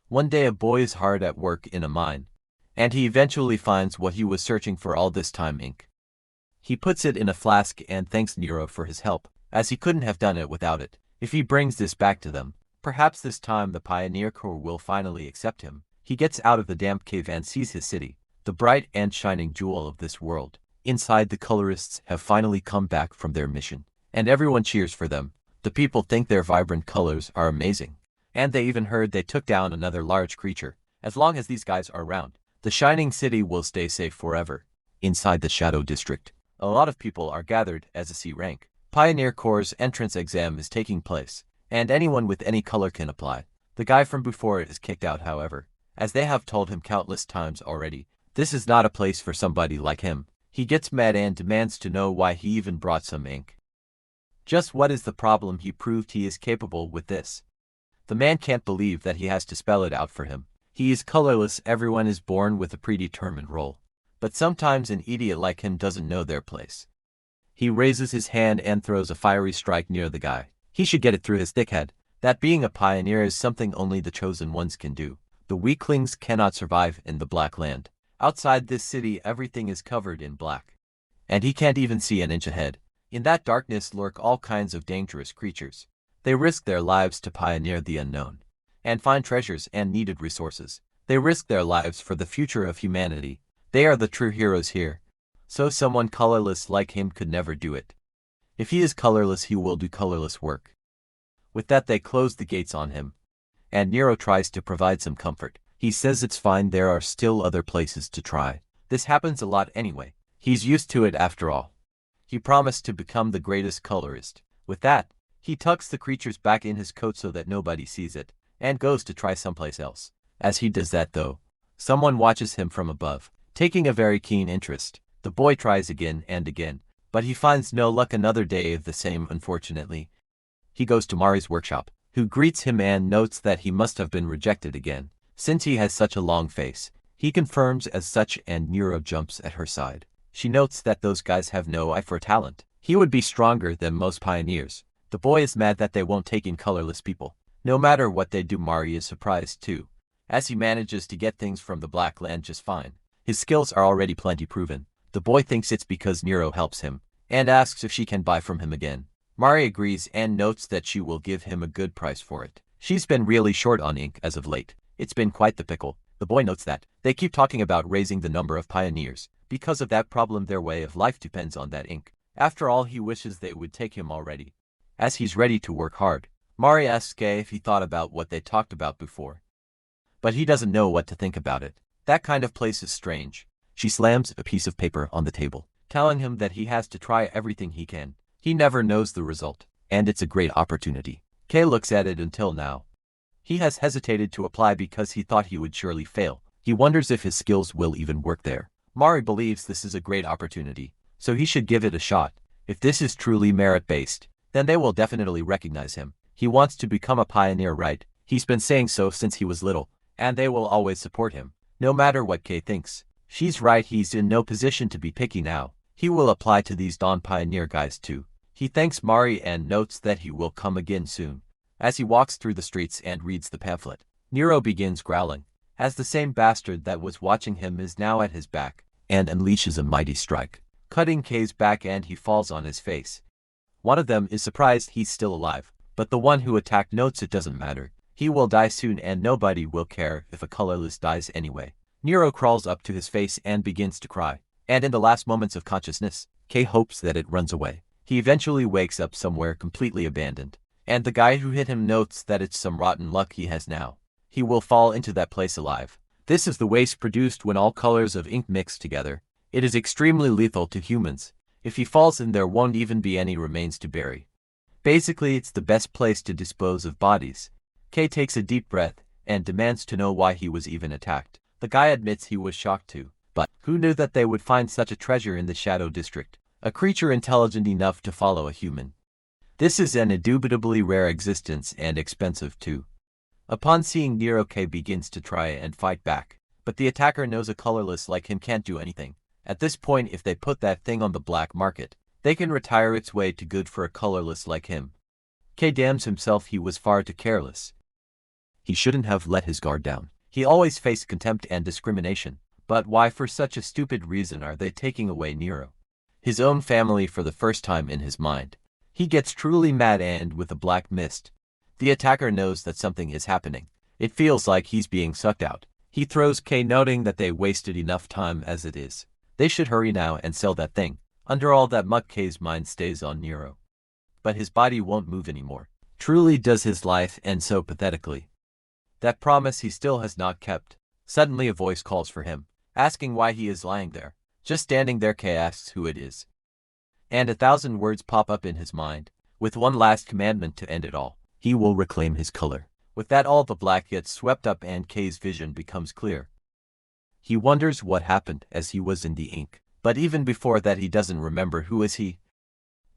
One day a boy is hard at work in a mine, and he eventually finds what he was searching for all this time: ink. He puts it in a flask and thanks Nero for his help, as he couldn't have done it without it. If he brings this back to them, perhaps this time the Pioneer Corps will finally accept him. He gets out of the damp cave and sees his city, the bright and shining jewel of this world. Inside, the colorists have finally come back from their mission, and everyone cheers for them. The people think their vibrant colors are amazing, and they even heard they took down another large creature. As long as these guys are around, the shining city will stay safe forever. Inside the Shadow District, a lot of people are gathered as a C rank. Pioneer Corps' entrance exam is taking place, and anyone with any color can apply. The guy from before is kicked out, however, as they have told him countless times already. This is not a place for somebody like him. He gets mad and demands to know why he even brought some ink. Just what is the problem? He proved he is capable with this. The man can't believe that he has to spell it out for him. He is colorless. Everyone is born with a predetermined role, but sometimes an idiot like him doesn't know their place. He raises his hand and throws a fiery strike near the guy. He should get it through his thick head. That being a pioneer is something only the chosen ones can do. The weaklings cannot survive in the Black Land. Outside this city, everything is covered in black, and he can't even see an inch ahead. In that darkness lurk all kinds of dangerous creatures. They risk their lives to pioneer the unknown and find treasures and needed resources. They risk their lives for the future of humanity. They are the true heroes here. So someone colorless like him could never do it. If he is colorless, he will do colorless work. With that, they close the gates on him, and Nero tries to provide some comfort. He says it's fine, there are still other places to try. This happens a lot anyway. He's used to it after all. He promised to become the greatest colorist. With that, he tucks the creatures back in his coat so that nobody sees it, and goes to try someplace else. As he does that though, someone watches him from above, taking a very keen interest. The boy tries again and again, but he finds no luck. Another day of the same, unfortunately. He goes to Mari's workshop, who greets him and notes that he must have been rejected again, since he has such a long face. He confirms as such and Nero jumps at her side. She notes that those guys have no eye for talent. He would be stronger than most pioneers. The boy is mad that they won't take in colorless people. No matter what they do, Mari is surprised too, as he manages to get things from the Black Land just fine. His skills are already plenty proven. The boy thinks it's because Nero helps him, and asks if she can buy from him again. Mari agrees and notes that she will give him a good price for it. She's been really short on ink as of late. It's been quite the pickle. The boy notes that they keep talking about raising the number of pioneers. Because of that problem, their way of life depends on that ink. After all, he wishes they would take him already, as he's ready to work hard. Mari asks Kay if he thought about what they talked about before, but he doesn't know what to think about it. That kind of place is strange. She slams a piece of paper on the table, telling him that he has to try everything he can. He never knows the result, and it's a great opportunity. Kay looks at it. Until now, he has hesitated to apply because he thought he would surely fail. He wonders if his skills will even work there. Mari believes this is a great opportunity, so he should give it a shot. If this is truly merit-based, then they will definitely recognize him. He wants to become a pioneer, right? He's been saying so since he was little, and they will always support him, no matter what Kay thinks. She's right, he's in no position to be picky now. He will apply to these Dawn Pioneer guys too. He thanks Mari and notes that he will come again soon. As he walks through the streets and reads the pamphlet, Nero begins growling, as the same bastard that was watching him is now at his back, and unleashes a mighty strike, cutting Kay's back, and he falls on his face. One of them is surprised he's still alive, but the one who attacked notes it doesn't matter. He will die soon and nobody will care if a colorless dies anyway. Nero crawls up to his face and begins to cry, and in the last moments of consciousness, Kay hopes that it runs away. He eventually wakes up somewhere completely abandoned, and the guy who hit him notes that it's some rotten luck he has now. He will fall into that place alive. This is the waste produced when all colors of ink mix together. It is extremely lethal to humans. If he falls in, there won't even be any remains to bury. Basically, it's the best place to dispose of bodies. Kay takes a deep breath and demands to know why he was even attacked. The guy admits he was shocked too, but who knew that they would find such a treasure in the Shadow District? A creature intelligent enough to follow a human. This is an indubitably rare existence and expensive too. Upon seeing Nero, Kay begins to try and fight back, but the attacker knows a colorless like him can't do anything. At this point, if they put that thing on the black market, they can retire its way to good for a colorless like him. Kay damns himself, he was far too careless. He shouldn't have let his guard down. He always faced contempt and discrimination. But why for such a stupid reason are they taking away Nero? His own family for the first time in his mind. He gets truly mad and with a black mist. The attacker knows that something is happening. It feels like he's being sucked out. He throws K, noting that they wasted enough time as it is. They should hurry now and sell that thing. Under all that muck, K's mind stays on Nero. But his body won't move anymore. Truly does his life end so pathetically. That promise he still has not kept. Suddenly a voice calls for him, asking why he is lying there. Just standing there, K asks who it is. And 1,000 words pop up in his mind, with one last commandment to end it all. He will reclaim his color. With that, all the black gets swept up and K's vision becomes clear. He wonders what happened as he was in the ink, but even before that he doesn't remember who is he.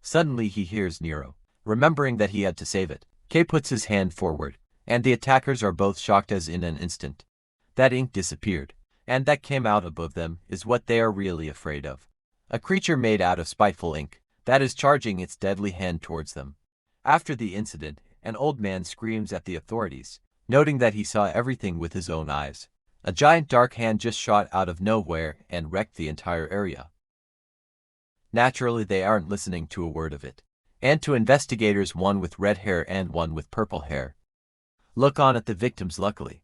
Suddenly he hears Nero, remembering that he had to save it. K puts his hand forward, and the attackers are both shocked as in an instant. That ink disappeared, and that came out above them is what they are really afraid of. A creature made out of spiteful ink, that is charging its deadly hand towards them. After the incident, an old man screams at the authorities, noting that he saw everything with his own eyes. A giant dark hand just shot out of nowhere and wrecked the entire area. Naturally, they aren't listening to a word of it. And to investigators, one with red hair and one with purple hair, look on at the victims. Luckily,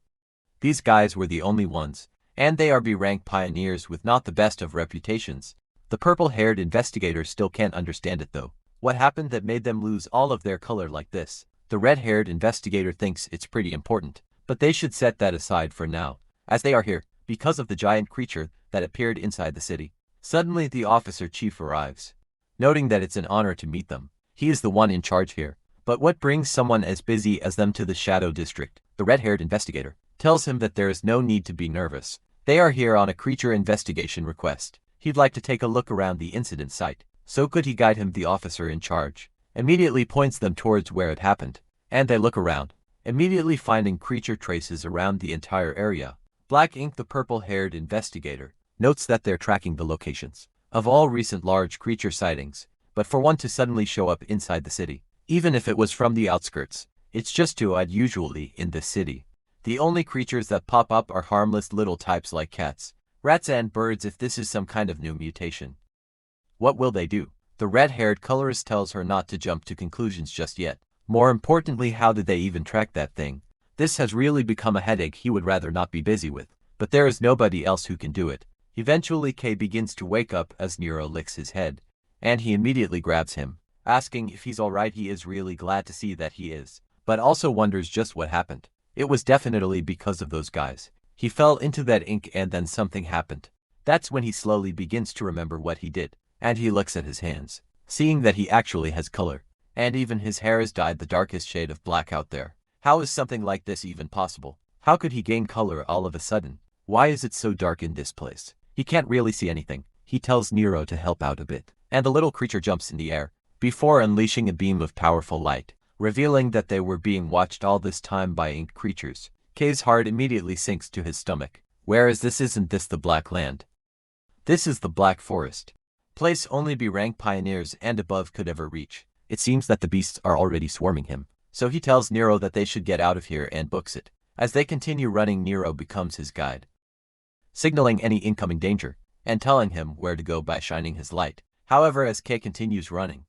these guys were the only ones, and they are B-rank pioneers with not the best of reputations. The purple-haired investigators still can't understand it though. What happened that made them lose all of their color like this? The red-haired investigator thinks it's pretty important, but they should set that aside for now, as they are here because of the giant creature that appeared inside the city. Suddenly the officer chief arrives, noting that it's an honor to meet them. He is the one in charge here. But what brings someone as busy as them to the Shadow District? The red-haired investigator tells him that there is no need to be nervous. They are here on a creature investigation request. He'd like to take a look around the incident site. So could he guide him? The officer in charge immediately points them towards where it happened, and they look around, immediately finding creature traces around the entire area. Black ink. The purple-haired investigator notes that they're tracking the locations of all recent large creature sightings, but for one to suddenly show up inside the city, even if it was from the outskirts, it's just too odd. Usually in this city, the only creatures that pop up are harmless little types like cats, rats and birds. If this is some kind of new mutation, what will they do? The red-haired colorist tells her not to jump to conclusions just yet. More importantly, how did they even track that thing? This has really become a headache he would rather not be busy with, but there is nobody else who can do it. Eventually K begins to wake up as Nero licks his head, and he immediately grabs him, asking if he's alright. He is really glad to see that he is, but also wonders just what happened. It was definitely because of those guys. He fell into that ink and then something happened. That's when he slowly begins to remember what he did, and he looks at his hands, seeing that he actually has color, and even his hair is dyed the darkest shade of black out there. How is something like this even possible? How could he gain color all of a sudden? Why is it so dark in this place? He can't really see anything. He tells Nero to help out a bit, and the little creature jumps in the air, before unleashing a beam of powerful light, revealing that they were being watched all this time by ink creatures. K's heart immediately sinks to his stomach. Where is this? Isn't this the Black Land? This is the Black Forest. Place only B-rank pioneers and above could ever reach. It seems that the beasts are already swarming him, so he tells Nero that they should get out of here and books it. As they continue running, Nero becomes his guide, signaling any incoming danger, and telling him where to go by shining his light. However, as K continues running,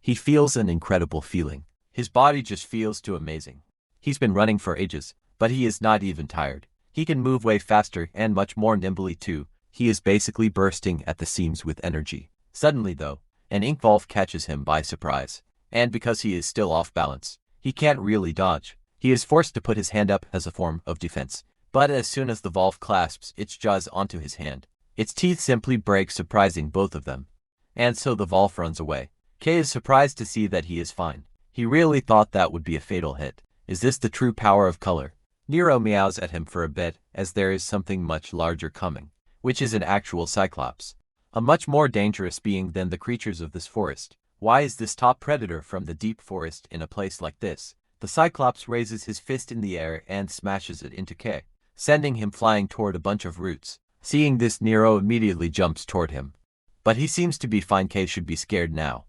he feels an incredible feeling. His body just feels too amazing. He's been running for ages, but he is not even tired. He can move way faster and much more nimbly too. He is basically bursting at the seams with energy. Suddenly though, an ink valve catches him by surprise, and because he is still off balance, he can't really dodge. He is forced to put his hand up as a form of defense, but as soon as the valve clasps its jaws onto his hand, its teeth simply break, surprising both of them, and so the valve runs away. K is surprised to see that he is fine. He really thought that would be a fatal hit. Is this the true power of color? Nero meows at him for a bit, as there is something much larger coming, which is an actual Cyclops, a much more dangerous being than the creatures of this forest. Why is this top predator from the deep forest in a place like this? The Cyclops raises his fist in the air and smashes it into K, sending him flying toward a bunch of roots. Seeing this, Nero immediately jumps toward him, but he seems to be fine. K should be scared now,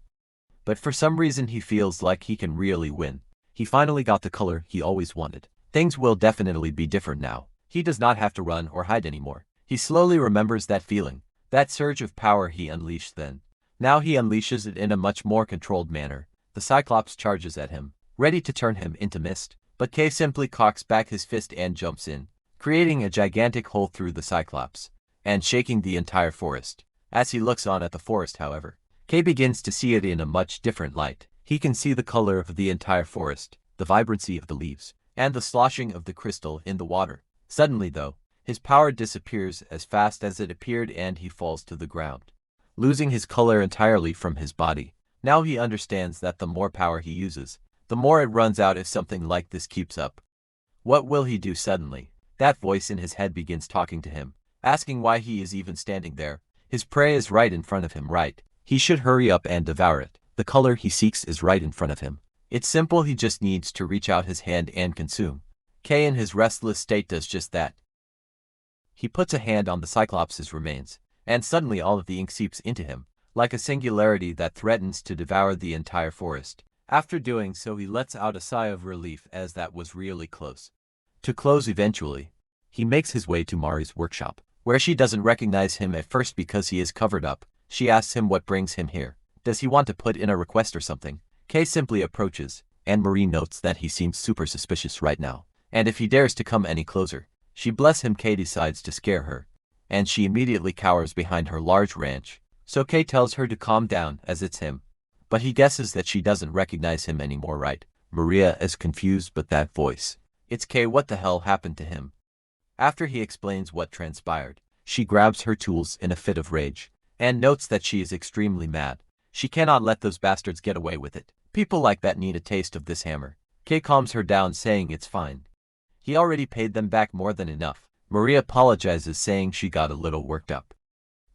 but for some reason he feels like he can really win. He finally got the color he always wanted. Things will definitely be different now. He does not have to run or hide anymore. He slowly remembers that feeling, that surge of power he unleashed then. Now he unleashes it in a much more controlled manner. The Cyclops charges at him, ready to turn him into mist, but K simply cocks back his fist and jumps in, creating a gigantic hole through the Cyclops, and shaking the entire forest. As he looks on at the forest, however, K begins to see it in a much different light. He can see the color of the entire forest, the vibrancy of the leaves, and the sloshing of the crystal in the water. Suddenly, though, his power disappears as fast as it appeared and he falls to the ground, losing his color entirely from his body. Now he understands that the more power he uses, the more it runs out if something like this keeps up. What will he do suddenly? That voice in his head begins talking to him, asking why he is even standing there. His prey is right in front of him, right? He should hurry up and devour it. The color he seeks is right in front of him. It's simple, he just needs to reach out his hand and consume. K in his restless state does just that. He puts a hand on the Cyclops' remains, and suddenly all of the ink seeps into him, like a singularity that threatens to devour the entire forest. After doing so, he lets out a sigh of relief as that was really close to close eventually. He makes his way to Mari's workshop, where she doesn't recognize him at first because he is covered up. She asks him what brings him here. Does he want to put in a request or something? Kay simply approaches, and Marie notes that he seems super suspicious right now, and if he dares to come any closer, she bless him. Kay decides to scare her, and she immediately cowers behind her large ranch. So Kay tells her to calm down as it's him, but he guesses that she doesn't recognize him anymore, right? Maria is confused, but that voice, it's Kay. What the hell happened to him? After he explains what transpired, she grabs her tools in a fit of rage, and notes that she is extremely mad. She cannot let those bastards get away with it. People like that need a taste of this hammer. Kay calms her down, saying it's fine. He already paid them back more than enough. Maria apologizes, saying she got a little worked up.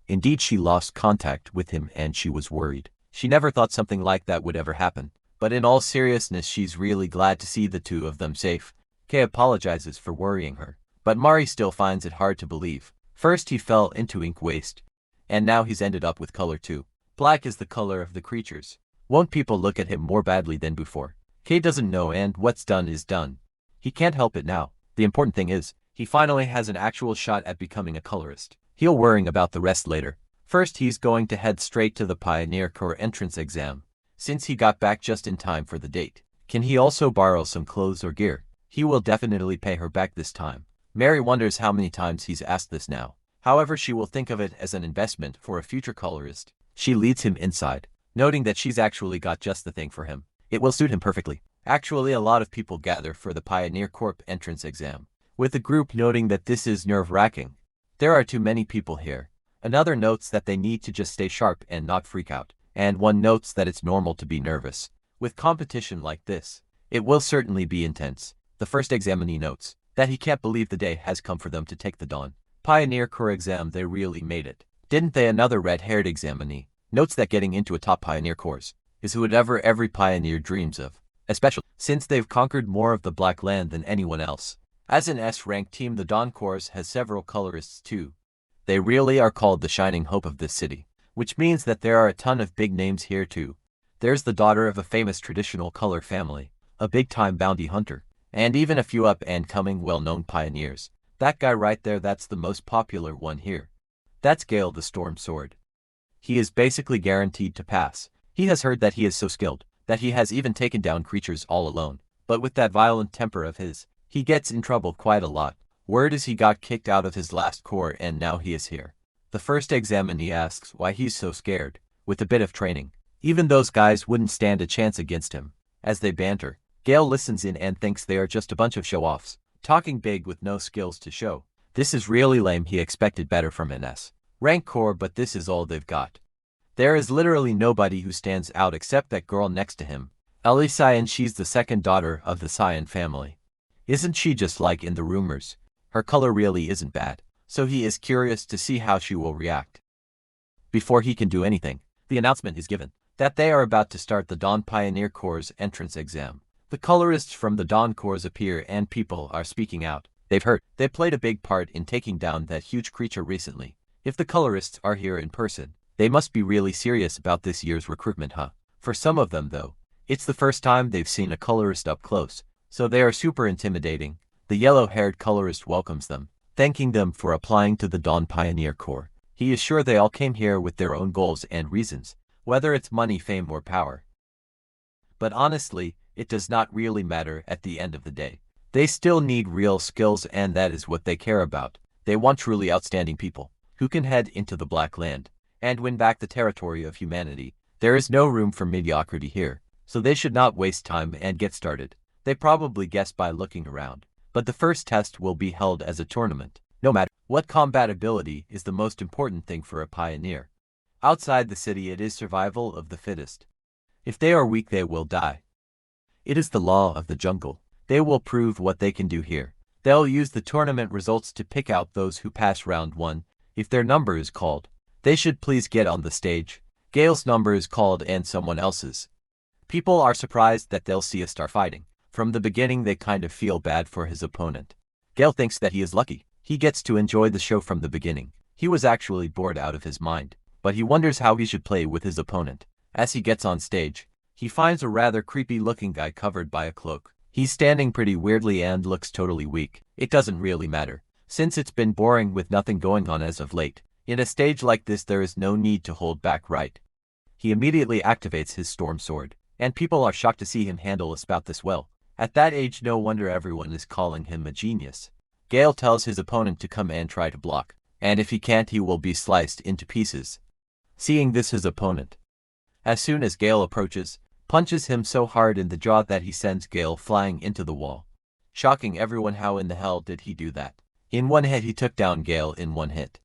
Indeed, she lost contact with him and she was worried. She never thought something like that would ever happen. But in all seriousness, she's really glad to see the two of them safe. Kay apologizes for worrying her, but Mari still finds it hard to believe. First he fell into ink waste, and now he's ended up with color too. Black is the color of the creatures. Won't people look at him more badly than before? Kay doesn't know, and what's done is done. He can't help it now. The important thing is, he finally has an actual shot at becoming a colorist. He'll worry about the rest later. First, he's going to head straight to the Pioneer Corps entrance exam, since he got back just in time for the date. Can he also borrow some clothes or gear? He will definitely pay her back this time. Mary wonders how many times he's asked this now. However, she will think of it as an investment for a future colorist. She leads him inside, noting that she's actually got just the thing for him. It will suit him perfectly. Actually, a lot of people gather for the Pioneer Corps entrance exam, with the group noting that this is nerve-wracking. There are too many people here. Another notes that they need to just stay sharp and not freak out, and one notes that it's normal to be nervous. With competition like this, it will certainly be intense. The first examinee notes that he can't believe the day has come for them to take the Dawn Pioneer Corps exam. They really made it, didn't they? Another red-haired examinee notes that getting into a top Pioneer Corps is whatever every pioneer dreams of, especially since they've conquered more of the Black Land than anyone else. As an S-ranked team, the Dawn Corps has several colorists too. They really are called the shining hope of this city, which means that there are a ton of big names here too. There's the daughter of a famous traditional color family, a big-time bounty hunter, and even a few up-and-coming well-known pioneers. That guy right there, that's the most popular one here. That's Gale the Storm Sword. He is basically guaranteed to pass. He has heard that he is so skilled that he has even taken down creatures all alone. But with that violent temper of his, he gets in trouble quite a lot. Word is he got kicked out of his last corps and now he is here. The first examinee asks why he's so scared. With a bit of training, even those guys wouldn't stand a chance against him. As they banter, Gale listens in and thinks they are just a bunch of show-offs, talking big with no skills to show. This is really lame. He expected better from an S-rank corps, but this is all they've got. There is literally nobody who stands out except that girl next to him, Ellie Cyan. She's the second daughter of the Cyan family. Isn't she just like in the rumors? Her color really isn't bad, so he is curious to see how she will react. Before he can do anything, the announcement is given that they are about to start the Dawn Pioneer Corps entrance exam. The colorists from the Dawn Corps appear and people are speaking out. They've heard they played a big part in taking down that huge creature recently. If the colorists are here in person, they must be really serious about this year's recruitment, huh? For some of them though, it's the first time they've seen a colorist up close, so they are super intimidating. The yellow-haired colorist welcomes them, thanking them for applying to the Dawn Pioneer Corps. He is sure they all came here with their own goals and reasons, whether it's money, fame, or power. But honestly, it does not really matter at the end of the day. They still need real skills, and that is what they care about. They want truly outstanding people, who can head into the Black Land and win back the territory of humanity. There is no room for mediocrity here, so they should not waste time and get started. They probably guessed by looking around, but the first test will be held as a tournament. No matter what, combat ability is the most important thing for a pioneer. Outside the city, it is survival of the fittest. If they are weak, they will die. It is the law of the jungle. They will prove what they can do here. They'll use the tournament results to pick out those who pass round 1. If their number is called, they should please get on the stage. Gale's number is called and someone else's. People are surprised that they'll see a star fighting. From the beginning, they kind of feel bad for his opponent. Gale thinks that he is lucky. He gets to enjoy the show from the beginning. He was actually bored out of his mind, but he wonders how he should play with his opponent. As he gets on stage, he finds a rather creepy-looking guy covered by a cloak. He's standing pretty weirdly and looks totally weak. It doesn't really matter, since it's been boring with nothing going on as of late. In a stage like this, there is no need to hold back, right? He immediately activates his storm sword, and people are shocked to see him handle a spout this well. At that age, no wonder everyone is calling him a genius. Gale tells his opponent to come and try to block, and if he can't, he will be sliced into pieces. Seeing this, his opponent, as soon as Gale approaches, punches him so hard in the jaw that he sends Gale flying into the wall, shocking everyone. How in the hell did he do that? In one hit, he took down Gale in one hit.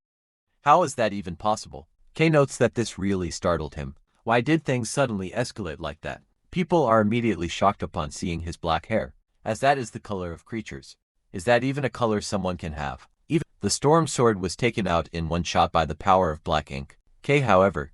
How is that even possible? Kay notes that this really startled him. Why did things suddenly escalate like that? People are immediately shocked upon seeing his black hair, as that is the color of creatures. Is that even a color someone can have? Even the storm sword was taken out in one shot by the power of black ink. Kay, however,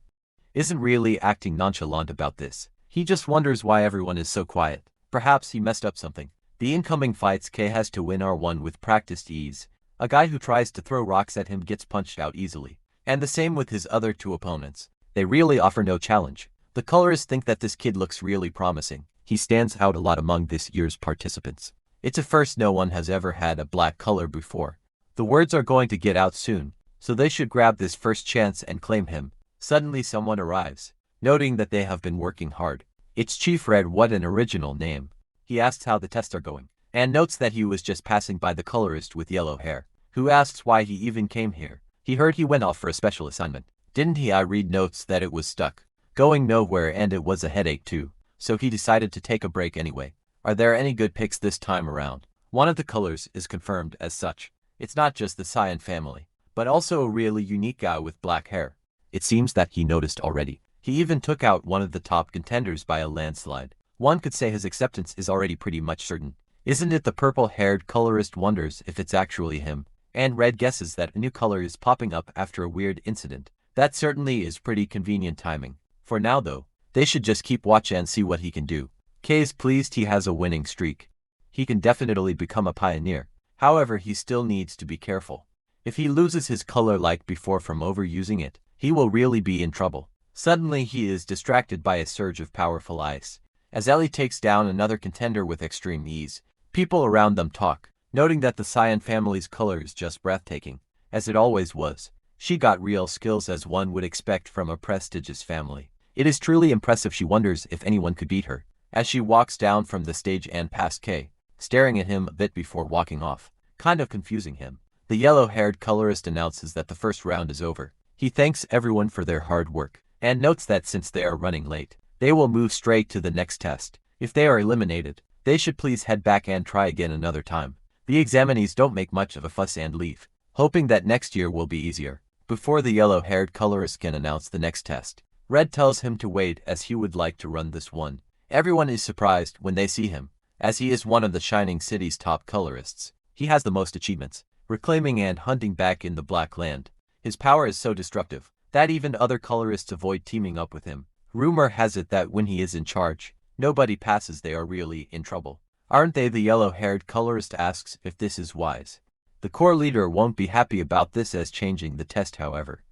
isn't really acting nonchalant about this. He just wonders why everyone is so quiet. Perhaps he messed up something. The incoming fights Kay has to win are won with practiced ease. A guy who tries to throw rocks at him gets punched out easily. And the same with his other 2 opponents. They really offer no challenge. The colorists think that this kid looks really promising. He stands out a lot among this year's participants. It's a first, no one has ever had a black color before. The words are going to get out soon, so they should grab this first chance and claim him. Suddenly someone arrives, noting that they have been working hard. It's Chief Red. What an original name. He asks how the tests are going, and notes that he was just passing by the colorist with yellow hair, who asks why he even came here. He heard he went off for a special assignment. Didn't he? I read notes that it was stuck, going nowhere, and it was a headache too, so he decided to take a break anyway. Are there any good picks this time around? One of the colors is confirmed as such. It's not just the Cyan family, but also a really unique guy with black hair. It seems that he noticed already. He even took out one of the top contenders by a landslide. One could say his acceptance is already pretty much certain. Isn't it? The purple-haired colorist wonders if it's actually him, and Red guesses that a new color is popping up after a weird incident. That certainly is pretty convenient timing. For now though, they should just keep watch and see what he can do. Kay is pleased he has a winning streak. He can definitely become a pioneer. However, he still needs to be careful. If he loses his color like before from overusing it, he will really be in trouble. Suddenly he is distracted by a surge of powerful ice. As Ellie takes down another contender with extreme ease, people around them talk, noting that the Cyan family's color is just breathtaking, as it always was. She got real skills, as one would expect from a prestigious family. It is truly impressive. She wonders if anyone could beat her, as she walks down from the stage and past Kay, staring at him a bit before walking off, kind of confusing him. The yellow-haired colorist announces that the first round is over. He thanks everyone for their hard work, and notes that since they are running late, they will move straight to the next test. If they are eliminated, they should please head back and try again another time. The examinees don't make much of a fuss and leave, hoping that next year will be easier. Before the yellow-haired colorist can announce the next test, Red tells him to wait, as he would like to run this one. Everyone is surprised when they see him, as he is one of the Shining City's top colorists. He has the most achievements, reclaiming and hunting back in the Black Land. His power is so destructive that even other colorists avoid teaming up with him. Rumor has it that when he is in charge, nobody passes. They are really in trouble. Aren't they? The yellow-haired colorist asks if this is wise. The core leader won't be happy about this, as changing the test, however,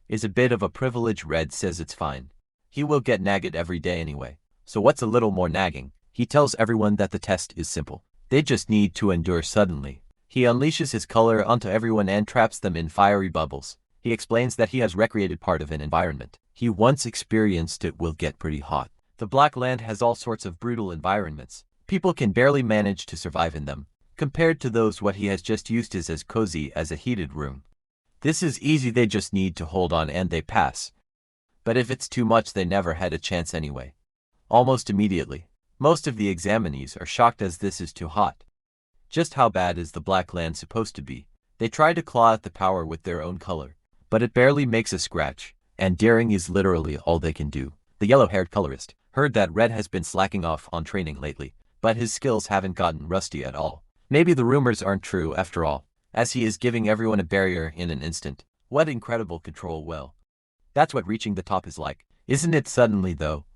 is a bit of a privilege. Red says it's fine. He will get nagged every day anyway. So what's a little more nagging? He tells everyone that the test is simple. They just need to endure suddenly. He unleashes his color onto everyone and traps them in fiery bubbles. He explains that he has recreated part of an environment he once experienced. It will get pretty hot. The Black Land has all sorts of brutal environments. People can barely manage to survive in them, compared to those what he has just used is as cozy as a heated room. This is easy, they just need to hold on and they pass. But if it's too much, they never had a chance anyway. Almost immediately, most of the examinees are shocked as this is too hot. Just how bad is the Black Land supposed to be? They try to claw at the power with their own color, but it barely makes a scratch, and daring is literally all they can do. The yellow-haired colorist heard that Red has been slacking off on training lately, but his skills haven't gotten rusty at all. Maybe the rumors aren't true after all, as he is giving everyone a barrier in an instant. What incredible control! Well, that's what reaching the top is like, isn't it? Suddenly though,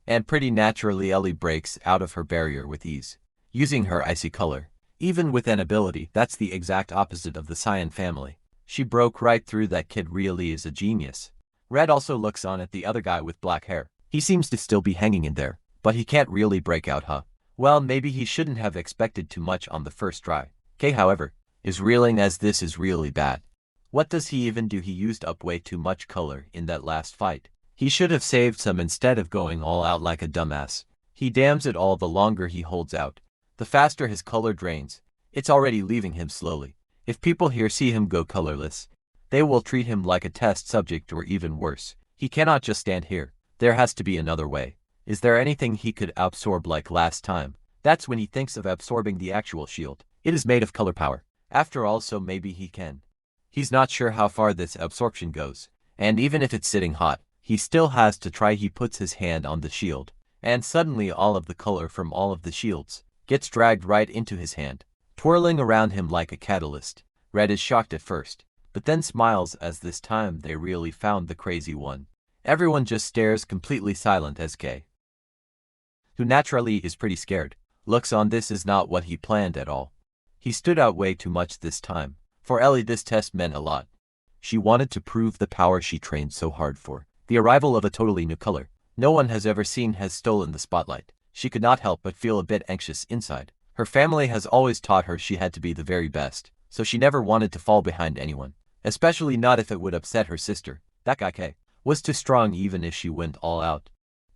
and pretty naturally, Ellie breaks out of her barrier with ease, using her icy color. Even with an ability that's the exact opposite of the Cyan family, she broke right through. That kid really is a genius. Red also looks on at the other guy with black hair. He seems to still be hanging in there, but he can't really break out, huh? Well, maybe he shouldn't have expected too much on the first try. K, however, is reeling as this is really bad. What does he even do? He used up way too much color in that last fight. He should have saved some instead of going all out like a dumbass. He damns it all. The longer he holds out, the faster his color drains. It's already leaving him slowly. If people here see him go colorless, they will treat him like a test subject or even worse. He cannot just stand here. There has to be another way. Is there anything he could absorb like last time? That's when he thinks of absorbing the actual shield. It is made of color power, after all, so maybe he can. He's not sure how far this absorption goes, and even if it's sitting hot, he still has to try. He puts his hand on the shield, and suddenly all of the color from all of the shields gets dragged right into his hand, twirling around him like a catalyst. Red is shocked at first, but then smiles as this time they really found the crazy one. Everyone just stares completely silent as K, who naturally is pretty scared, looks on. This is not what he planned at all. He stood out way too much this time. For Ellie, this test meant a lot. She wanted to prove the power she trained so hard for. The arrival of a totally new color no one has ever seen has stolen the spotlight. She could not help but feel a bit anxious inside. Her family has always taught her she had to be the very best, so she never wanted to fall behind anyone, especially not if it would upset her sister. That guy K was too strong. Even if she went all out,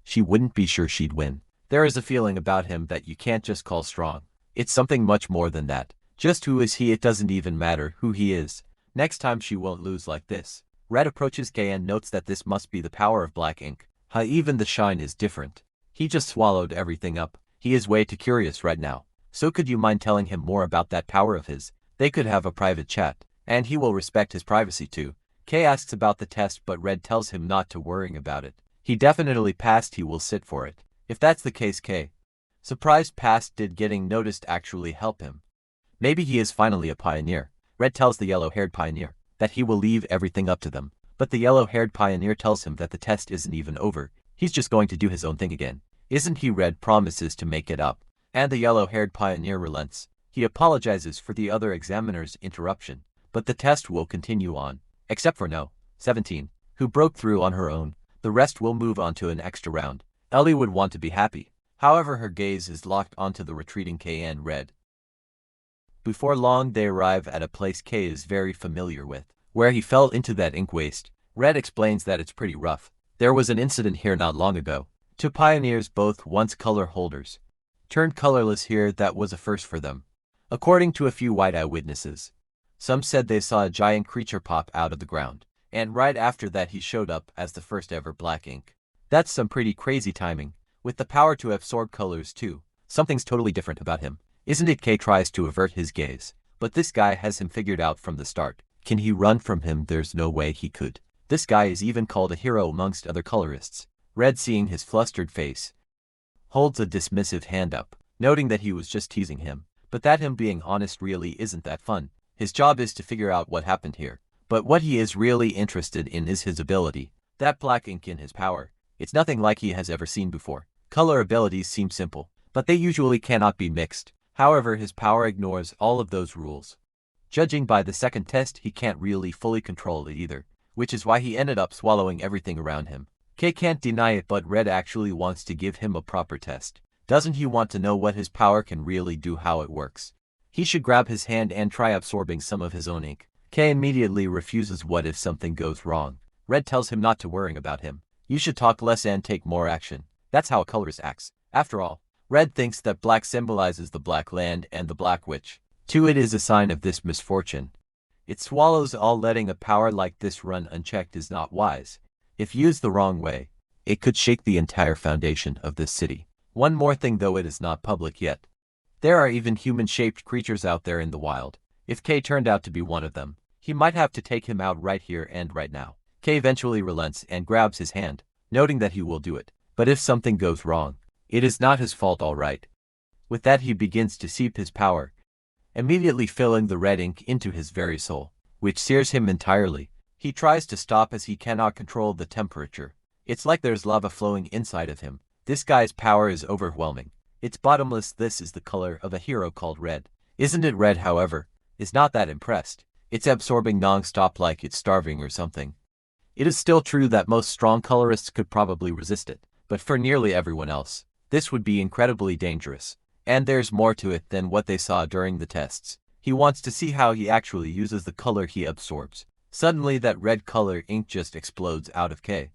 she wouldn't be sure she'd win. There is a feeling about him that you can't just call strong. It's something much more than that. Just who is he? It doesn't even matter who he is. Next time she won't lose like this. Red approaches K and notes that this must be the power of black ink. Even the shine is different. He just swallowed everything up. He is way too curious right now. So could you mind telling him more about that power of his? They could have a private chat, and he will respect his privacy too. K asks about the test, but Red tells him not to worry about it. He definitely passed. He will sit for it. If that's the case, K, surprised passed. Did getting noticed actually help him? Maybe he is finally a pioneer. Red tells the yellow-haired pioneer that he will leave everything up to them, but the yellow-haired pioneer tells him that the test isn't even over. He's just going to do his own thing again. Isn't he? Red promises to make it up, and the yellow-haired pioneer relents. He apologizes for the other examiner's interruption, but the test will continue on, except for No. 17, who broke through on her own. The rest will move on to an extra round. Ellie would want to be happy. However, her gaze is locked onto the retreating K and Red. Before long, they arrive at a place K is very familiar with, where he fell into that ink waste. Red explains that it's pretty rough. There was an incident here not long ago. Two pioneers, both once color holders, turned colorless here. That was a first for them, according to a few white eye witnesses. Some said they saw a giant creature pop out of the ground, and right after that he showed up as the first ever black ink. That's some pretty crazy timing, with the power to absorb colors too. Something's totally different about him, isn't it? K tries to avert his gaze, but this guy has him figured out from the start. Can he run from him? There's no way he could. This guy is even called a hero amongst other colorists. Red, seeing his flustered face, holds a dismissive hand up, noting that he was just teasing him, but that him being honest really isn't that fun. His job is to figure out what happened here, but what he is really interested in is his ability, that black ink in his power. It's nothing like he has ever seen before. Color abilities seem simple, but they usually cannot be mixed. However, his power ignores all of those rules. Judging by the second test, he can't really fully control it either, which is why he ended up swallowing everything around him. K can't deny it, but Red actually wants to give him a proper test. Doesn't he want to know what his power can really do, how it works? He should grab his hand and try absorbing some of his own ink. K immediately refuses. What if something goes wrong? Red tells him not to worry about him. You should talk less and take more action. That's how a colorist acts. After all, Red thinks that black symbolizes the Black Land and the Black Witch. To it is a sign of this misfortune. It swallows all. Letting a power like this run unchecked is not wise. If used the wrong way, it could shake the entire foundation of this city. One more thing, though it is not public yet. There are even human-shaped creatures out there in the wild. If K turned out to be one of them, he might have to take him out right here and right now. K eventually relents and grabs his hand, noting that he will do it. But if something goes wrong, it is not his fault, all right. With that, he begins to seep his power, immediately filling the red ink into his very soul, which sears him entirely. He tries to stop as he cannot control the temperature. It's like there's lava flowing inside of him. This guy's power is overwhelming. It's bottomless. This is the color of a hero called Red. Isn't it? Red, however, is not that impressed. It's absorbing non-stop like it's starving or something. It is still true that most strong colorists could probably resist it, but for nearly everyone else, this would be incredibly dangerous. And there's more to it than what they saw during the tests. He wants to see how he actually uses the color he absorbs. Suddenly that red color ink just explodes out of K,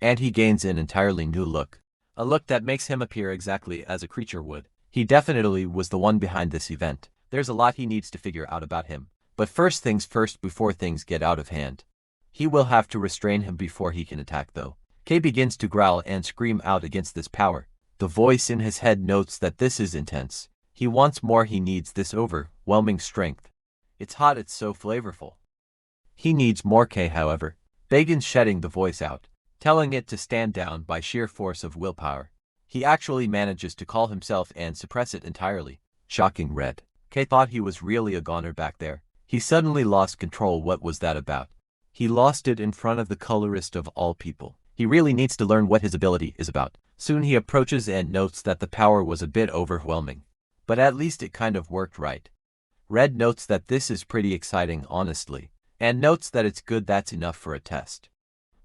and he gains an entirely new look. A look that makes him appear exactly as a creature would. He definitely was the one behind this event. There's a lot he needs to figure out about him. But first things first, before things get out of hand, he will have to restrain him before he can attack, though. K begins to growl and scream out against this power. The voice in his head notes that this is intense. He wants more. He needs this overwhelming strength. It's hot, it's so flavorful. He needs more. K, however, begins shutting the voice out, telling it to stand down by sheer force of willpower. He actually manages to call himself and suppress it entirely. Shocking. Red. K thought he was really a goner back there. He suddenly lost control. What was that about? He lost it in front of the colorist of all people. He really needs to learn what his ability is about. Soon he approaches and notes that the power was a bit overwhelming. But at least it kind of worked right. Red notes that this is pretty exciting, honestly, and notes that it's good. That's enough for a test.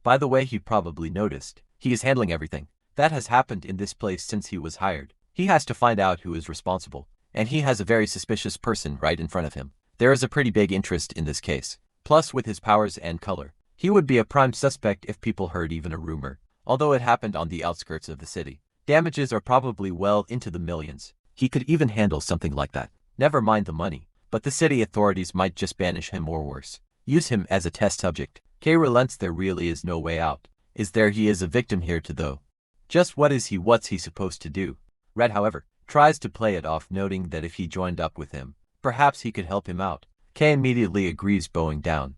By the way, he probably noticed, he is handling everything that has happened in this place since he was hired. He has to find out who is responsible, and he has a very suspicious person right in front of him. There is a pretty big interest in this case. Plus, with his powers and color, he would be a prime suspect if people heard even a rumor. Although it happened on the outskirts of the city, damages are probably well into the millions. He could even handle something like that. Never mind the money, but the city authorities might just banish him or worse, use him as a test subject. K relents. There really is no way out. Is there? He is a victim here too, though. Just what is he? What's he supposed to do? Red, however, tries to play it off, noting that if he joined up with him, perhaps he could help him out. K immediately agrees, bowing down.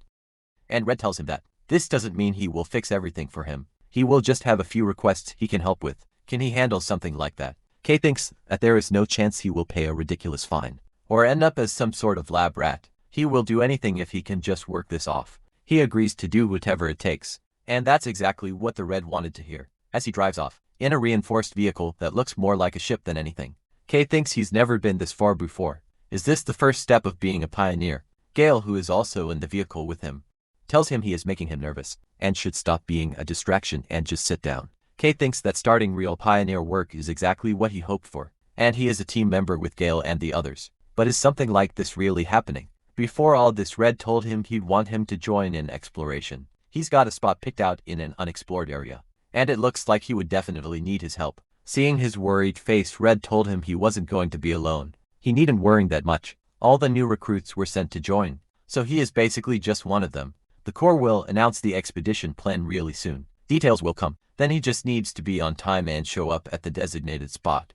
And Red tells him that this doesn't mean he will fix everything for him. He will just have a few requests he can help with. Can he handle something like that? K thinks that there is no chance he will pay a ridiculous fine, or end up as some sort of lab rat. He will do anything if he can just work this off. He agrees to do whatever it takes, and that's exactly what the Red wanted to hear. As he drives off, in a reinforced vehicle that looks more like a ship than anything, K thinks he's never been this far before. Is this the first step of being a pioneer? Gale, who is also in the vehicle with him, tells him he is making him nervous, and should stop being a distraction and just sit down. K thinks that starting real pioneer work is exactly what he hoped for, and he is a team member with Gale and the others. But is something like this really happening? Before all this, Red told him he'd want him to join in exploration. He's got a spot picked out in an unexplored area, and it looks like he would definitely need his help. Seeing his worried face, Red told him he wasn't going to be alone. He needn't worry that much. All the new recruits were sent to join, so he is basically just one of them. The Corps will announce the expedition plan really soon. Details will come. Then he just needs to be on time and show up at the designated spot.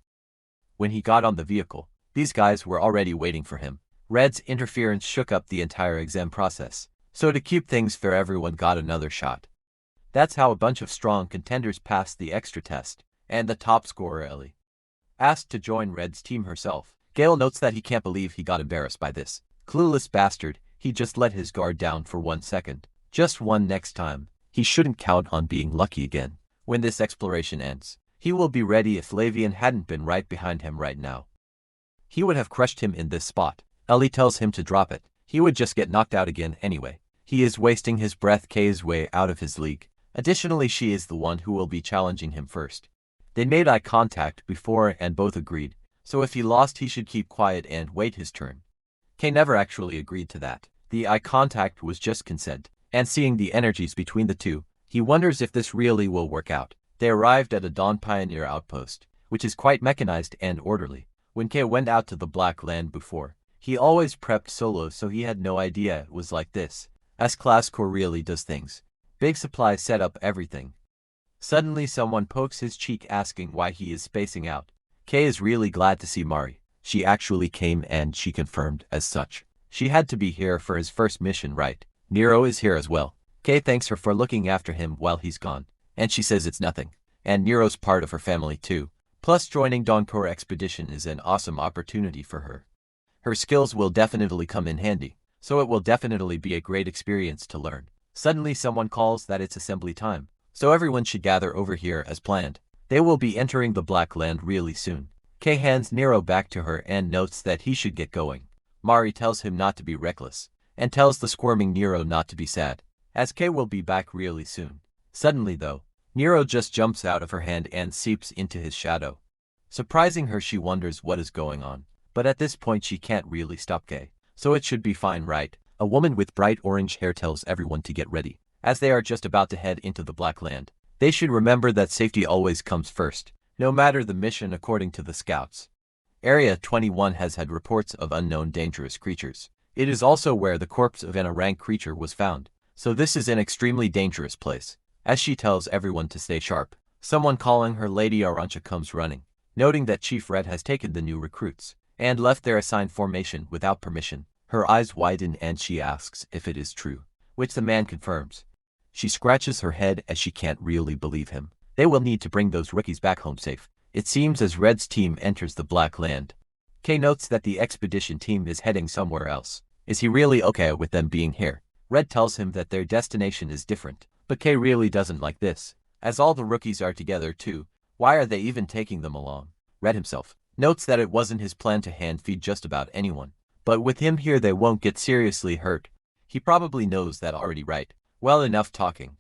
When he got on the vehicle, these guys were already waiting for him. Red's interference shook up the entire exam process, so to keep things fair, everyone got another shot. That's how a bunch of strong contenders passed the extra test, and the top scorer, Ellie, asked to join Red's team herself. Gale notes that he can't believe he got embarrassed by this clueless bastard. He just let his guard down for 1 second. Just one. Next time, he shouldn't count on being lucky again. When this exploration ends, he will be ready. If Lavian hadn't been right behind him right now, he would have crushed him in this spot. Ellie tells him to drop it. He would just get knocked out again anyway. He is wasting his breath. K is way out of his league. Additionally, she is the one who will be challenging him first. They made eye contact before and both agreed, so if he lost he should keep quiet and wait his turn. Kay never actually agreed to that. The eye contact was just consent, and seeing the energies between the two, he wonders if this really will work out. They arrived at a Dawn Pioneer outpost, which is quite mechanized and orderly. When Kay went out to the Black Land before, he always prepped solo, so he had no idea it was like this. S-Class Core really does things. Big supplies set up everything. Suddenly someone pokes his cheek asking why he is spacing out. Kay is really glad to see Mari. She actually came and she confirmed as such. She had to be here for his first mission, right? Nero is here as well. Kay thanks her for looking after him while he's gone, and she says it's nothing. And Nero's part of her family too. Plus joining Dawn Core Expedition is an awesome opportunity for her. Her skills will definitely come in handy, so it will definitely be a great experience to learn. Suddenly someone calls that it's assembly time, so everyone should gather over here as planned. They will be entering the Black Land really soon. Kay hands Nero back to her and notes that he should get going. Mari tells him not to be reckless, and tells the squirming Nero not to be sad, as Kay will be back really soon. Suddenly though, Nero just jumps out of her hand and seeps into his shadow. Surprising her, she wonders what is going on, but at this point she can't really stop Kay, so it should be fine, right? A woman with bright orange hair tells everyone to get ready, as they are just about to head into the Black Land. They should remember that safety always comes first, no matter the mission according to the scouts. Area 21 has had reports of unknown dangerous creatures. It is also where the corpse of an rank creature was found, so this is an extremely dangerous place. As she tells everyone to stay sharp, someone calling her Lady Arancha comes running, noting that Chief Red has taken the new recruits, and left their assigned formation without permission. Her eyes widen and she asks if it is true, which the man confirms. She scratches her head as she can't really believe him. They will need to bring those rookies back home safe. It seems as Red's team enters the Black Land. Kay notes that the expedition team is heading somewhere else. Is he really okay with them being here? Red tells him that their destination is different, but Kay really doesn't like this, as all the rookies are together too. Why are they even taking them along? Red himself notes that it wasn't his plan to hand feed just about anyone, but with him here they won't get seriously hurt. He probably knows that already, right? Well, enough talking.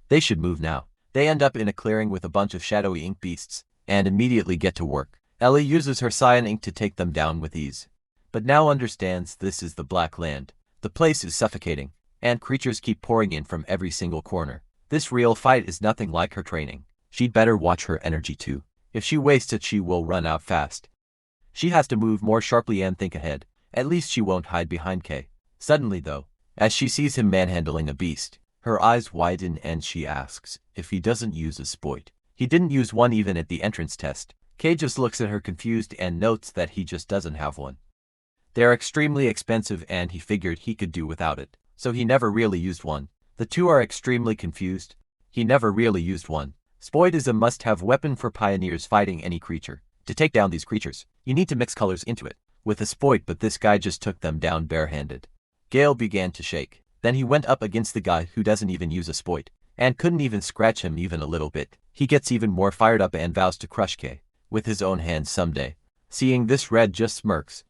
They should move now. They end up in a clearing with a bunch of shadowy ink beasts, and immediately get to work. Ellie uses her cyan ink to take them down with ease, but now understands this is the Black Land. The place is suffocating, and creatures keep pouring in from every single corner. This real fight is nothing like her training. She'd better watch her energy too. If she wastes it, she will run out fast. She has to move more sharply and think ahead. At least she won't hide behind Kay. Suddenly though, as she sees him manhandling a beast, her eyes widen and she asks if he doesn't use a spoit. He didn't use one even at the entrance test. Kay just looks at her confused and notes that he just doesn't have one. They're extremely expensive and he figured he could do without it, so he never really used one. The two are extremely confused. He never really used one. Spoit is a must-have weapon for pioneers fighting any creature. To take down these creatures, you need to mix colors into it with a spoit, but this guy just took them down barehanded. Gale began to shake. Then he went up against the guy who doesn't even use a spoit, and couldn't even scratch him even a little bit. He gets even more fired up and vows to crush Kay with his own hands someday. Seeing this, Red just smirks.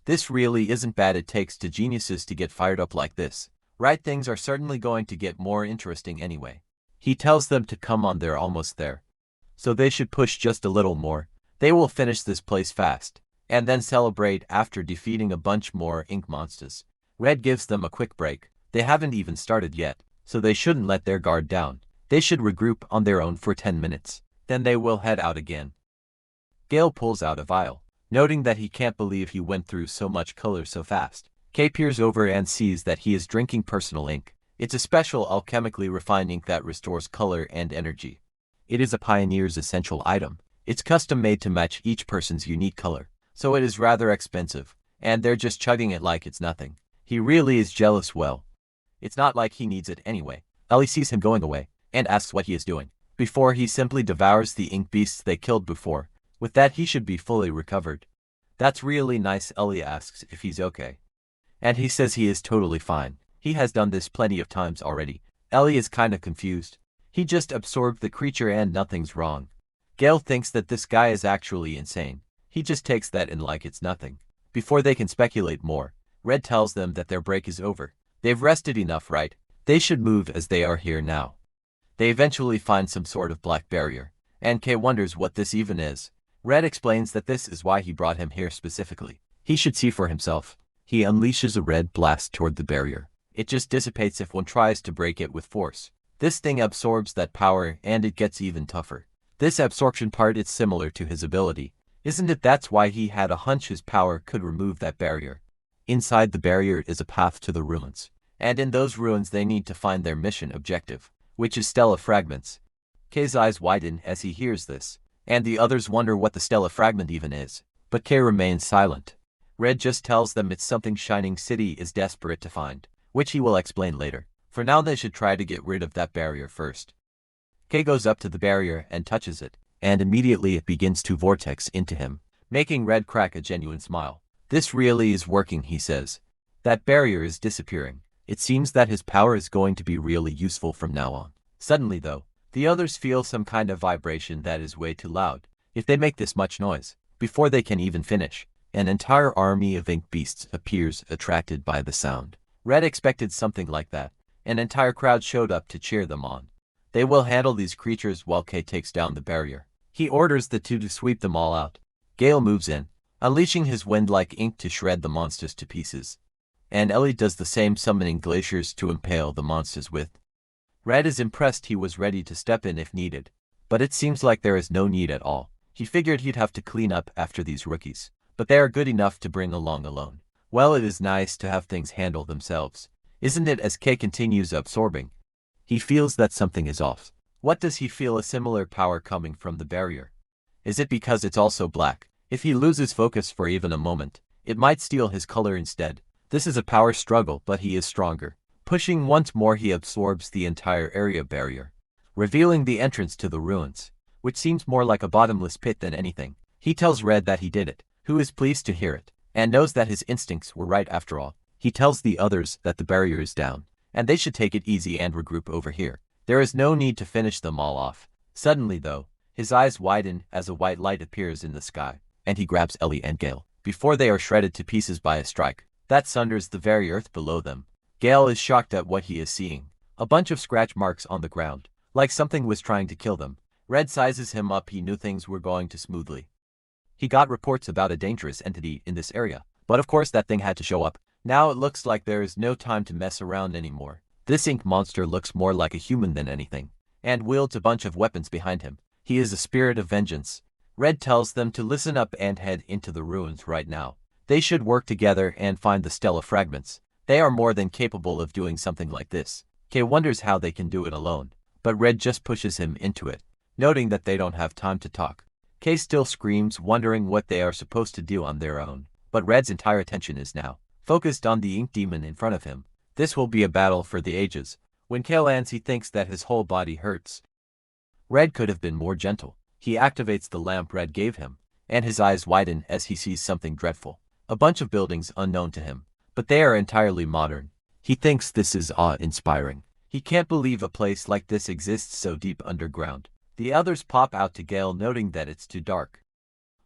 This really isn't bad. It takes two geniuses to get fired up like this. Right, things are certainly going to get more interesting anyway. He tells them to come on, they're almost there, so they should push just a little more. They will finish this place fast, and then celebrate after defeating a bunch more ink monsters. Red gives them a quick break. They haven't even started yet, so they shouldn't let their guard down. They should regroup on their own for 10 minutes. Then they will head out again. Gale pulls out a vial, noting that he can't believe he went through so much color so fast. Kay peers over and sees that he is drinking personal ink. It's a special alchemically refined ink that restores color and energy. It is a pioneer's essential item. It's custom made to match each person's unique color, so it is rather expensive, and they're just chugging it like it's nothing. He really is jealous. Well, it's not like he needs it anyway. Ellie sees him going away, and asks what he is doing. Before he simply devours the ink beasts they killed before. With that he should be fully recovered. That's really nice. Ellie asks if he's okay, and he says he is totally fine. He has done this plenty of times already. Ellie is kinda confused. He just absorbed the creature and nothing's wrong. Gale thinks that this guy is actually insane. He just takes that in like it's nothing. Before they can speculate more, Red tells them that their break is over. They've rested enough, right? They should move as they are here now. They eventually find some sort of black barrier, and Kay wonders what this even is. Red explains that this is why he brought him here specifically. He should see for himself. He unleashes a red blast toward the barrier. It just dissipates if one tries to break it with force. This thing absorbs that power and it gets even tougher. This absorption part is similar to his ability. Isn't it? That's why he had a hunch his power could remove that barrier. Inside the barrier is a path to the ruins. And in those ruins they need to find their mission objective, which is Stella Fragments. Kay's eyes widen as he hears this, and the others wonder what the Stella Fragment even is. But Kay remains silent. Red just tells them it's something Shining City is desperate to find, which he will explain later. For now they should try to get rid of that barrier first. Kay goes up to the barrier and touches it, and immediately it begins to vortex into him, making Red crack a genuine smile. This really is working, he says. That barrier is disappearing. It seems that his power is going to be really useful from now on. Suddenly though, the others feel some kind of vibration that is way too loud. If they make this much noise, before they can even finish, an entire army of ink beasts appears, attracted by the sound. Red expected something like that. An entire crowd showed up to cheer them on. They will handle these creatures while Kay takes down the barrier. He orders the two to sweep them all out. Gale moves in, unleashing his wind-like ink to shred the monsters to pieces. And Ellie does the same, summoning glaciers to impale the monsters with. Red is impressed. He was ready to step in if needed, but it seems like there is no need at all. He figured he'd have to clean up after these rookies, but they are good enough to bring along alone. Well, it is nice to have things handle themselves, isn't it? As Kay continues absorbing, he feels that something is off. What does he feel? A similar power coming from the barrier. Is it because it's also black? If he loses focus for even a moment, it might steal his color instead. This is a power struggle, but he is stronger. Pushing once more, he absorbs the entire area barrier, revealing the entrance to the ruins, which seems more like a bottomless pit than anything. He tells Red that he did it, who is pleased to hear it, and knows that his instincts were right after all. He tells the others that the barrier is down, and they should take it easy and regroup over here. There is no need to finish them all off. Suddenly though, his eyes widen as a white light appears in the sky, and he grabs Ellie and Gale, before they are shredded to pieces by a strike that sunders the very earth below them. Gale is shocked at what he is seeing. A bunch of scratch marks on the ground, like something was trying to kill them. Red sizes him up. He knew things were going to smoothly. He got reports about a dangerous entity in this area, but of course that thing had to show up. Now it looks like there is no time to mess around anymore. This ink monster looks more like a human than anything, and wields a bunch of weapons behind him. He is a spirit of vengeance. Red tells them to listen up and head into the ruins right now. They should work together and find the Stella Fragments. They are more than capable of doing something like this. Kay wonders how they can do it alone, but Red just pushes him into it, noting that they don't have time to talk. Kay still screams, wondering what they are supposed to do on their own, but Red's entire attention is now focused on the ink demon in front of him. This will be a battle for the ages. When Kay lands, he thinks that his whole body hurts. Red could have been more gentle. He activates the lamp Red gave him, and his eyes widen as he sees something dreadful. A bunch of buildings unknown to him, but they are entirely modern. He thinks this is awe-inspiring. He can't believe a place like this exists so deep underground. The others pop out to Gale, noting that it's too dark.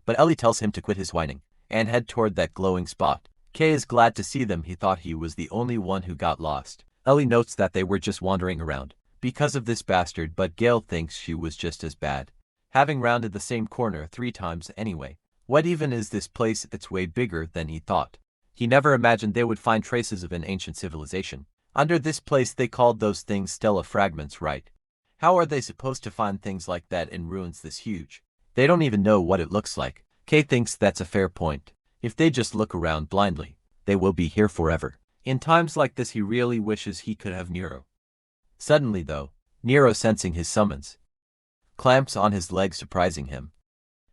But Ellie tells him to quit his whining and head toward that glowing spot. Kay is glad to see them. He thought he was the only one who got lost. Ellie notes that they were just wandering around because of this bastard, but Gale thinks she was just as bad, having rounded the same corner 3 times anyway. What even is this place? It's way bigger than he thought. He never imagined they would find traces of an ancient civilization under this place. They called those things Stella Fragments, right? How are they supposed to find things like that in ruins this huge? They don't even know what it looks like. Kay thinks that's a fair point. If they just look around blindly, they will be here forever. In times like this, he really wishes he could have Nero. Suddenly though, Nero, sensing his summons, clamps on his leg, surprising him.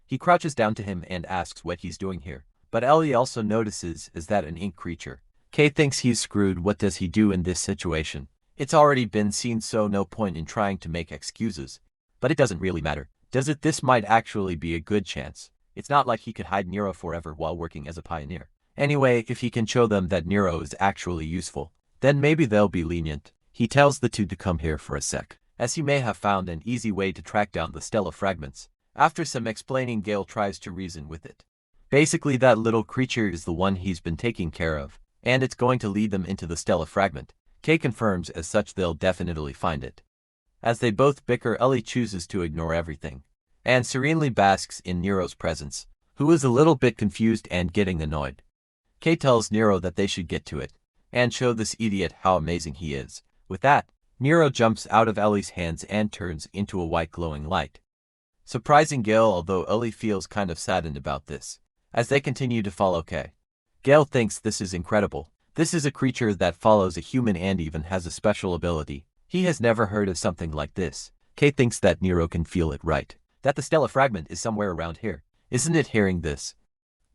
He crouches down to him and asks what he's doing here, but Ellie also notices is that an ink creature. Kay thinks he's screwed. What does he do in this situation? It's already been seen, so no point in trying to make excuses. But it doesn't really matter, does it? This might actually be a good chance. It's not like he could hide Nero forever while working as a pioneer. Anyway, if he can show them that Nero is actually useful, then maybe they'll be lenient. He tells the two to come here for a sec, as he may have found an easy way to track down the Stella Fragments. After some explaining, Gale tries to reason with it. Basically, that little creature is the one he's been taking care of, and it's going to lead them into the Stella Fragment. Kay confirms as such they'll definitely find it. As they both bicker, Ellie chooses to ignore everything, and serenely basks in Nero's presence, who is a little bit confused and getting annoyed. Kay tells Nero that they should get to it, and show this idiot how amazing he is. With that, Nero jumps out of Ellie's hands and turns into a white glowing light, surprising Gale, although Ellie feels kind of saddened about this. As they continue to follow Kay, Gale thinks this is incredible. This is a creature that follows a human and even has a special ability. He has never heard of something like this. Kay thinks that Nero can feel it right, that the Stella fragment is somewhere around here. Isn't it? Hearing this,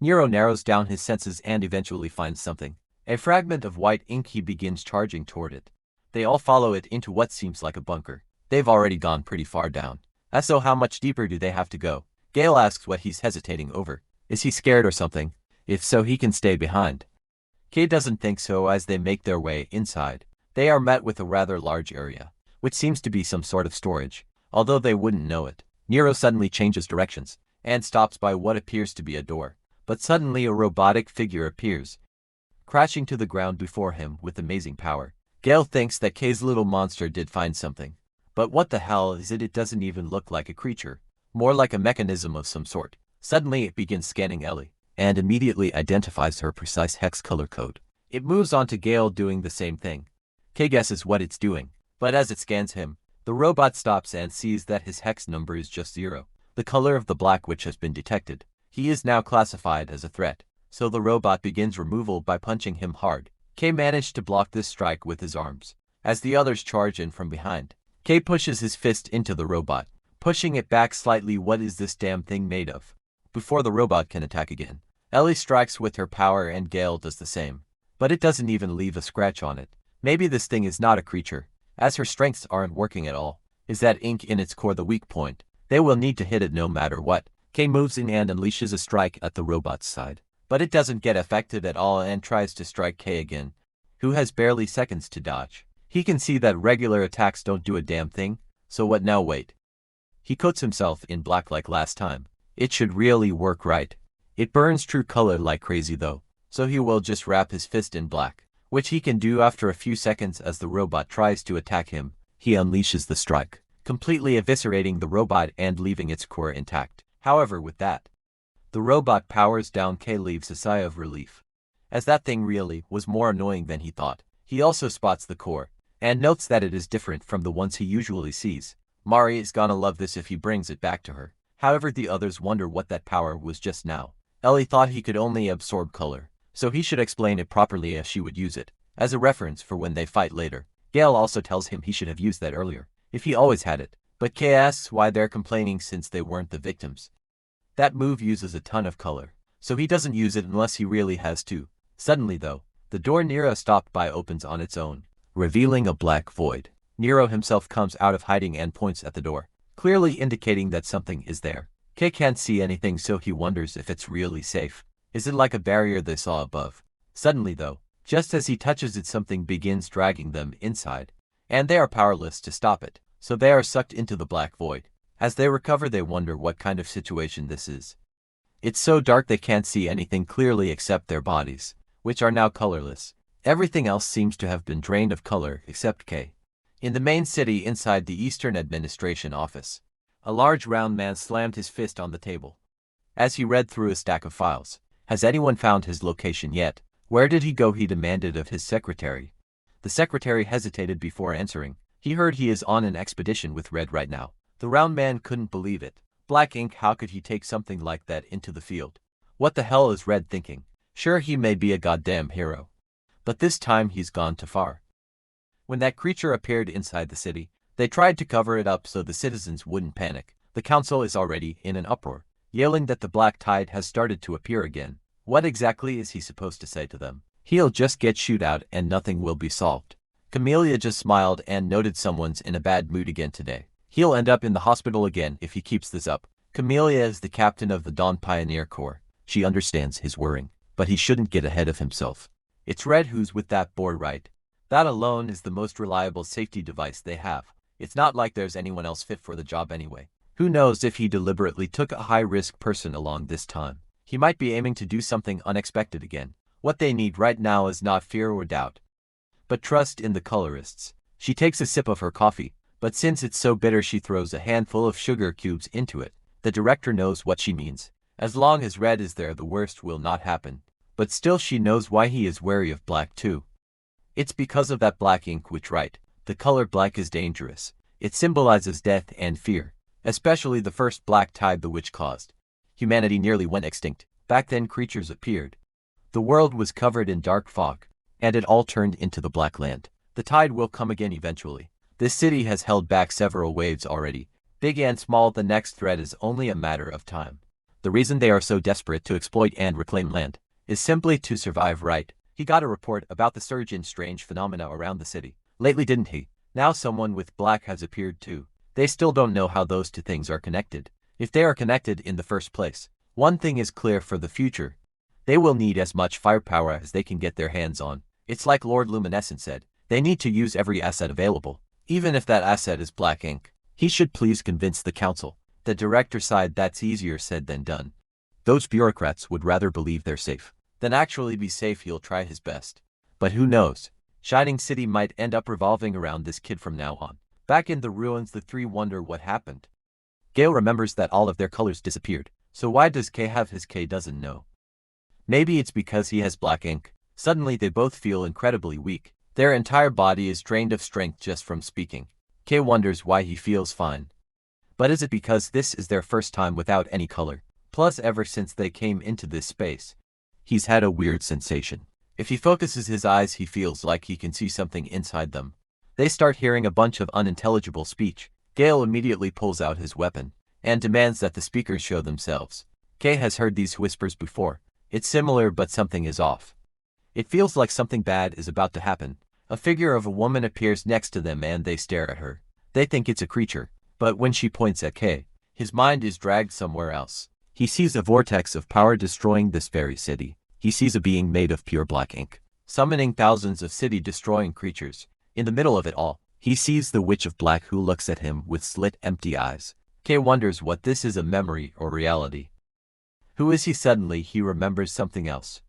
Nero narrows down his senses and eventually finds something. A fragment of white ink. He begins charging toward it. They all follow it into what seems like a bunker. They've already gone pretty far down. So how much deeper do they have to go? Gale asks what he's hesitating over. Is he scared or something? If so, he can stay behind. Kay doesn't think so. As they make their way inside, they are met with a rather large area, which seems to be some sort of storage, although they wouldn't know it. Nero suddenly changes directions and stops by what appears to be a door, but suddenly a robotic figure appears, crashing to the ground before him with amazing power. Gale thinks that Kay's little monster did find something, but what the hell is it? It doesn't even look like a creature, more like a mechanism of some sort. Suddenly it begins scanning Ellie, and immediately identifies her precise hex color code. It moves on to Gale doing the same thing. Kay guesses what it's doing, but as it scans him, the robot stops and sees that his hex number is just 0, the color of the black which has been detected. He is now classified as a threat, so the robot begins removal by punching him hard. Kay managed to block this strike with his arms, as the others charge in from behind. Kay pushes his fist into the robot, pushing it back slightly. What is this damn thing made of? Before the robot can attack again, Ellie strikes with her power and Gale does the same, but it doesn't even leave a scratch on it. Maybe this thing is not a creature, as her strengths aren't working at all. Is that ink in its core the weak point? They will need to hit it no matter what. Kay moves in and unleashes a strike at the robot's side, but it doesn't get affected at all and tries to strike Kay again, who has barely seconds to dodge. He can see that regular attacks don't do a damn thing, so what now? Wait. He coats himself in black like last time. It should really work, right? It burns true color like crazy though, so he will just wrap his fist in black, which he can do after a few seconds. As the robot tries to attack him, he unleashes the strike, completely eviscerating the robot and leaving its core intact. However, with that, the robot powers down. Kay leaves a sigh of relief, as that thing really was more annoying than he thought. He also spots the core, and notes that it is different from the ones he usually sees. Mari is gonna love this if he brings it back to her. However, the others wonder what that power was just now. Ellie thought he could only absorb color, so he should explain it properly as she would use it, as a reference for when they fight later. Gale also tells him he should have used that earlier, if he always had it, but Kay asks why they're complaining since they weren't the victims. That move uses a ton of color, so he doesn't use it unless he really has to. Suddenly though, the door Nero stopped by opens on its own, revealing a black void. Nero himself comes out of hiding and points at the door, clearly indicating that something is there. Kay can't see anything, so he wonders if it's really safe. Is it like a barrier they saw above? Suddenly though, just as he touches it, something begins dragging them inside, and they are powerless to stop it, so they are sucked into the black void. As they recover, they wonder what kind of situation this is. It's so dark they can't see anything clearly except their bodies, which are now colorless. Everything else seems to have been drained of color except Kay. In the main city inside the Eastern Administration office, a large round man slammed his fist on the table as he read through a stack of files. Has anyone found his location yet? Where did he go? He demanded of his secretary. The secretary hesitated before answering. He heard he is on an expedition with Red right now. The round man couldn't believe it. Black ink, how could he take something like that into the field? What the hell is Red thinking? Sure, he may be a goddamn hero, but this time he's gone too far. When that creature appeared inside the city, they tried to cover it up so the citizens wouldn't panic. The council is already in an uproar, yelling that the black tide has started to appear again. What exactly is he supposed to say to them? He'll just get shoot out and nothing will be solved. Camellia just smiled and noted someone's in a bad mood again today. He'll end up in the hospital again if he keeps this up. Camellia is the captain of the Dawn Pioneer Corps. She understands his worrying, but he shouldn't get ahead of himself. It's Red who's with that boy, right? That alone is the most reliable safety device they have. It's not like there's anyone else fit for the job anyway. Who knows if he deliberately took a high-risk person along this time. He might be aiming to do something unexpected again. What they need right now is not fear or doubt, but trust in the colorists. She takes a sip of her coffee, but since it's so bitter she throws a handful of sugar cubes into it. The director knows what she means. As long as red is there, the worst will not happen. But still she knows why he is wary of black too. It's because of that black ink which the color black is dangerous. It symbolizes death and fear, especially the first black tide the witch caused. Humanity nearly went extinct. Back then creatures appeared. The world was covered in dark fog, and it all turned into the black land. The tide will come again eventually. This city has held back several waves already. Big and small, the next threat is only a matter of time. The reason they are so desperate to exploit and reclaim land is simply to survive, right? He got a report about the surge in strange phenomena around the city. Lately, didn't he? Now someone with black has appeared too. They still don't know how those two things are connected. If they are connected in the first place, one thing is clear for the future. They will need as much firepower as they can get their hands on. It's like Lord Luminescent said, they need to use every asset available, even if that asset is black ink. He should please convince the council. The director sighed. That's easier said than done. Those bureaucrats would rather believe they're safe than actually be safe. He'll try his best. But who knows? Shining City might end up revolving around this kid from now on. Back in the ruins, the three wonder what happened. Gale remembers that all of their colors disappeared. So why does K have his? K doesn't know. Maybe it's because he has black ink. Suddenly they both feel incredibly weak. Their entire body is drained of strength just from speaking. K wonders why he feels fine. But is it because this is their first time without any color? Plus, ever since they came into this space, he's had a weird sensation. If he focuses his eyes, he feels like he can see something inside them. They start hearing a bunch of unintelligible speech. Gale immediately pulls out his weapon and demands that the speakers show themselves. Kay has heard these whispers before. It's similar, but something is off. It feels like something bad is about to happen. A figure of a woman appears next to them and they stare at her. They think it's a creature, but when she points at Kay, his mind is dragged somewhere else. He sees a vortex of power destroying this very city. He sees a being made of pure black ink, summoning thousands of city-destroying creatures. In the middle of it all, he sees the Witch of Black who looks at him with slit, empty eyes. Kay wonders what this is, a memory or reality. Who is he? Suddenly he remembers something else.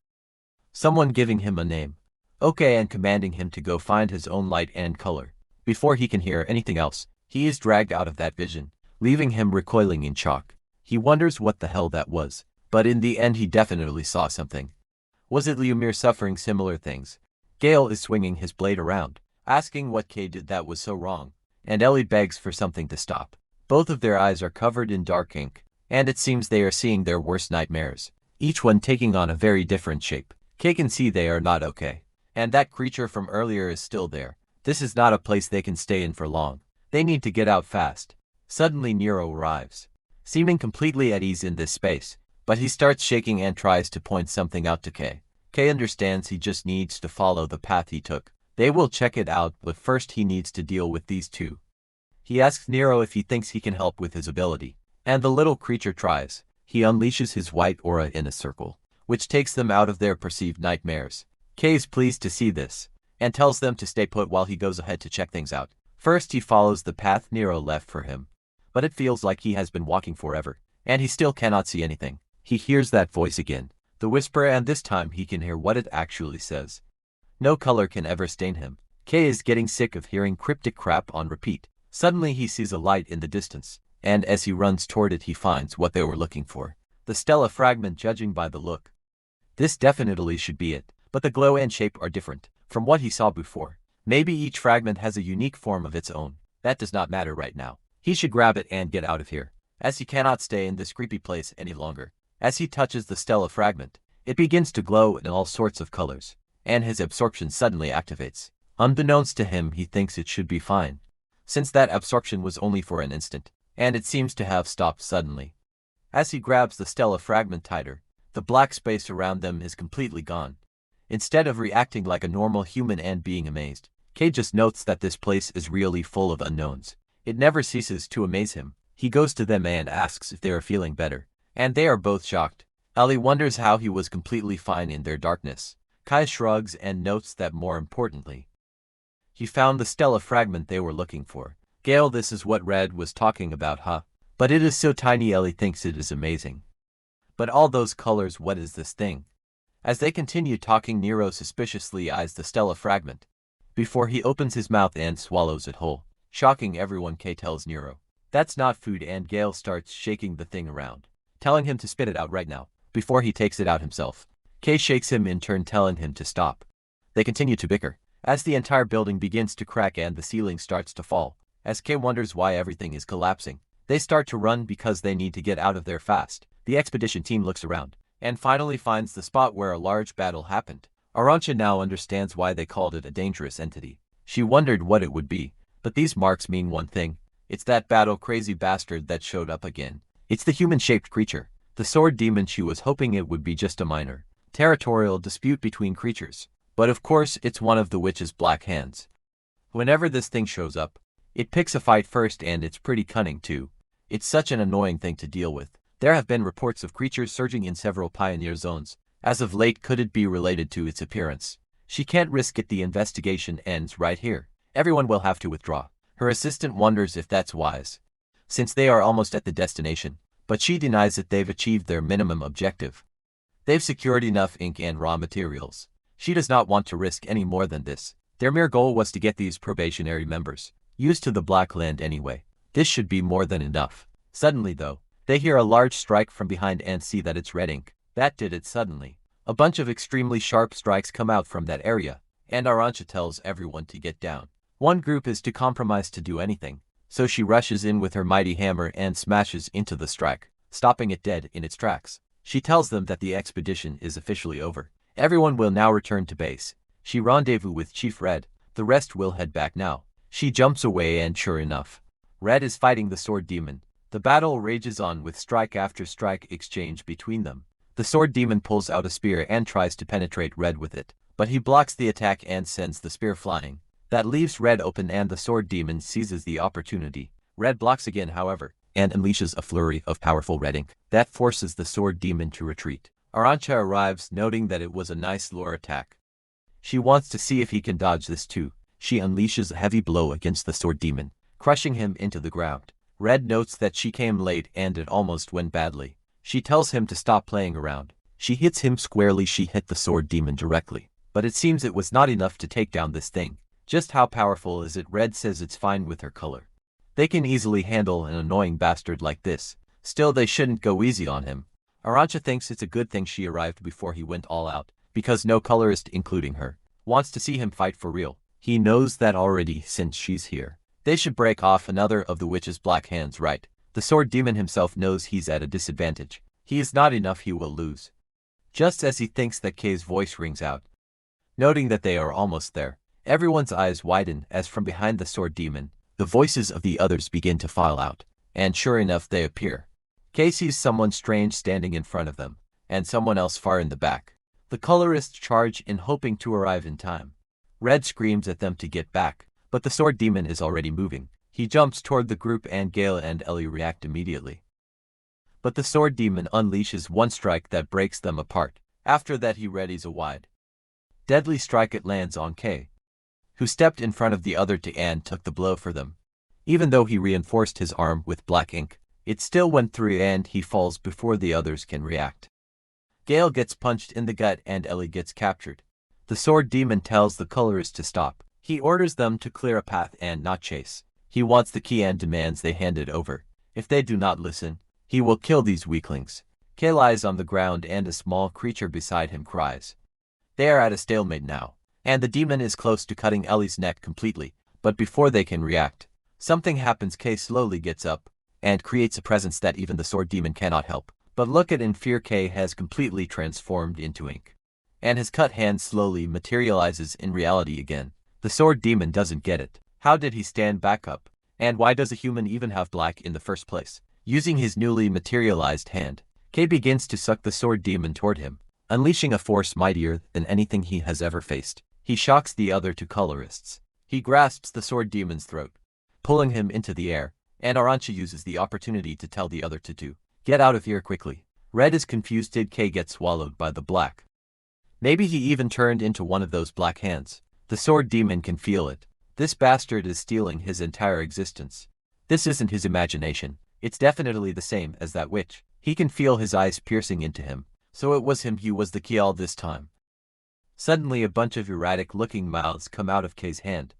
Someone giving him a name. Okay, and commanding him to go find his own light and color. Before he can hear anything else, he is dragged out of that vision, leaving him recoiling in shock. He wonders what the hell that was, but in the end he definitely saw something. Was it Lumir suffering similar things? Gale is swinging his blade around, asking what Kay did that was so wrong, and Ellie begs for something to stop. Both of their eyes are covered in dark ink, and it seems they are seeing their worst nightmares, each one taking on a very different shape. Kay can see they are not okay, and that creature from earlier is still there. This is not a place they can stay in for long. They need to get out fast. Suddenly Nero arrives, seeming completely at ease in this space, but he starts shaking and tries to point something out to Kay. Kay understands he just needs to follow the path he took. They will check it out, but first he needs to deal with these two. He asks Nero if he thinks he can help with his ability, and the little creature tries. He unleashes his white aura in a circle, which takes them out of their perceived nightmares. Kay is pleased to see this, and tells them to stay put while he goes ahead to check things out. First he follows the path Nero left for him, but it feels like he has been walking forever, and he still cannot see anything. He hears that voice again, the whisper, and this time he can hear what it actually says. No color can ever stain him. Kay is getting sick of hearing cryptic crap on repeat. Suddenly he sees a light in the distance, and as he runs toward it he finds what they were looking for. The Stella fragment, judging by the look. This definitely should be it, but the glow and shape are different from what he saw before. Maybe each fragment has a unique form of its own. That does not matter right now. He should grab it and get out of here, as he cannot stay in this creepy place any longer. As he touches the Stella fragment, it begins to glow in all sorts of colors, and his absorption suddenly activates. Unbeknownst to him, he thinks it should be fine, since that absorption was only for an instant, and it seems to have stopped suddenly. As he grabs the Stella fragment tighter, the black space around them is completely gone. Instead of reacting like a normal human and being amazed, Kay just notes that this place is really full of unknowns. It never ceases to amaze him. He goes to them and asks if they are feeling better, and they are both shocked. Ellie wonders how he was completely fine in their darkness. Kai shrugs and notes that more importantly, he found the Stella fragment they were looking for. Gale, this is what Red was talking about, huh? But it is so tiny. Ellie thinks it is amazing. But all those colors, what is this thing? As they continue talking, Nero suspiciously eyes the Stella fragment before he opens his mouth and swallows it whole. Shocking everyone, Kay tells Nero. That's not food, and Gale starts shaking the thing around, telling him to spit it out right now, before he takes it out himself. Kay shakes him in turn, telling him to stop. They continue to bicker, as the entire building begins to crack and the ceiling starts to fall. As Kay wonders why everything is collapsing, they start to run because they need to get out of there fast. The expedition team looks around, and finally finds the spot where a large battle happened. Arantxa now understands why they called it a dangerous entity. She wondered what it would be, but these marks mean one thing. It's that battle-crazy bastard that showed up again. It's the human-shaped creature, the sword demon. She was hoping it would be just a minor, territorial dispute between creatures. But of course it's one of the witch's black hands. Whenever this thing shows up, it picks a fight first, and it's pretty cunning too. It's such an annoying thing to deal with. There have been reports of creatures surging in several pioneer zones. As of late, could it be related to its appearance? She can't risk it. The investigation ends right here. Everyone will have to withdraw. Her assistant wonders if that's wise, since they are almost at the destination, but she denies that they've achieved their minimum objective. They've secured enough ink and raw materials. She does not want to risk any more than this. Their mere goal was to get these probationary members used to the Black Land anyway. This should be more than enough. Suddenly though, they hear a large strike from behind and see that it's red ink. That did it suddenly. A bunch of extremely sharp strikes come out from that area, and Arantxa tells everyone to get down. One group is too compromised to do anything, so she rushes in with her mighty hammer and smashes into the strike, stopping it dead in its tracks. She tells them that the expedition is officially over. Everyone will now return to base. She rendezvous with Chief Red. The rest will head back now. She jumps away, and sure enough, Red is fighting the sword demon. The battle rages on with strike after strike exchange between them. The sword demon pulls out a spear and tries to penetrate Red with it, but he blocks the attack and sends the spear flying. That leaves Red open, and the sword demon seizes the opportunity. Red blocks again, however, and unleashes a flurry of powerful red ink that forces the sword demon to retreat. Arantxa arrives, noting that it was a nice lure attack. She wants to see if he can dodge this too. She unleashes a heavy blow against the sword demon, crushing him into the ground. Red notes that she came late and it almost went badly. She tells him to stop playing around. She hits him squarely. She hit the sword demon directly, but it seems it was not enough to take down this thing. Just how powerful is it? Red says it's fine with her color. They can easily handle an annoying bastard like this. Still, they shouldn't go easy on him. Arantxa thinks it's a good thing she arrived before he went all out, because no colorist, including her, wants to see him fight for real. He knows that already since she's here. They should break off another of the witch's black hands, right? The sword demon himself knows he's at a disadvantage. He is not enough, he will lose. Just as he thinks that, Kay's voice rings out. Noting that they are almost there, everyone's eyes widen as from behind the sword demon, the voices of the others begin to file out, and sure enough they appear. Kay sees someone strange standing in front of them, and someone else far in the back. The colorists charge in, hoping to arrive in time. Red screams at them to get back, but the sword demon is already moving. He jumps toward the group, and Gale and Ellie react immediately. But the sword demon unleashes one strike that breaks them apart. After that he readies a wide, deadly strike. It lands on Kay, who stepped in front of the other two and took the blow for them. Even though he reinforced his arm with black ink, it still went through and he falls before the others can react. Gale gets punched in the gut and Ellie gets captured. The sword demon tells the colorist to stop. He orders them to clear a path and not chase. He wants the key and demands they hand it over. If they do not listen, he will kill these weaklings. Kay lies on the ground and a small creature beside him cries. They are at a stalemate now, and the demon is close to cutting Ellie's neck completely, but before they can react, something happens. Kay slowly gets up and creates a presence that even the sword demon cannot help but look at in fear. Kay has completely transformed into ink, and his cut hand slowly materializes in reality again. The sword demon doesn't get it. How did he stand back up? And why does a human even have black in the first place? Using his newly materialized hand, Kay begins to suck the sword demon toward him, unleashing a force mightier than anything he has ever faced. He shocks the other two colorists. He grasps the sword demon's throat, pulling him into the air, and Arantxa uses the opportunity to tell the other two to get out of here quickly. Red is confused. Did Kay get swallowed by the black? Maybe he even turned into one of those black hands. The sword demon can feel it. This bastard is stealing his entire existence. This isn't his imagination. It's definitely the same as that witch. He can feel his eyes piercing into him. So it was him. He was the key all this time. Suddenly a bunch of erratic-looking mouths come out of Kay's hand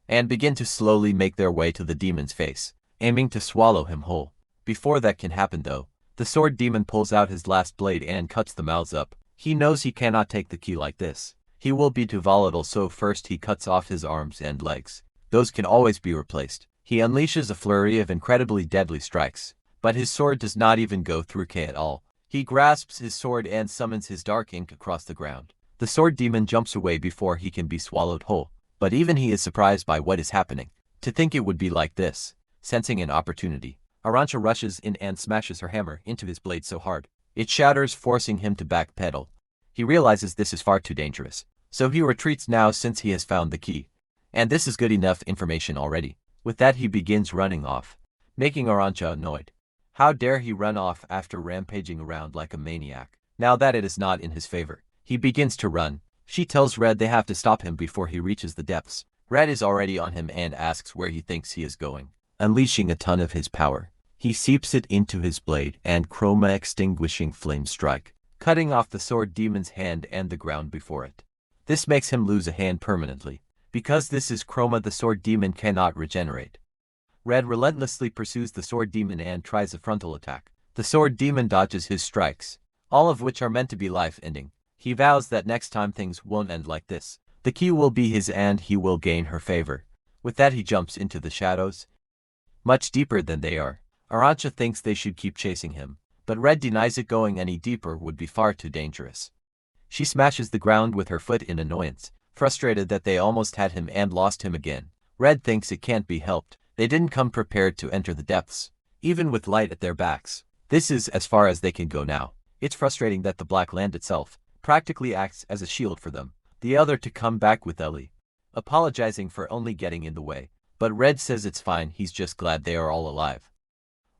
and begin to slowly make their way to the demon's face. aiming to swallow him whole. Before that can happen though, the sword demon pulls out his last blade and cuts the mouths up. He knows he cannot take the key like this. He will be too volatile, so first he cuts off his arms and legs. Those can always be replaced. He unleashes a flurry of incredibly deadly strikes, but his sword does not even go through K at all. He grasps his sword and summons his dark ink across the ground. The sword demon jumps away before he can be swallowed whole, but even he is surprised by what is happening. To think it would be like this. Sensing an opportunity, Arantxa rushes in and smashes her hammer into his blade so hard it shatters, forcing him to backpedal. He realizes this is far too dangerous, so he retreats now since he has found the key. And this is good enough information already. With that he begins running off, making Arantxa annoyed. How dare he run off after rampaging around like a maniac? Now that it is not in his favor, he begins to run. She tells Red they have to stop him before he reaches the depths. Red is already on him and asks where he thinks he is going. Unleashing a ton of his power, he seeps it into his blade and chroma extinguishing flame strike, cutting off the sword demon's hand and the ground before it. This makes him lose a hand permanently. Because this is chroma, the sword demon cannot regenerate. Red relentlessly pursues the sword demon and tries a frontal attack. The sword demon dodges his strikes, all of which are meant to be life-ending. He vows that next time things won't end like this. The key will be his and he will gain her favor. With that he jumps into the shadows, much deeper than they are. Arantxa thinks they should keep chasing him, but Red denies it. Going any deeper would be far too dangerous. She smashes the ground with her foot in annoyance, frustrated that they almost had him and lost him again. Red thinks it can't be helped. They didn't come prepared to enter the depths, even with light at their backs. This is as far as they can go now. It's frustrating that the black land itself practically acts as a shield for them. The other to come back with Ellie, apologizing for only getting in the way, but Red says it's fine, he's just glad they are all alive.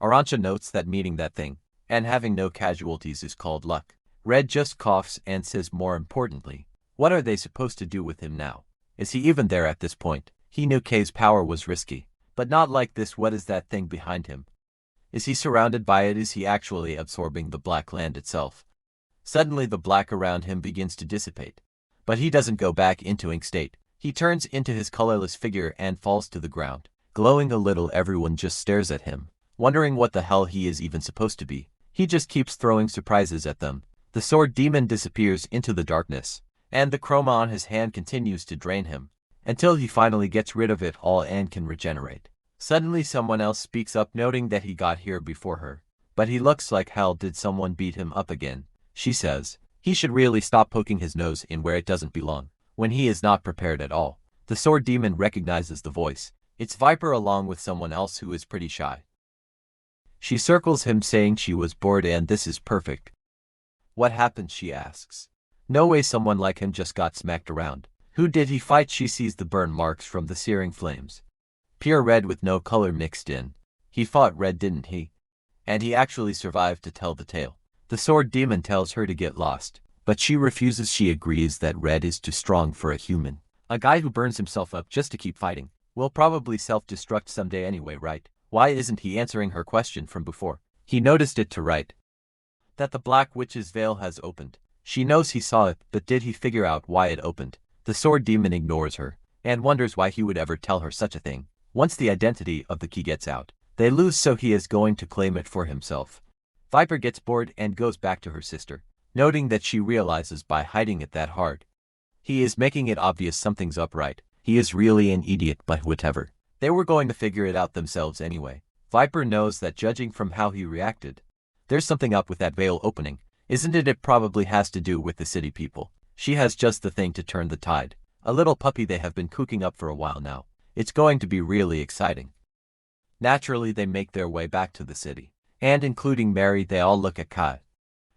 Arantxa notes that meeting that thing and having no casualties is called luck. Red just coughs and says, more importantly, what are they supposed to do with him now? Is he even there at this point? He knew K's power was risky, but not like this. What is that thing behind him? Is he surrounded by it? Is he actually absorbing the black land itself? Suddenly the black around him begins to dissipate, but he doesn't go back into ink state. He turns into his colorless figure and falls to the ground, glowing a little. Everyone just stares at him, wondering what the hell he is even supposed to be. He just keeps throwing surprises at them. The sword demon disappears into the darkness, and the chroma on his hand continues to drain him, until he finally gets rid of it all and can regenerate. Suddenly someone else speaks up, noting that he got here before her, but he looks like hell. Did someone beat him up again? She says he should really stop poking his nose in where it doesn't belong, when he is not prepared at all. The sword demon recognizes the voice. It's Viper along with someone else who is pretty shy. She circles him, saying she was bored and this is perfect. What happened? She asks. No way, someone like him just got smacked around. Who did he fight? She sees the burn marks from the searing flames. Pure red with no color mixed in. He fought Red, didn't he? And he actually survived to tell the tale. The sword demon tells her to get lost, but she refuses. She agrees that Red is too strong for a human. A guy who burns himself up just to keep fighting will probably self-destruct someday anyway, right? Why isn't he answering her question from before? He noticed it to right that the Black Witch's veil has opened. She knows he saw it, but did he figure out why it opened? The sword demon ignores her and wonders why he would ever tell her such a thing. Once the identity of the key gets out, they lose, so he is going to claim it for himself. Viper gets bored and goes back to her sister, noting that she realizes by hiding it that hard, he is making it obvious something's up, right? He is really an idiot, but whatever. They were going to figure it out themselves anyway. Viper knows that judging from how he reacted, there's something up with that veil opening, isn't it? It probably has to do with the city people. She has just the thing to turn the tide. A little puppy they have been cooking up for a while now. It's going to be really exciting. Naturally, they make their way back to the city, and including Mary, they all look at Kai.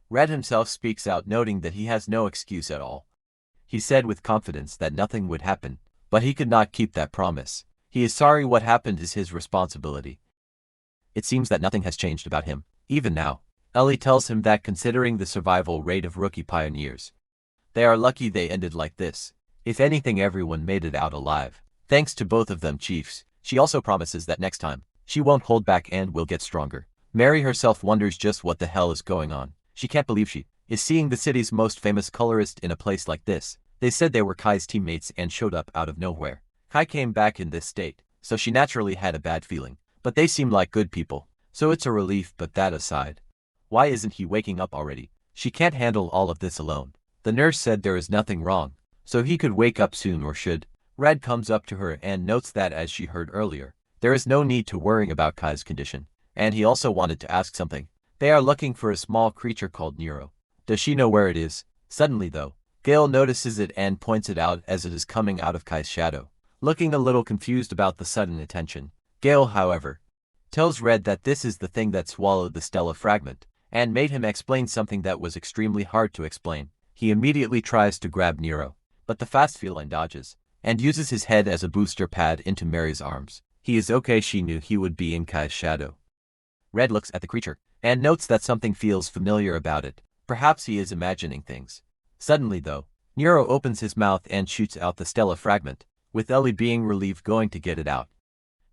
Red himself speaks out, noting that he has no excuse at all. He said with confidence that nothing would happen, but he could not keep that promise. He is sorry. What happened is his responsibility. It seems that nothing has changed about him, even now. Ellie tells him that considering the survival rate of rookie pioneers, they are lucky they ended like this. If anything, everyone made it out alive. Thanks to both of them chiefs. She also promises that next time, she won't hold back and will get stronger. Mary herself wonders just what the hell is going on. She can't believe she is seeing the city's most famous colorist in a place like this. They said they were Kai's teammates and showed up out of nowhere. Kai came back in this state, so she naturally had a bad feeling. but they seem like good people, so it's a relief. But that aside, why isn't he waking up already? She can't handle all of this alone. The nurse said there is nothing wrong, so he could wake up soon or should. Red comes up to her and notes that, as she heard earlier, there is no need to worrying about Kai's condition, and he also wanted to ask something. They are looking for a small creature called Nero. Does she know where it is? Suddenly though, Gale notices it and points it out as it is coming out of Kai's shadow. Looking a little confused about the sudden attention, Gale, however, tells Red that this is the thing that swallowed the Stella fragment, and made him explain something that was extremely hard to explain. He immediately tries to grab Nero, but the fast feline dodges, and uses his head as a booster pad into Mary's arms. He is okay. She knew he would be in Kai's shadow. Red looks at the creature, and notes that something feels familiar about it. Perhaps he is imagining things. Suddenly though, Nero opens his mouth and shoots out the Stella fragment, with Ellie being relieved going to get it out.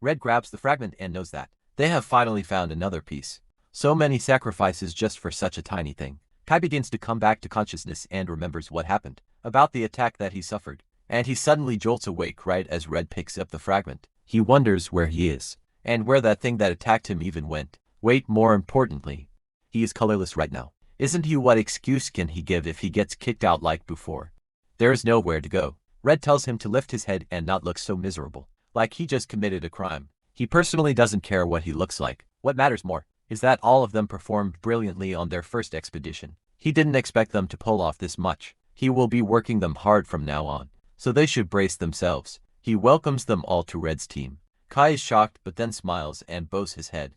Red grabs the fragment and knows that they have finally found another piece. So many sacrifices just for such a tiny thing. Kai begins to come back to consciousness and remembers what happened, about the attack that he suffered, and he suddenly jolts awake right as Red picks up the fragment. He wonders where he is, and where that thing that attacked him even went. Wait, more importantly, he is colorless right now. Isn't he? What excuse can he give if he gets kicked out like before? There is nowhere to go. Red tells him to lift his head and not look so miserable, like he just committed a crime. He personally doesn't care what he looks like. What matters more is that all of them performed brilliantly on their first expedition. He didn't expect them to pull off this much. He will be working them hard from now on, so they should brace themselves. He welcomes them all to Red's team. Kai is shocked but then smiles and bows his head,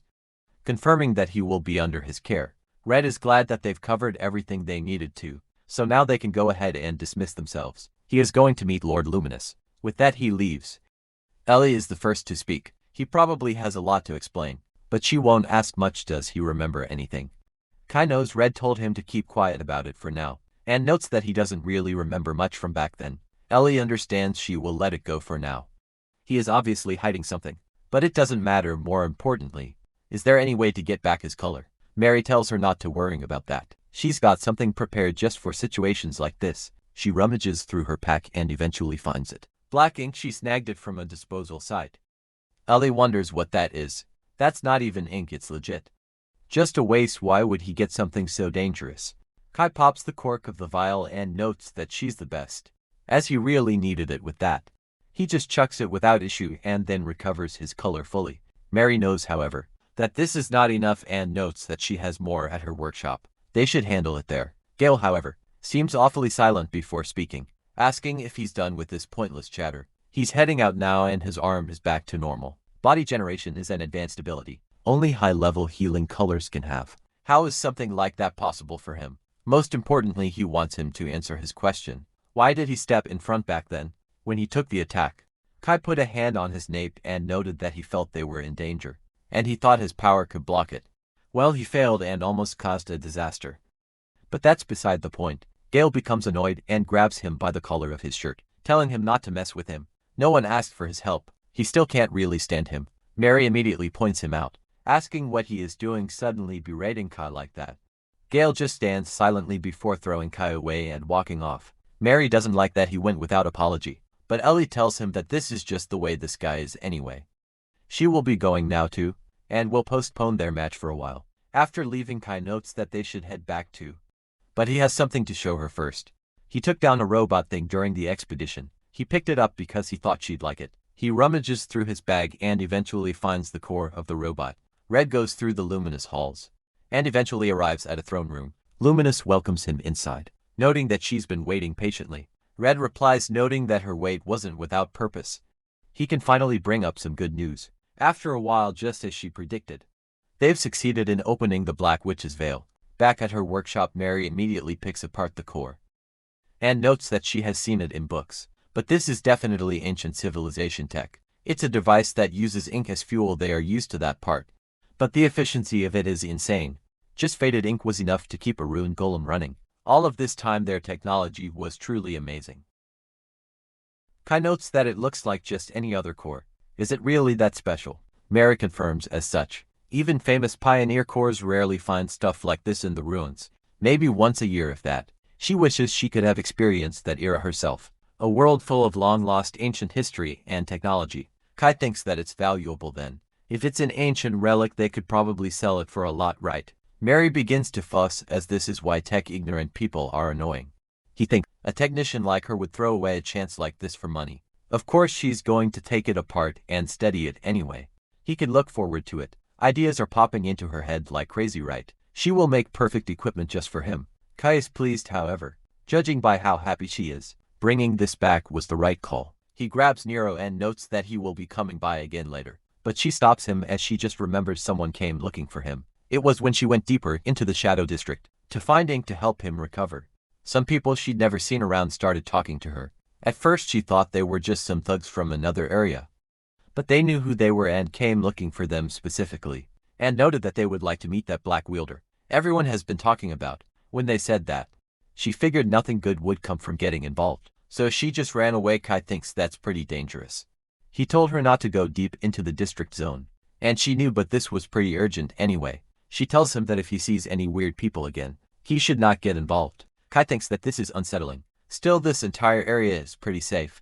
confirming that he will be under his care. Red is glad that they've covered everything they needed to, so now they can go ahead and dismiss themselves. He is going to meet Lord Luminous. With that he leaves. Ellie is the first to speak. He probably has a lot to explain, but she won't ask much. Does he remember anything? Kai knows Red told him to keep quiet about it for now, and notes that he doesn't really remember much from back then. Ellie understands she will let it go for now. He is obviously hiding something, but it doesn't matter. More importantly, is there any way to get back his color? Mary tells her not to worry about that. She's got something prepared just for situations like this. She rummages through her pack and eventually finds it. Black ink. She snagged it from a disposal site. Ellie wonders what that is. That's not even ink, it's legit. Just a waste. Why would he get something so dangerous? Kai pops the cork of the vial and notes that she's the best, as he really needed it with that. He just chucks it without issue and then recovers his color fully. Mary knows, however, that this is not enough and notes that she has more at her workshop. They should handle it there. Gale, however, seems awfully silent before speaking, asking if he's done with this pointless chatter. He's heading out now and his arm is back to normal. Body generation is an advanced ability only high-level healing colors can have. How is something like that possible for him? Most importantly, he wants him to answer his question. Why did he step in front back then, when he took the attack? Kai put a hand on his nape and noted that he felt they were in danger, and he thought his power could block it. Well, he failed and almost caused a disaster. But that's beside the point. Gale becomes annoyed and grabs him by the collar of his shirt, telling him not to mess with him. No one asked for his help. He still can't really stand him. Mary immediately points him out, asking what he is doing, suddenly berating Kai like that. Gale just stands silently before throwing Kai away and walking off. Mary doesn't like that he went without apology, but Ellie tells him that this is just the way this guy is anyway. She will be going now too, and will postpone their match for a while. After leaving, Kai notes that they should head back too, but he has something to show her first. He took down a robot thing during the expedition. He picked it up because he thought she'd like it. He rummages through his bag and eventually finds the core of the robot. Red goes through the luminous halls, and eventually arrives at a throne room. Luminous welcomes him inside, noting that she's been waiting patiently. Red replies, noting that her wait wasn't without purpose. He can finally bring up some good news. After a while, just as she predicted, they've succeeded in opening the Black Witch's veil. Back at her workshop, Mary immediately picks apart the core, and notes that she has seen it in books. But this is definitely ancient civilization tech. It's a device that uses ink as fuel. They are used to that part, but the efficiency of it is insane. Just faded ink was enough to keep a rune golem running. All of this time their technology was truly amazing. Kai notes that it looks like just any other core. Is it really that special? Mary confirms as such. Even famous pioneer cores rarely find stuff like this in the ruins. Maybe once a year if that. She wishes she could have experienced that era herself. A world full of long-lost ancient history and technology. Kai thinks that it's valuable then. If it's an ancient relic, they could probably sell it for a lot, right? Mary begins to fuss, as this is why tech-ignorant people are annoying. He thinks a technician like her would throw away a chance like this for money. Of course she's going to take it apart and study it anyway. He can look forward to it. Ideas are popping into her head like crazy, right? She will make perfect equipment just for him. Kai is pleased, however. Judging by how happy she is, bringing this back was the right call. He grabs Nero and notes that he will be coming by again later. But she stops him as she just remembers someone came looking for him. It was when she went deeper into the Shadow District to finding to help him recover. Some people she'd never seen around started talking to her. At first she thought they were just some thugs from another area. But they knew who they were and came looking for them specifically, and noted that they would like to meet that black wielder everyone has been talking about. When they said that, she figured nothing good would come from getting involved, so she just ran away. Kai thinks that's pretty dangerous. He told her not to go deep into the district zone, and she knew, but this was pretty urgent anyway. She tells him that if he sees any weird people again, he should not get involved. Kai thinks that this is unsettling. Still, this entire area is pretty safe,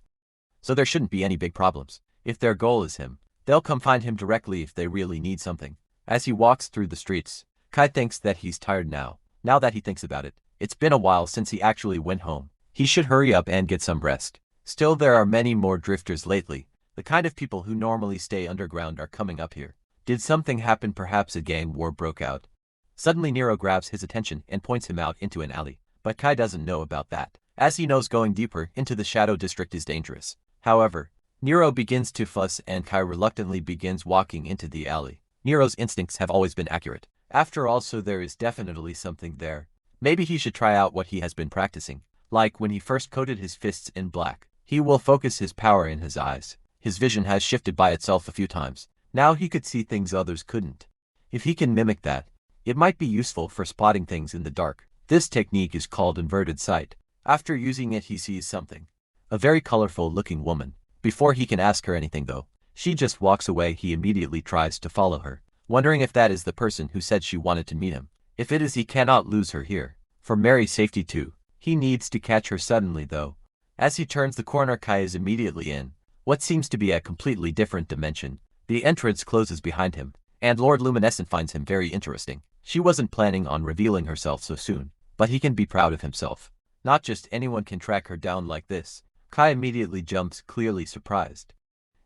so there shouldn't be any big problems. If their goal is him, they'll come find him directly if they really need something. As he walks through the streets, Kai thinks that he's tired now. Now that he thinks about it, it's been a while since he actually went home. He should hurry up and get some rest. Still, there are many more drifters lately. The kind of people who normally stay underground are coming up here. Did something happen? Perhaps a gang war broke out? Suddenly Nero grabs his attention and points him out into an alley. But Kai doesn't know about that, as he knows going deeper into the Shadow District is dangerous. However, Nero begins to fuss and Kai reluctantly begins walking into the alley. Nero's instincts have always been accurate. After all, so there is definitely something there. Maybe he should try out what he has been practicing. Like when he first coated his fists in black, he will focus his power in his eyes. His vision has shifted by itself a few times. Now he could see things others couldn't. If he can mimic that, it might be useful for spotting things in the dark. This technique is called inverted sight. After using it, he sees something. A very colorful looking woman. Before he can ask her anything though, she just walks away. He immediately tries to follow her, wondering if that is the person who said she wanted to meet him. If it is, he cannot lose her here. For Mary's safety too. He needs to catch her suddenly though. As he turns the corner, Kai is immediately in what seems to be a completely different dimension. The entrance closes behind him, and Lord Luminescent finds him very interesting. She wasn't planning on revealing herself so soon, but he can be proud of himself. Not just anyone can track her down like this. Kai immediately jumps, clearly surprised,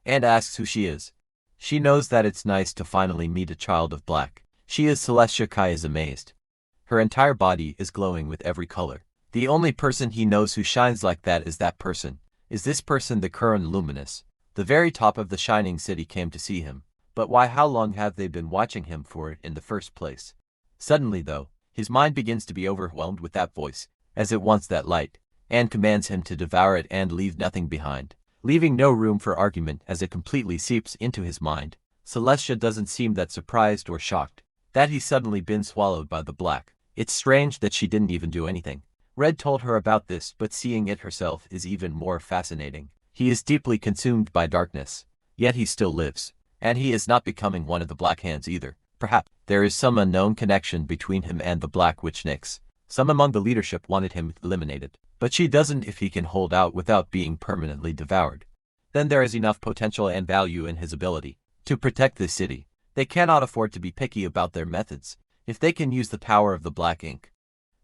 and asks who she is. She knows that it's nice to finally meet a child of black. She is Celestia. Kai is amazed. Her entire body is glowing with every color. The only person he knows who shines like that is that person. Is this person the current Luminous? The very top of the shining city came to see him. But why? How long have they been watching him for in the first place? Suddenly though, his mind begins to be overwhelmed with that voice, as it wants that light, and commands him to devour it and leave nothing behind, leaving no room for argument as it completely seeps into his mind. Celestia doesn't seem that surprised or shocked that he's suddenly been swallowed by the black. It's strange that she didn't even do anything. Red told her about this, but seeing it herself is even more fascinating. He is deeply consumed by darkness, yet he still lives, and he is not becoming one of the Black Hands either. Perhaps there is some unknown connection between him and the Black Witch Nyx. Some among the leadership wanted him eliminated, but she doesn't. If he can hold out without being permanently devoured, then there is enough potential and value in his ability to protect this city. They cannot afford to be picky about their methods. If they can use the power of the black ink,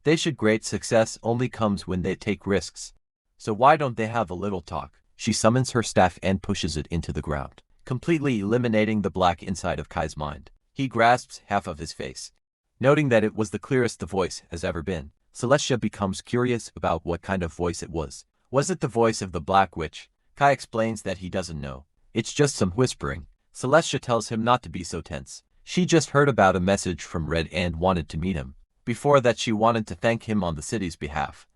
they should. Great success only comes when they take risks. So why don't they have a little talk? She summons her staff and pushes it into the ground, completely eliminating the black inside of Kai's mind. He grasps half of his face, noting that it was the clearest the voice has ever been. Celestia becomes curious about what kind of voice it was. Was it the voice of the Black Witch? Kai explains that he doesn't know. It's just some whispering. Celestia tells him not to be so tense. She just heard about a message from Red and wanted to meet him. Before that, she wanted to thank him on the city's behalf.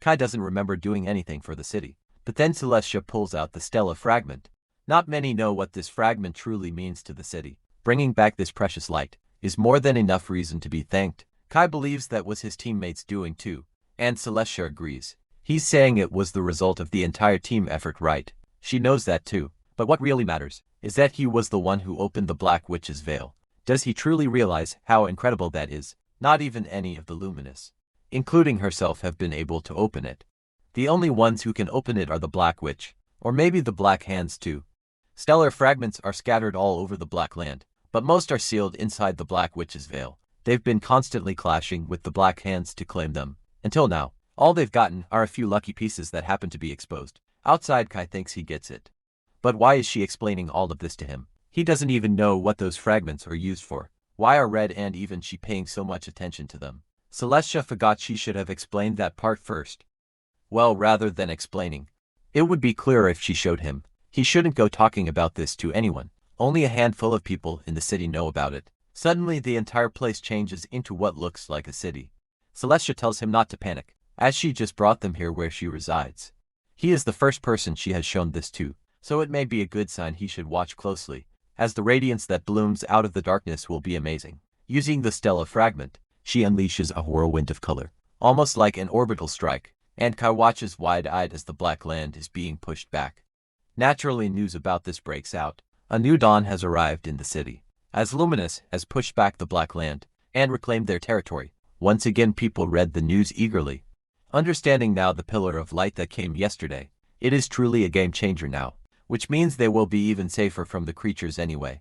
Kai doesn't remember doing anything for the city. But then Celestia pulls out the Stella fragment. Not many know what this fragment truly means to the city. Bringing back this precious light is more than enough reason to be thanked. Kai believes that was his teammates doing too, and Celestia agrees. He's saying it was the result of the entire team effort, right? She knows that too, but what really matters is that he was the one who opened the Black Witch's veil. Does he truly realize how incredible that is? Not even any of the Luminous, including herself, have been able to open it. The only ones who can open it are the Black Witch, or maybe the Black Hands too. Stellar fragments are scattered all over the Black Land, but most are sealed inside the Black Witch's veil. They've been constantly clashing with the Black Hands to claim them. Until now, all they've gotten are a few lucky pieces that happen to be exposed. Outside, Kai thinks he gets it. But why is she explaining all of this to him? He doesn't even know what those fragments are used for. Why are Red and even she paying so much attention to them? Celestia forgot she should have explained that part first. Well, rather than explaining, it would be clearer if she showed him. He shouldn't go talking about this to anyone. Only a handful of people in the city know about it. Suddenly the entire place changes into what looks like a city. Celestia tells him not to panic, as she just brought them here where she resides. He is the first person she has shown this to, so it may be a good sign he should watch closely, as the radiance that blooms out of the darkness will be amazing. Using the Stella fragment, she unleashes a whirlwind of color, almost like an orbital strike, and Kai watches wide-eyed as the Black Land is being pushed back. Naturally, news about this breaks out. A new dawn has arrived in the city, as Luminous has pushed back the Black Land and reclaimed their territory. Once again people read the news eagerly. Understanding now the pillar of light that came yesterday, it is truly a game changer now, which means they will be even safer from the creatures anyway.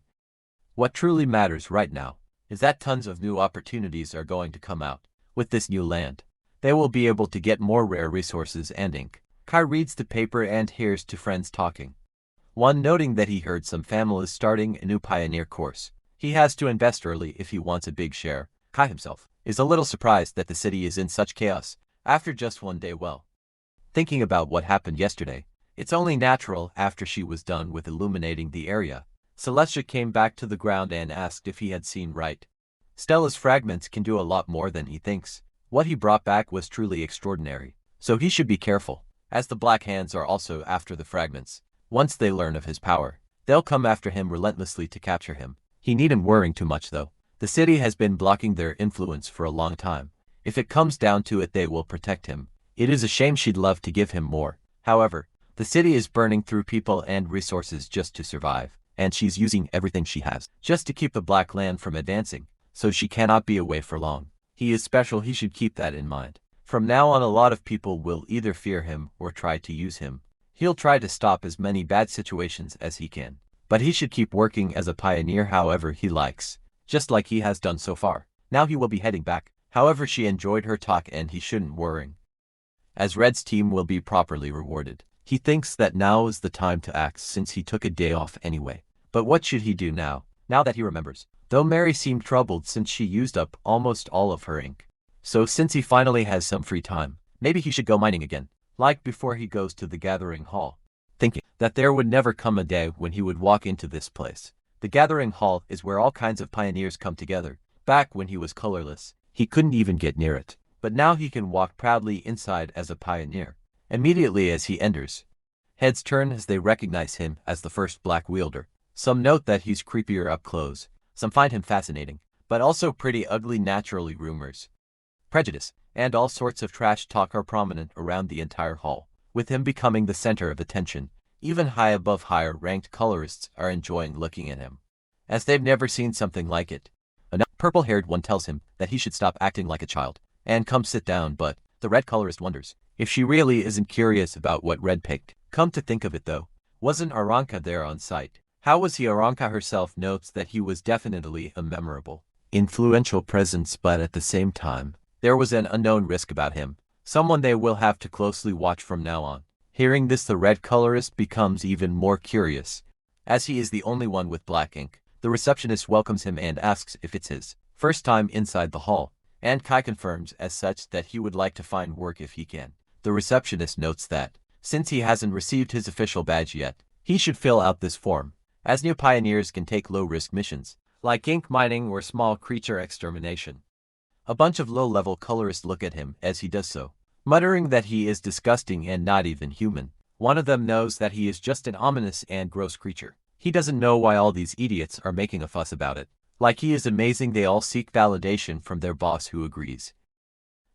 What truly matters right now is that tons of new opportunities are going to come out. With this new land, they will be able to get more rare resources and ink. Kai reads the paper and hears two friends talking. One noting that he heard some families starting a new pioneer course. He has to invest early if he wants a big share. Kai himself is a little surprised that the city is in such chaos after just one day. Well, thinking about what happened yesterday, it's only natural after she was done with illuminating the area. Celestia came back to the ground and asked if he had seen right. Stella's fragments can do a lot more than he thinks. What he brought back was truly extraordinary, so he should be careful, as the Black Hands are also after the fragments. Once they learn of his power, they'll come after him relentlessly to capture him. He needn't worrying too much though. The city has been blocking their influence for a long time. If it comes down to it, they will protect him. It is a shame, she'd love to give him more. However, the city is burning through people and resources just to survive, and she's using everything she has just to keep the Black Land from advancing, so she cannot be away for long. He is special, he should keep that in mind. From now on, a lot of people will either fear him or try to use him. He'll try to stop as many bad situations as he can, but he should keep working as a pioneer however he likes, just like he has done so far. Now he will be heading back. However, she enjoyed her talk and he shouldn't worry, as Red's team will be properly rewarded. He thinks that now is the time to act since he took a day off anyway. But what should he do now that he remembers? Though Mary seemed troubled since she used up almost all of her ink. So since he finally has some free time, maybe he should go mining again, like before he goes to the gathering hall. Thinking that there would never come a day when he would walk into this place. The gathering hall is where all kinds of pioneers come together. Back when he was colorless, he couldn't even get near it, but now he can walk proudly inside as a pioneer. Immediately as he enters, heads turn as they recognize him as the first Black Wielder. Some note that he's creepier up close. Some find him fascinating, but also pretty ugly. Naturally, rumors, prejudice, and all sorts of trash talk are prominent around the entire hall, with him becoming the center of attention. Even high above higher-ranked colorists are enjoying looking at him, as they've never seen something like it. A purple-haired one tells him that he should stop acting like a child and come sit down, but the red colorist wonders if she really isn't curious about what Red picked. Come to think of it though, wasn't Aranka there on site? How was he? Aranka herself notes that he was definitely a memorable, influential presence, but at the same time, there was an unknown risk about him, someone they will have to closely watch from now on. Hearing this, the red colorist becomes even more curious, as he is the only one with black ink. The receptionist welcomes him and asks if it's his first time inside the hall, and Kai confirms as such that he would like to find work if he can. The receptionist notes that, since he hasn't received his official badge yet, he should fill out this form, as new pioneers can take low-risk missions, like ink mining or small creature extermination. A bunch of low-level colorists look at him as he does so, muttering that he is disgusting and not even human. One of them knows that he is just an ominous and gross creature. He doesn't know why all these idiots are making a fuss about it. Like he is amazing, they all seek validation from their boss who agrees.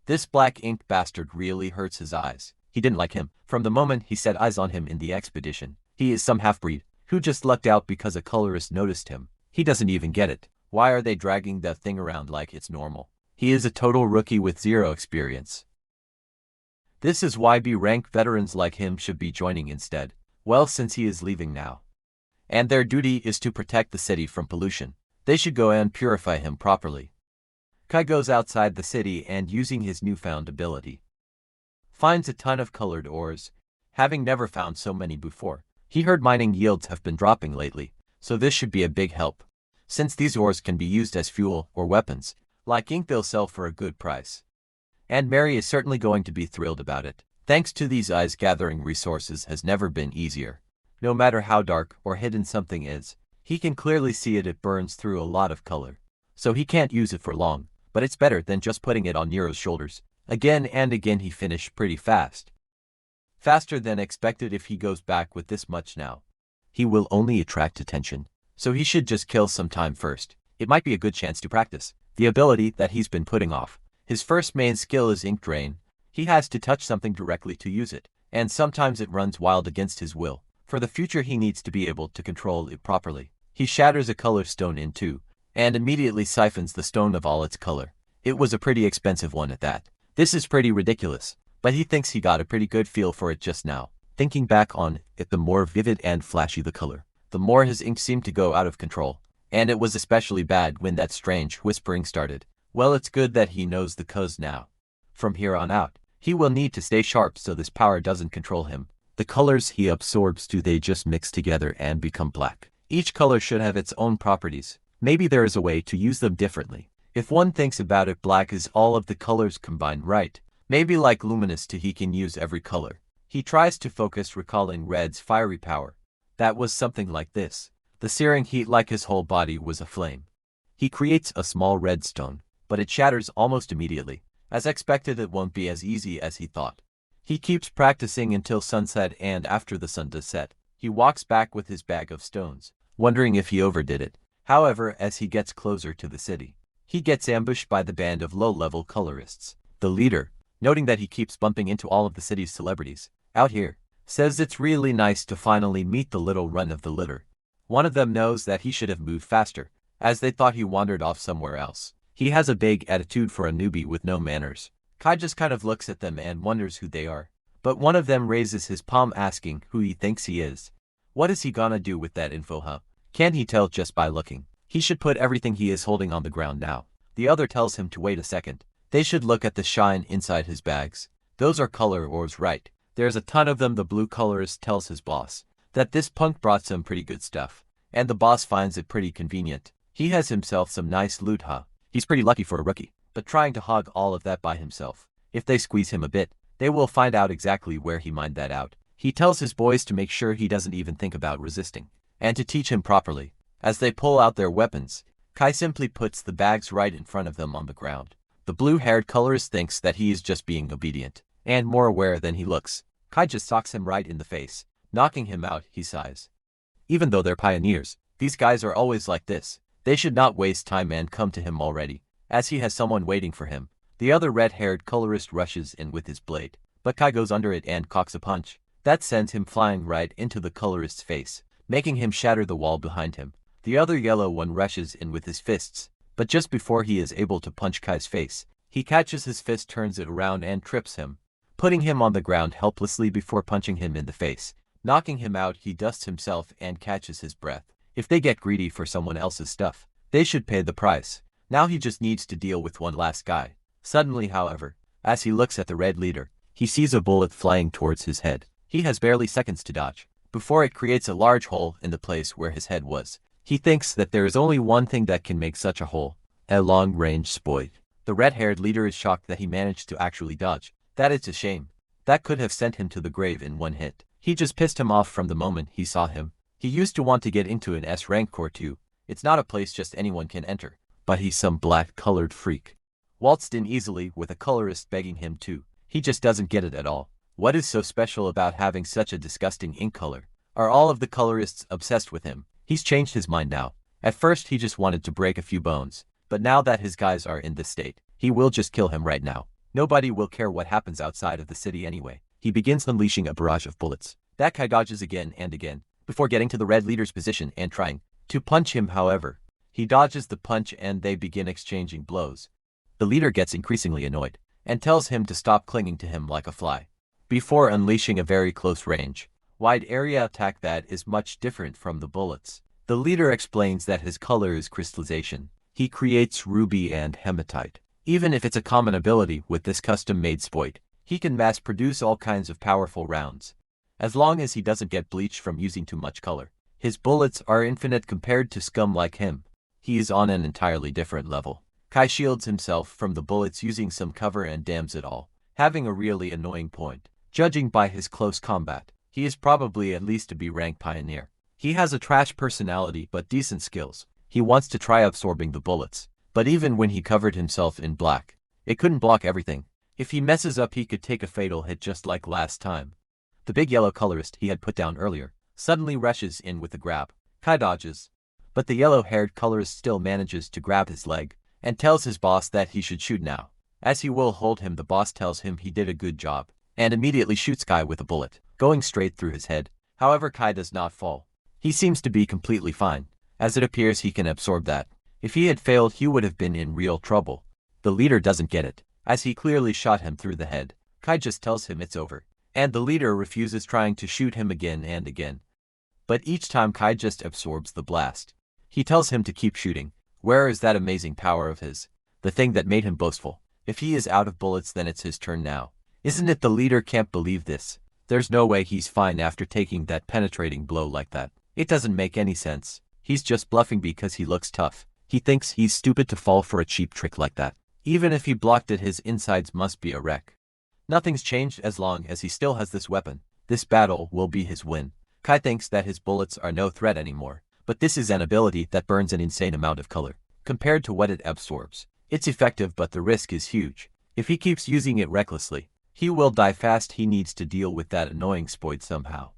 This black ink bastard really hurts his eyes. He didn't like him from the moment he set eyes on him in the expedition. He is some half-breed who just lucked out because a colorist noticed him. He doesn't even get it. Why are they dragging that thing around like it's normal? He is a total rookie with zero experience. This is why B-rank veterans like him should be joining instead. Well, since he is leaving now, and their duty is to protect the city from pollution. They should go and purify him properly. Kai goes outside the city and, using his newfound ability, finds a ton of colored ores, having never found so many before. He heard mining yields have been dropping lately, so this should be a big help. Since these ores can be used as fuel or weapons, like ink, they'll sell for a good price. And Mary is certainly going to be thrilled about it. Thanks to these eyes, gathering resources has never been easier. No matter how dark or hidden something is, he can clearly see it. It burns through a lot of color, so he can't use it for long, but it's better than just putting it on Nero's shoulders. Again and again he finished pretty fast. Faster than expected. If he goes back with this much now, he will only attract attention, so he should just kill some time first. It might be a good chance to practice the ability that he's been putting off. His first main skill is ink drain. He has to touch something directly to use it, and sometimes it runs wild against his will. For the future he needs to be able to control it properly. He shatters a color stone in two, and immediately siphons the stone of all its color. It was a pretty expensive one at that. This is pretty ridiculous, but he thinks he got a pretty good feel for it just now. Thinking back on it, the more vivid and flashy the color, the more his ink seemed to go out of control. And it was especially bad when that strange whispering started. Well, it's good that he knows the cause now. From here on out, he will need to stay sharp so this power doesn't control him. The colors he absorbs, do they just mix together and become black? Each color should have its own properties. Maybe there is a way to use them differently. If one thinks about it, black is all of the colors combined, right? Maybe like luminous too, he can use every color. He tries to focus, recalling red's fiery power. That was something like this. The searing heat, like his whole body was aflame. He creates a small red stone, but it shatters almost immediately. As expected, it won't be as easy as he thought. He keeps practicing until sunset, and after the sun does set, he walks back with his bag of stones, wondering if he overdid it. However, as he gets closer to the city, he gets ambushed by the band of low-level colorists. The leader, noting that he keeps bumping into all of the city's celebrities out here, says it's really nice to finally meet the little run of the litter. One of them knows that he should have moved faster, as they thought he wandered off somewhere else. He has a big attitude for a newbie with no manners. Kai just kind of looks at them and wonders who they are. But one of them raises his palm, asking who he thinks he is. What is he gonna do with that info, huh? Can't he tell just by looking? He should put everything he is holding on the ground now. The other tells him to wait a second. They should look at the shine inside his bags. Those are color ores, right? There's a ton of them. The blue colorist tells his boss that this punk brought some pretty good stuff, and the boss finds it pretty convenient. He has himself some nice loot, huh? He's pretty lucky for a rookie, but trying to hog all of that by himself. If they squeeze him a bit, they will find out exactly where he mined that out. He tells his boys to make sure he doesn't even think about resisting, and to teach him properly. As they pull out their weapons, Kai simply puts the bags right in front of them on the ground. The blue-haired colorist thinks that he is just being obedient, and more aware than he looks. Kai just socks him right in the face, knocking him out. He sighs. Even though they're pioneers, these guys are always like this. They should not waste time and come to him already, as he has someone waiting for him. The other red-haired colorist rushes in with his blade, but Kai goes under it and cocks a punch. That sends him flying right into the colorist's face, making him shatter the wall behind him. The other yellow one rushes in with his fists, but just before he is able to punch Kai's face, he catches his fist, turns it around and trips him, putting him on the ground helplessly before punching him in the face. Knocking him out, he dusts himself and catches his breath. If they get greedy for someone else's stuff, they should pay the price. Now he just needs to deal with one last guy. Suddenly, however, as he looks at the red leader, he sees a bullet flying towards his head. He has barely seconds to dodge before it creates a large hole in the place where his head was. He thinks that there is only one thing that can make such a hole: a long-range spoit. The red-haired leader is shocked that he managed to actually dodge. That is a shame. That could have sent him to the grave in one hit. He just pissed him off from the moment he saw him. He used to want to get into an S-rank corps too. It's not a place just anyone can enter. But he's some black-colored freak. Waltzed in easily with a colorist begging him to. He just doesn't get it at all. What is so special about having such a disgusting ink color? Are all of the colorists obsessed with him? He's changed his mind now. At first he just wanted to break a few bones, but now that his guys are in this state, he will just kill him right now. Nobody will care what happens outside of the city anyway. He begins unleashing a barrage of bullets. That guy dodges again and again, before getting to the red leader's position and trying to punch him. However, he dodges the punch and they begin exchanging blows. The leader gets increasingly annoyed, and tells him to stop clinging to him like a fly, before unleashing a very close range wide area attack that is much different from the bullets. The leader explains that his color is crystallization. He creates ruby and hematite. Even if it's a common ability with this custom-made spoit, he can mass-produce all kinds of powerful rounds. As long as he doesn't get bleached from using too much color. His bullets are infinite compared to scum like him. He is on an entirely different level. Kai shields himself from the bullets using some cover and damns it all, having a really annoying point. Judging by his close combat, he is probably at least a B-rank pioneer. He has a trash personality but decent skills. He wants to try absorbing the bullets, but even when he covered himself in black, it couldn't block everything. If he messes up, he could take a fatal hit just like last time. The big yellow colorist he had put down earlier suddenly rushes in with a grab. Kai dodges, but the yellow-haired colorist still manages to grab his leg and tells his boss that he should shoot now. As he will hold him, the boss tells him he did a good job and immediately shoots Kai with a bullet, going straight through his head. However, Kai does not fall. He seems to be completely fine, as it appears he can absorb that. If he had failed, he would have been in real trouble. The leader doesn't get it, as he clearly shot him through the head. Kai just tells him it's over, and the leader refuses, trying to shoot him again and again. But each time Kai just absorbs the blast. He tells him to keep shooting. Where is that amazing power of his? The thing that made him boastful. If he is out of bullets, then it's his turn now. Isn't it? The leader can't believe this. There's no way he's fine after taking that penetrating blow like that. It doesn't make any sense. He's just bluffing because he looks tough. He thinks he's stupid to fall for a cheap trick like that. Even if he blocked it, his insides must be a wreck. Nothing's changed as long as he still has this weapon. This battle will be his win. Kai thinks that his bullets are no threat anymore, but this is an ability that burns an insane amount of color. Compared to what it absorbs, it's effective, but the risk is huge. If he keeps using it recklessly, he will die fast. He needs to deal with that annoying spoit somehow.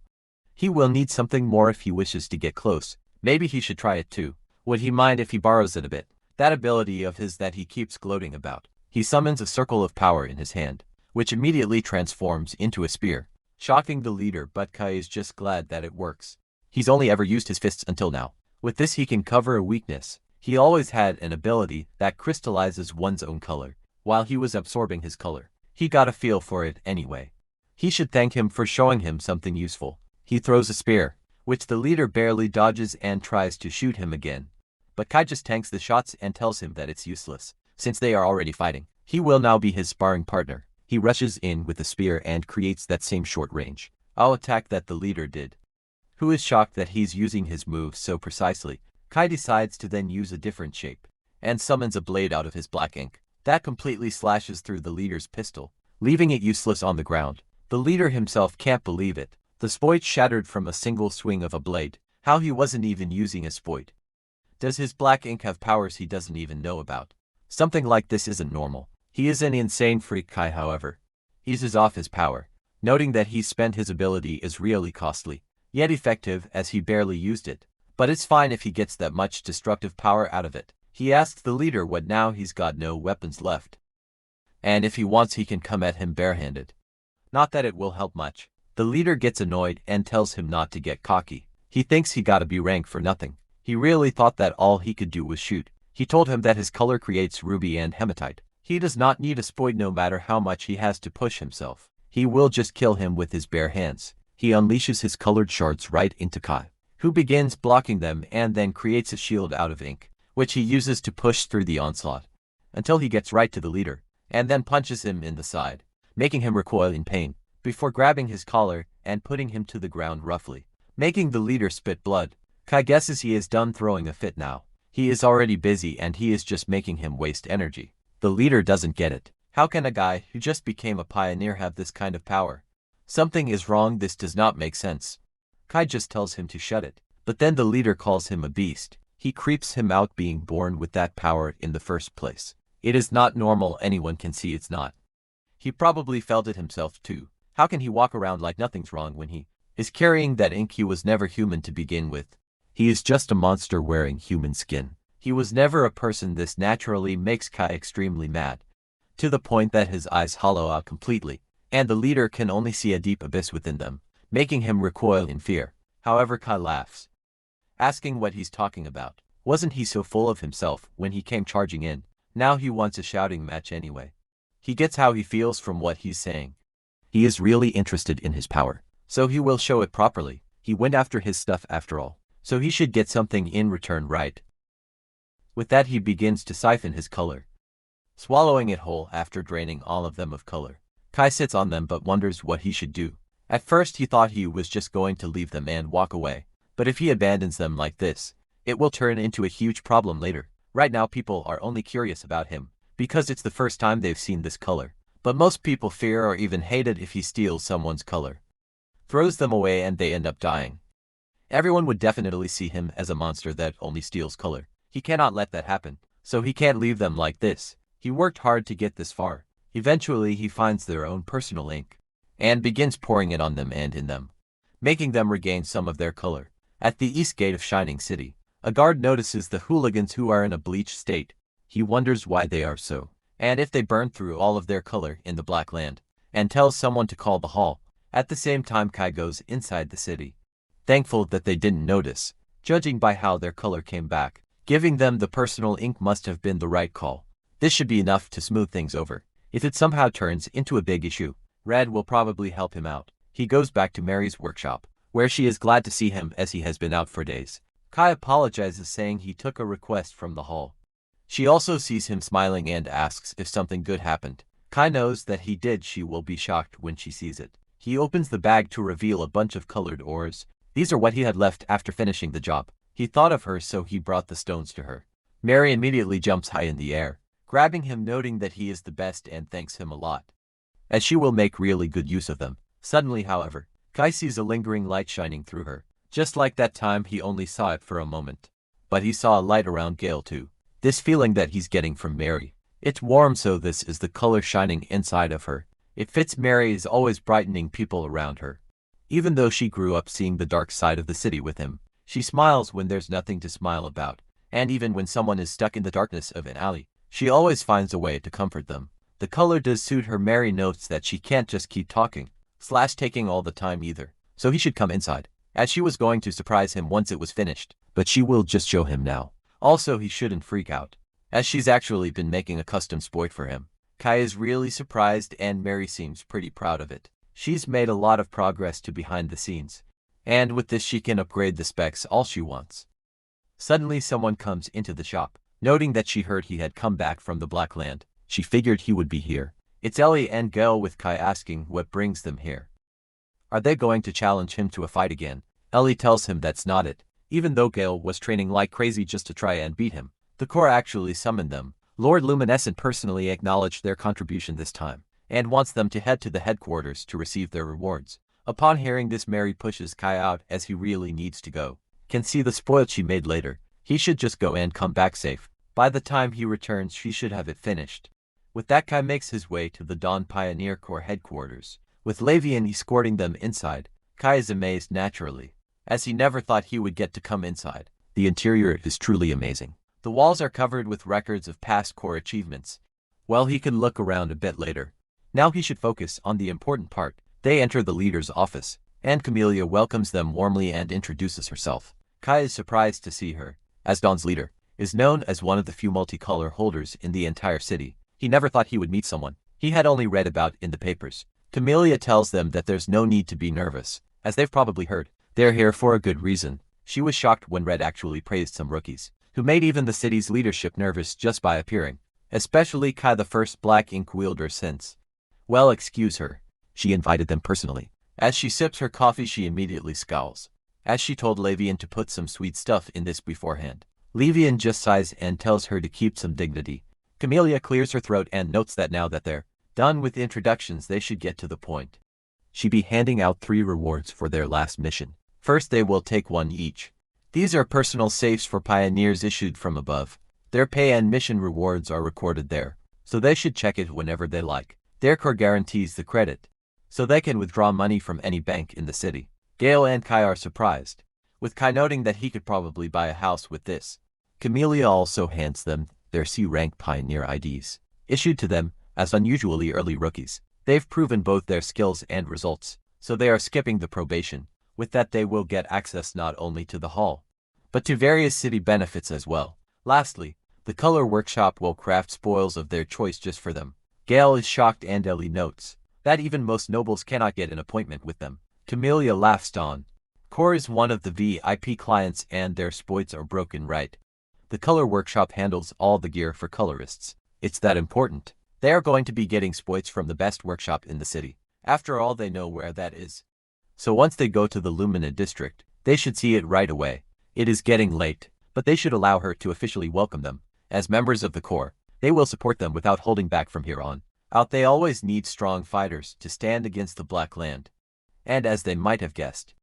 He will need something more if he wishes to get close. Maybe he should try it too. Would he mind if he borrows it a bit? That ability of his that he keeps gloating about. He summons a circle of power in his hand, which immediately transforms into a spear, shocking the leader, but Kai is just glad that it works. He's only ever used his fists until now. With this he can cover a weakness. He always had an ability that crystallizes one's own color. While he was absorbing his color, he got a feel for it anyway. He should thank him for showing him something useful. He throws a spear, which the leader barely dodges and tries to shoot him again. But Kai just tanks the shots and tells him that it's useless, since they are already fighting. He will now be his sparring partner. He rushes in with the spear and creates that same short range attack that the leader did. Who is shocked that he's using his moves so precisely. Kai decides to then use a different shape, and summons a blade out of his black ink. That completely slashes through the leader's pistol, leaving it useless on the ground. The leader himself can't believe it. The spoit shattered from a single swing of a blade. How he wasn't even using a spoit. Does his black ink have powers he doesn't even know about? Something like this isn't normal. He is an insane freak. Kai, however, eases off his power, noting that he spent his ability is really costly, yet effective as he barely used it. But it's fine if he gets that much destructive power out of it. He asks the leader what now. He's got no weapons left, and if he wants he can come at him barehanded. Not that it will help much. The leader gets annoyed and tells him not to get cocky. He thinks he got a B rank for nothing. He really thought that all he could do was shoot. He told him that his color creates ruby and hematite. He does not need a spoit no matter how much he has to push himself. He will just kill him with his bare hands. He unleashes his colored shards right into Kai, who begins blocking them and then creates a shield out of ink, which he uses to push through the onslaught, until he gets right to the leader, and then punches him in the side, making him recoil in pain, before grabbing his collar and putting him to the ground roughly, making the leader spit blood. Kai guesses he is done throwing a fit now. He is already busy and he is just making him waste energy. The leader doesn't get it. How can a guy who just became a pioneer have this kind of power? Something is wrong. This does not make sense. Kai just tells him to shut it, but then the leader calls him a beast. He creeps him out being born with that power in the first place. It is not normal. Anyone can see it's not. He probably felt it himself too. How can he walk around like nothing's wrong when he is carrying that ink? He was never human to begin with. He is just a monster wearing human skin. He was never a person. This naturally makes Kai extremely mad, to the point that his eyes hollow out completely, and the leader can only see a deep abyss within them, making him recoil in fear. However, Kai laughs, asking what he's talking about. Wasn't he so full of himself when he came charging in? Now he wants a shouting match anyway. He gets how he feels from what he's saying. He is really interested in his power. so he will show it properly. He went after his stuff after all, so he should get something in return, right? With that he begins to siphon his color, swallowing it whole after draining all of them of color. Kai sits on them but wonders what he should do. At first he thought he was just going to leave them and walk away, but if he abandons them like this, it will turn into a huge problem later. Right now people are only curious about him, because it's the first time they've seen this color. But most people fear or even hate it if he steals someone's color, throws them away, and they end up dying. Everyone would definitely see him as a monster that only steals color. He cannot let that happen, so he can't leave them like this. He worked hard to get this far. Eventually he finds their own personal ink, and begins pouring it on them and in them, making them regain some of their color. At the east gate of Shining City, a guard notices the hooligans who are in a bleached state. He wonders why they are so, and if they burn through all of their color in the Black Land, and tells someone to call the hall. At the same time Kai goes inside the city, thankful that they didn't notice, judging by how their color came back. Giving them the personal ink must have been the right call. This should be enough to smooth things over. If it somehow turns into a big issue, Red will probably help him out. He goes back to Mary's workshop, where she is glad to see him as he has been out for days. Kai apologizes, saying he took a request from the hall. She also sees him smiling and asks if something good happened. Kai knows that he did. She will be shocked when she sees it. He opens the bag to reveal a bunch of colored ores. These are what he had left after finishing the job. He thought of her, so he brought the stones to her. Mary immediately jumps high in the air, grabbing him, noting that he is the best and thanks him a lot, as she will make really good use of them. Suddenly, however, Kai sees a lingering light shining through her. Just like that time, he only saw it for a moment, but he saw a light around Gale too. This feeling that he's getting from Mary, it's warm, so this is the color shining inside of her. It fits. Mary is always brightening people around her. Even though she grew up seeing the dark side of the city with him, she smiles when there's nothing to smile about, and even when someone is stuck in the darkness of an alley, she always finds a way to comfort them. The color does suit her. Mary notes that she can't just keep talking / taking all the time either, so he should come inside, as she was going to surprise him once it was finished, but she will just show him now. Also, he shouldn't freak out, as she's actually been making a custom spoit for him. Kai is really surprised, and Mary seems pretty proud of it. She's made a lot of progress to behind the scenes, and with this she can upgrade the specs all she wants. Suddenly someone comes into the shop. Noting that she heard he had come back from the Black Land, she figured he would be here. It's Ellie and Gale, with Kai asking what brings them here. Are they going to challenge him to a fight again? Ellie tells him that's not it. Even though Gale was training like crazy just to try and beat him, the Corps actually summoned them. Lord Luminescent personally acknowledged their contribution this time, and wants them to head to the headquarters to receive their rewards. Upon hearing this, Mary pushes Kai out, as he really needs to go. Can see the spoil she made later. He should just go and come back safe. By the time he returns, she should have it finished. With that, Kai makes his way to the Dawn Pioneer Corps headquarters, with Lavian escorting them inside. Kai is amazed naturally, as he never thought he would get to come inside. The interior is truly amazing. The walls are covered with records of past Corps achievements. Well, he can look around a bit later. Now he should focus on the important part. They enter the leader's office, and Camellia welcomes them warmly and introduces herself. Kai is surprised to see her, as Dawn's leader is known as one of the few multicolor holders in the entire city. He never thought he would meet someone he had only read about in the papers. Camellia tells them that there's no need to be nervous, as they've probably heard. They're here for a good reason. She was shocked when Red actually praised some rookies, who made even the city's leadership nervous just by appearing, especially Kai, the first black ink wielder since. Well, excuse her. She invited them personally. As she sips her coffee, she immediately scowls, as she told Lavian to put some sweet stuff in this beforehand. Lavian just sighs and tells her to keep some dignity. Camellia clears her throat and notes that now that they're done with introductions, they should get to the point. She be handing out 3 rewards for their last mission. First, they will take 1 each. These are personal safes for pioneers issued from above. Their pay and mission rewards are recorded there, so they should check it whenever they like. Their Corps guarantees the credit, so they can withdraw money from any bank in the city. Gale and Kai are surprised, with Kai noting that he could probably buy a house with this. Camellia also hands them their C-rank Pioneer IDs, issued to them as unusually early rookies. They've proven both their skills and results, so they are skipping the probation. With that, they will get access not only to the hall, but to various city benefits as well. Lastly, the color workshop will craft spoils of their choice just for them. Gale is shocked, and Ellie notes that even most nobles cannot get an appointment with them. Camellia laughs on. Core is one of the VIP clients and their spoits are broken right. The color workshop handles all the gear for colorists. It's that important. They are going to be getting spoits from the best workshop in the city. After all, they know where that is. So once they go to the Lumina district, they should see it right away. It is getting late, but they should allow her to officially welcome them. As members of the core, they will support them without holding back from here on out. They always need strong fighters to stand against the Black Land. And as they might have guessed,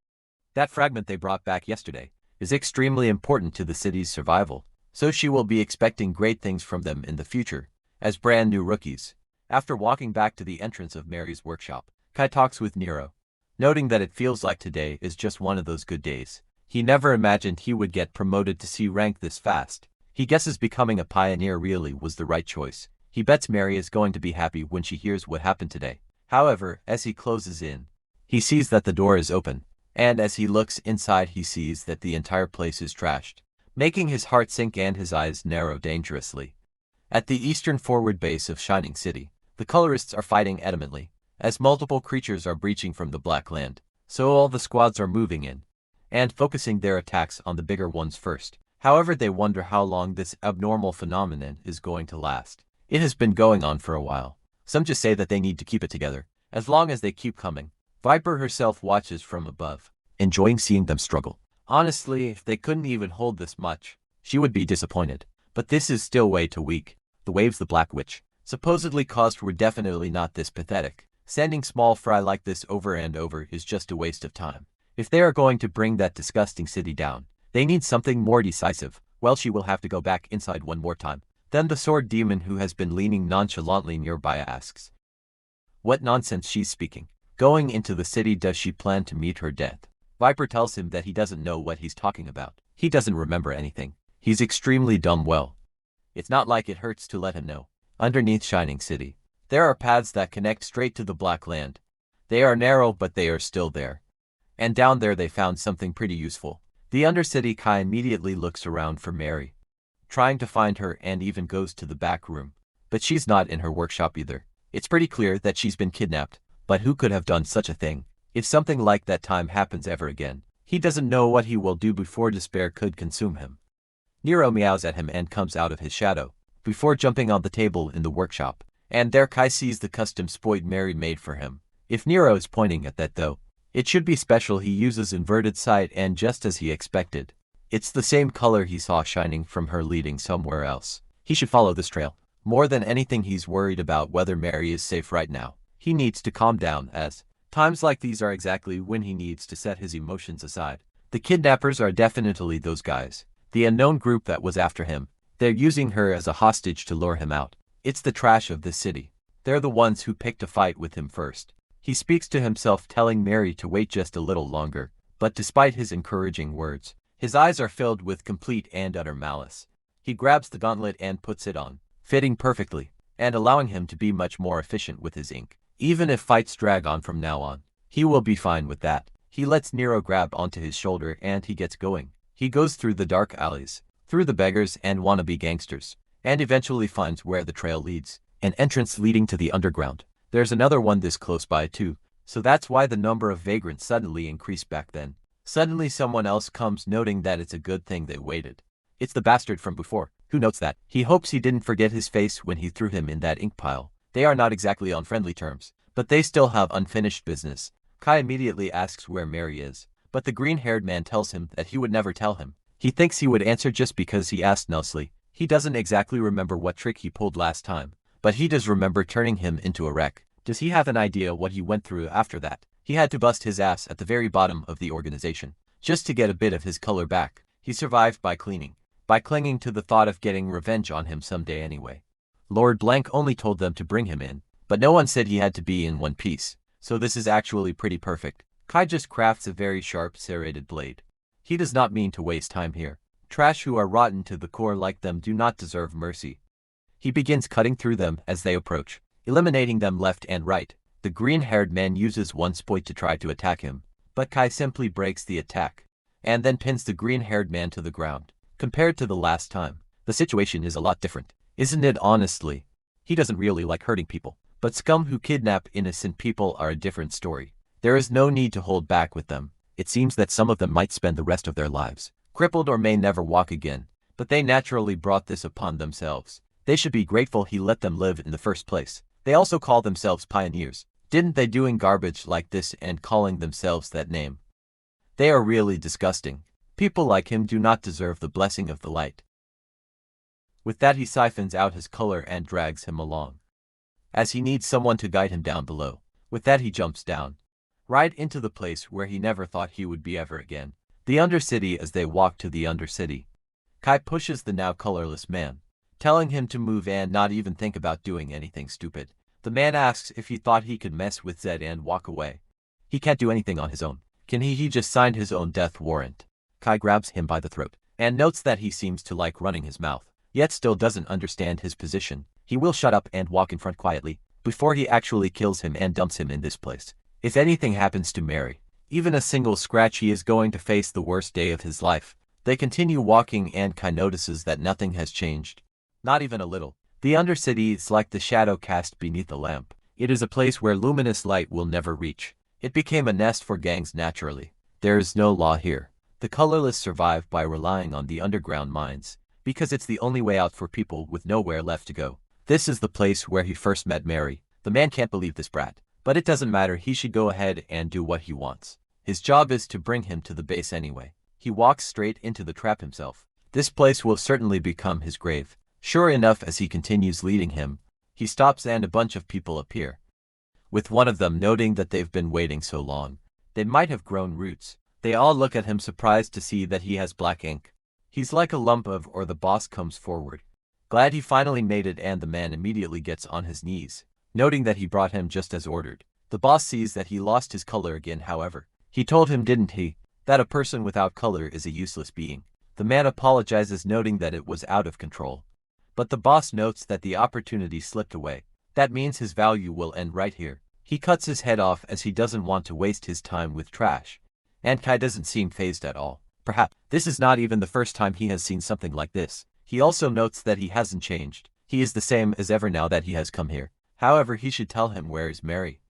that fragment they brought back yesterday is extremely important to the city's survival, so she will be expecting great things from them in the future, as brand new rookies. After walking back to the entrance of Mary's workshop, Kai talks with Nero, noting that it feels like today is just one of those good days. He never imagined he would get promoted to C rank this fast. He guesses becoming a pioneer really was the right choice. He bets Mary is going to be happy when she hears what happened today. However, as he closes in, he sees that the door is open, and as he looks inside he sees that the entire place is trashed, making his heart sink and his eyes narrow dangerously. At the eastern forward base of Shining City, the colorists are fighting adamantly, as multiple creatures are breaching from the Black Land, so all the squads are moving in, and focusing their attacks on the bigger ones first. However, they wonder how long this abnormal phenomenon is going to last. It has been going on for a while. Some just say that they need to keep it together, as long as they keep coming. Viper herself watches from above, enjoying seeing them struggle. Honestly, if they couldn't even hold this much, she would be disappointed. But this is still way too weak. The waves the Black Witch supposedly caused were definitely not this pathetic. Sending small fry like this over and over is just a waste of time. If they are going to bring that disgusting city down, they need something more decisive. Well, she will have to go back inside one more time. Then the sword demon who has been leaning nonchalantly nearby asks what nonsense she's speaking. Going into the city, does she plan to meet her death? Viper tells him that he doesn't know what he's talking about. He doesn't remember anything. He's extremely dumb. Well, it's not like it hurts to let him know. Underneath Shining City, there are paths that connect straight to the Black Land. They are narrow, but they are still there. And down there they found something pretty useful. The Undercity. Kai immediately looks around for Mary, trying to find her, and even goes to the back room. But she's not in her workshop either. It's pretty clear that she's been kidnapped. But who could have done such a thing? If something like that time happens ever again, he doesn't know what he will do before despair could consume him. Nero meows at him and comes out of his shadow, before jumping on the table in the workshop. And there Kai sees the custom spoit Mary made for him. If Nero is pointing at that though, it should be special. He uses inverted sight, and just as he expected, it's the same color he saw shining from her leading somewhere else. He should follow this trail. More than anything, he's worried about whether Mary is safe right now. He needs to calm down, as times like these are exactly when he needs to set his emotions aside. The kidnappers are definitely those guys, the unknown group that was after him. They're using her as a hostage to lure him out. It's the trash of this city. They're the ones who picked a fight with him first. He speaks to himself, telling Mary to wait just a little longer, but despite his encouraging words, his eyes are filled with complete and utter malice. He grabs the gauntlet and puts it on, fitting perfectly, and allowing him to be much more efficient with his ink. Even if fights drag on from now on, he will be fine with that. He lets Nero grab onto his shoulder and he gets going. He goes through the dark alleys, through the beggars and wannabe gangsters, and eventually finds where the trail leads, an entrance leading to the underground. There's another one this close by too, so that's why the number of vagrants suddenly increased back then. Suddenly someone else comes, noting that it's a good thing they waited. It's the bastard from before, who notes that. He hopes he didn't forget his face when he threw him in that ink pile. They are not exactly on friendly terms, but they still have unfinished business. Kai immediately asks where Mary is, but the green-haired man tells him that he would never tell him. He thinks he would answer just because he asked nicely. He doesn't exactly remember what trick he pulled last time, but he does remember turning him into a wreck. Does he have an idea what he went through after that? He had to bust his ass at the very bottom of the organization, just to get a bit of his color back. He survived by cleaning, by clinging to the thought of getting revenge on him someday anyway. Lord Blank only told them to bring him in, but no one said he had to be in one piece, so this is actually pretty perfect. Kai just crafts a very sharp serrated blade. He does not mean to waste time here. Trash who are rotten to the core like them do not deserve mercy. He begins cutting through them as they approach, eliminating them left and right. The green-haired man uses one spoit to try to attack him, but Kai simply breaks the attack, and then pins the green-haired man to the ground. Compared to the last time, the situation is a lot different, isn't it? Honestly, he doesn't really like hurting people, but scum who kidnap innocent people are a different story. There is no need to hold back with them. It seems that some of them might spend the rest of their lives crippled or may never walk again, but they naturally brought this upon themselves. They should be grateful he let them live in the first place. They also call themselves pioneers. Didn't they doing garbage like this and calling themselves that name? They are really disgusting. People like him do not deserve the blessing of the light. With that he siphons out his color and drags him along, as he needs someone to guide him down below. With that he jumps down, right into the place where he never thought he would be ever again. The Undercity. As they walk to the Undercity, Kai pushes the now colorless man, telling him to move and not even think about doing anything stupid. The man asks if he thought he could mess with Zed and walk away. He can't do anything on his own. Can he? He just signed his own death warrant. Kai grabs him by the throat and notes that he seems to like running his mouth, yet still doesn't understand his position. He will shut up and walk in front quietly before he actually kills him and dumps him in this place. If anything happens to Mary, even a single scratch, he is going to face the worst day of his life. They continue walking and Kai notices that nothing has changed. Not even a little. The Undercity is like the shadow cast beneath the lamp. It is a place where luminous light will never reach. It became a nest for gangs naturally. There is no law here. The colorless survive by relying on the underground mines, because it's the only way out for people with nowhere left to go. This is the place where he first met Mary. The man can't believe this brat, but it doesn't matter. He should go ahead and do what he wants. His job is to bring him to the base anyway. He walks straight into the trap himself. This place will certainly become his grave. Sure enough, as he continues leading him, he stops and a bunch of people appear, with one of them noting that they've been waiting so long. They might have grown roots. They all look at him surprised to see that he has black ink. He's like a lump of, or the boss comes forward, glad he finally made it, and the man immediately gets on his knees, noting that he brought him just as ordered. The boss sees that he lost his color again. However, he told him, didn't he, that a person without color is a useless being. The man apologizes, noting that it was out of control. But the boss notes that the opportunity slipped away. That means his value will end right here. He cuts his head off as he doesn't want to waste his time with trash. And Kai doesn't seem fazed at all. Perhaps this is not even the first time he has seen something like this. He also notes that he hasn't changed. He is the same as ever now that he has come here. However, he should tell him where is Mary.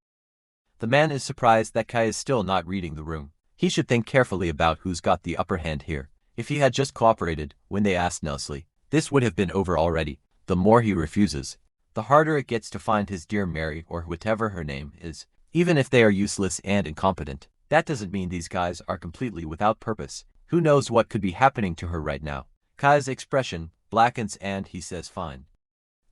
The man is surprised that Kai is still not reading the room. He should think carefully about who's got the upper hand here. If he had just cooperated when they asked Nelsley, this would have been over already. The more he refuses, the harder it gets to find his dear Mary, or whatever her name is. Even if they are useless and incompetent, that doesn't mean these guys are completely without purpose. Who knows what could be happening to her right now? Kai's expression blackens and he says fine.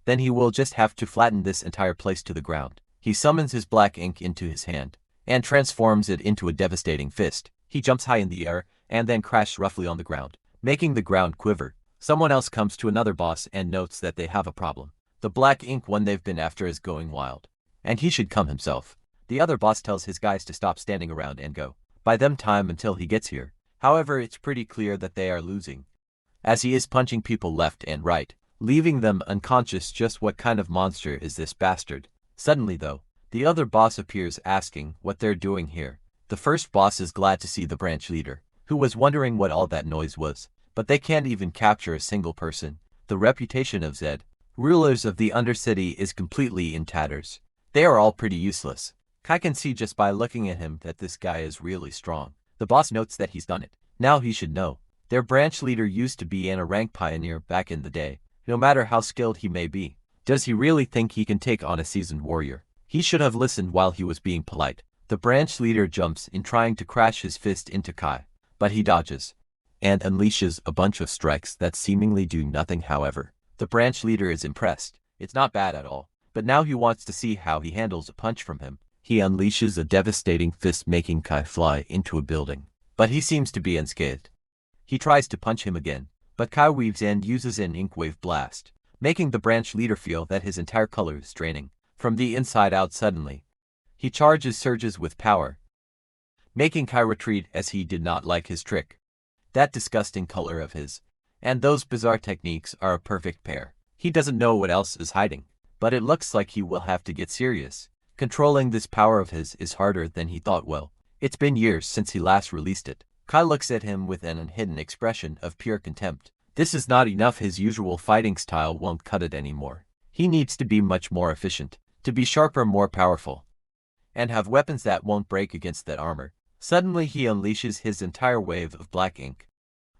Then he will just have to flatten this entire place to the ground. He summons his black ink into his hand and transforms it into a devastating fist. He jumps high in the air and then crashes roughly on the ground, making the ground quiver. Someone else comes to another boss and notes that they have a problem. The black ink one they've been after is going wild, and he should come himself. The other boss tells his guys to stop standing around and go. Buy them time until he gets here. However, it's pretty clear that they are losing, as he is punching people left and right, leaving them unconscious. Just what kind of monster is this bastard? Suddenly though, the other boss appears, asking what they're doing here. The first boss is glad to see the branch leader, who was wondering what all that noise was, but they can't even capture a single person. The reputation of Zed, rulers of the Undercity, is completely in tatters. They are all pretty useless. Kai can see just by looking at him that this guy is really strong. The boss notes that he's done it. Now he should know. Their branch leader used to be a rank pioneer back in the day. No matter how skilled he may be, does he really think he can take on a seasoned warrior? He should have listened while he was being polite. The branch leader jumps in, trying to crash his fist into Kai, but he dodges and unleashes a bunch of strikes that seemingly do nothing. However, the branch leader is impressed. It's not bad at all, but now he wants to see how he handles a punch from him. He unleashes a devastating fist, making Kai fly into a building, but he seems to be unscathed. He tries to punch him again, but Kai weaves and uses an inkwave blast, making the branch leader feel that his entire color is draining from the inside out. Suddenly, he surges with power, making Kai retreat as he did not like his trick. That disgusting color of his and those bizarre techniques are a perfect pair. He doesn't know what else is hiding, but it looks like he will have to get serious. Controlling this power of his is harder than he thought. Well, it's been years since he last released it. Kai looks at him with an unhidden expression of pure contempt. This is not enough. His usual fighting style won't cut it anymore. He needs to be much more efficient, to be sharper, more powerful. and have weapons that won't break against that armor. Suddenly he unleashes his entire wave of black ink,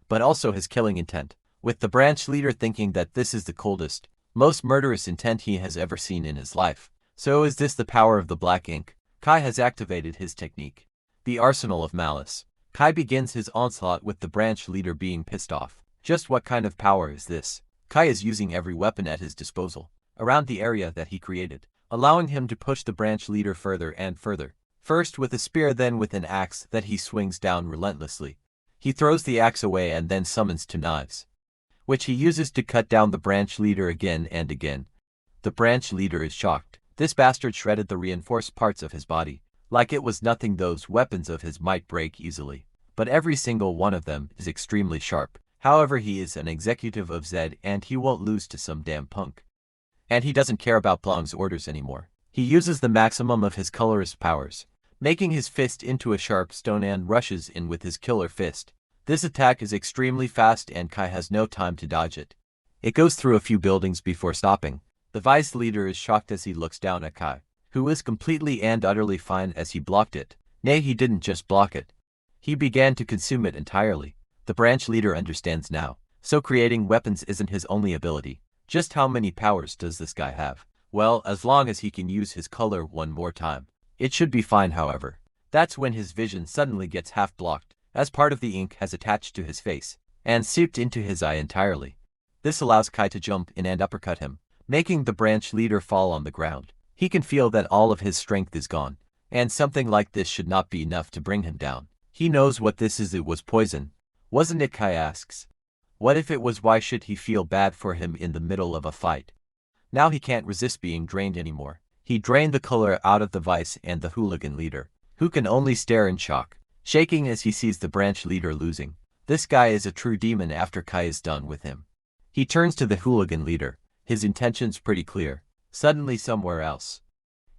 but also his killing intent, with the branch leader thinking that this is the coldest, most murderous intent he has ever seen in his life. So is this the power of the black ink? Kai has activated his technique, the arsenal of malice. Kai begins his onslaught with the branch leader being pissed off. Just what kind of power is this? Kai is using every weapon at his disposal around the area that he created, allowing him to push the branch leader further and further. First with a spear, then with an axe that he swings down relentlessly. He throws the axe away and then summons two knives, which he uses to cut down the branch leader again and again. The branch leader is shocked. This bastard shredded the reinforced parts of his body. Like it was nothing, those weapons of his might break easily, but every single one of them is extremely sharp. However, he is an executive of Zed and he won't lose to some damn punk. And he doesn't care about Blong's orders anymore. He uses the maximum of his colorless powers, making his fist into a sharp stone and rushes in with his killer fist. This attack is extremely fast and Kai has no time to dodge it. It goes through a few buildings before stopping. The vice leader is shocked as he looks down at Kai, who is completely and utterly fine as he blocked it. Nay, he didn't just block it. He began to consume it entirely. The branch leader understands now. So creating weapons isn't his only ability. Just how many powers does this guy have? Well, as long as he can use his color one more time, it should be fine. However, that's when his vision suddenly gets half blocked, as part of the ink has attached to his face and seeped into his eye entirely. This allows Kai to jump in and uppercut him, making the branch leader fall on the ground. He can feel that all of his strength is gone, and something like this should not be enough to bring him down. He knows what this is. It was poison, wasn't it? Kai asks. What if it was? Why should he feel bad for him in the middle of a fight? Now he can't resist being drained anymore. He drained the color out of the vice and the hooligan leader, who can only stare in shock, shaking as he sees the branch leader losing. This guy is a true demon. After Kai is done with him, he turns to the hooligan leader, his intentions pretty clear. Suddenly somewhere else,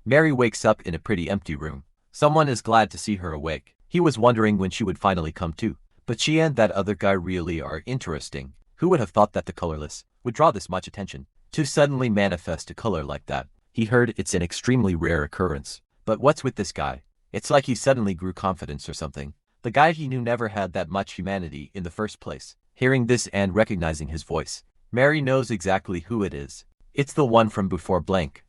Mary wakes up in a pretty empty room. Someone is glad to see her awake. He was wondering when she would finally come to. But she and that other guy really are interesting. Who would have thought that the Colorless would draw this much attention to suddenly manifest a color like that? He heard it's an extremely rare occurrence. But what's with this guy? It's like he suddenly grew confidence or something. The guy he knew never had that much humanity in the first place. Hearing this and recognizing his voice, Mary knows exactly who it is. It's the one from before. Blank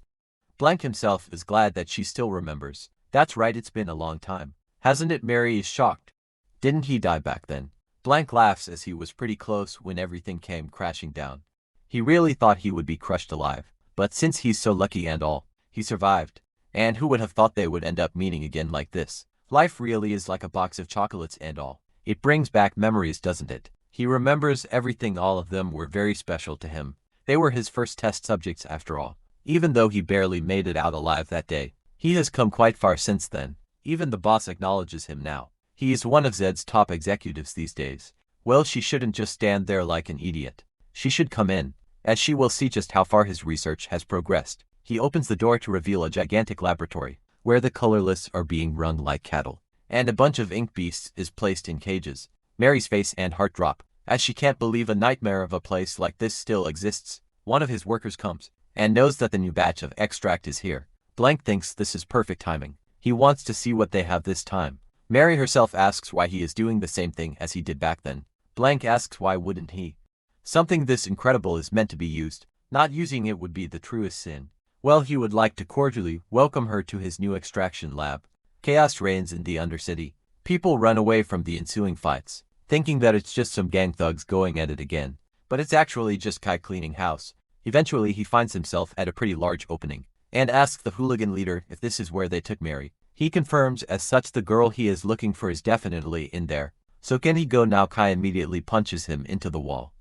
himself is glad that she still remembers. That's right, it's been a long time, hasn't it? Mary is shocked. Didn't he die back then? Blank laughs as he was pretty close when everything came crashing down. He really thought he would be crushed alive, but since he's so lucky and all, he survived. And who would have thought they would end up meeting again like this? Life really is like a box of chocolates and all. It brings back memories, doesn't it? He remembers everything. All of them were very special to him. They were his first test subjects after all. Even though he barely made it out alive that day, he has come quite far since then. Even the boss acknowledges him now. He is one of Zed's top executives these days. Well, she shouldn't just stand there like an idiot. She should come in, as she will see just how far his research has progressed. He opens the door to reveal a gigantic laboratory, where the colorless are being run like cattle, and a bunch of ink beasts is placed in cages. Mary's face and heart drop, as she can't believe a nightmare of a place like this still exists. One of his workers comes, and knows that the new batch of extract is here. Blank thinks this is perfect timing. He wants to see what they have this time. Mary herself asks why he is doing the same thing as he did back then. Blank asks why wouldn't he? Something this incredible is meant to be used. Not using it would be the truest sin. Well, he would like to cordially welcome her to his new extraction lab. Chaos reigns in the Undercity. People run away from the ensuing fights, thinking that it's just some gang thugs going at it again. But it's actually just Kai cleaning house. Eventually he finds himself at a pretty large opening, and asks the hooligan leader if this is where they took Mary. He confirms as such. The girl he is looking for is definitely in there. So can he go now? Kai immediately punches him into the wall,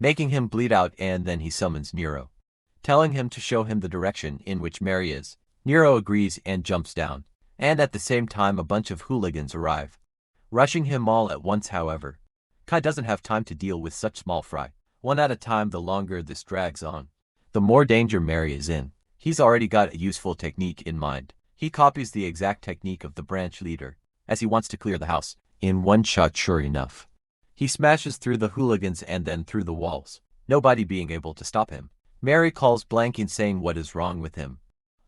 making him bleed out, and then he summons Nero, telling him to show him the direction in which Mary is. Nero agrees and jumps down, and at the same time a bunch of hooligans arrive, rushing him all at once. However, Kai doesn't have time to deal with such small fry. One at a time. The longer this drags on, the more danger Mary is in. He's already got a useful technique in mind. He copies the exact technique of the branch leader, as he wants to clear the house in one shot. Sure enough, he smashes through the hooligans and then through the walls, nobody being able to stop him. Mary calls Blank in, saying what is wrong with him.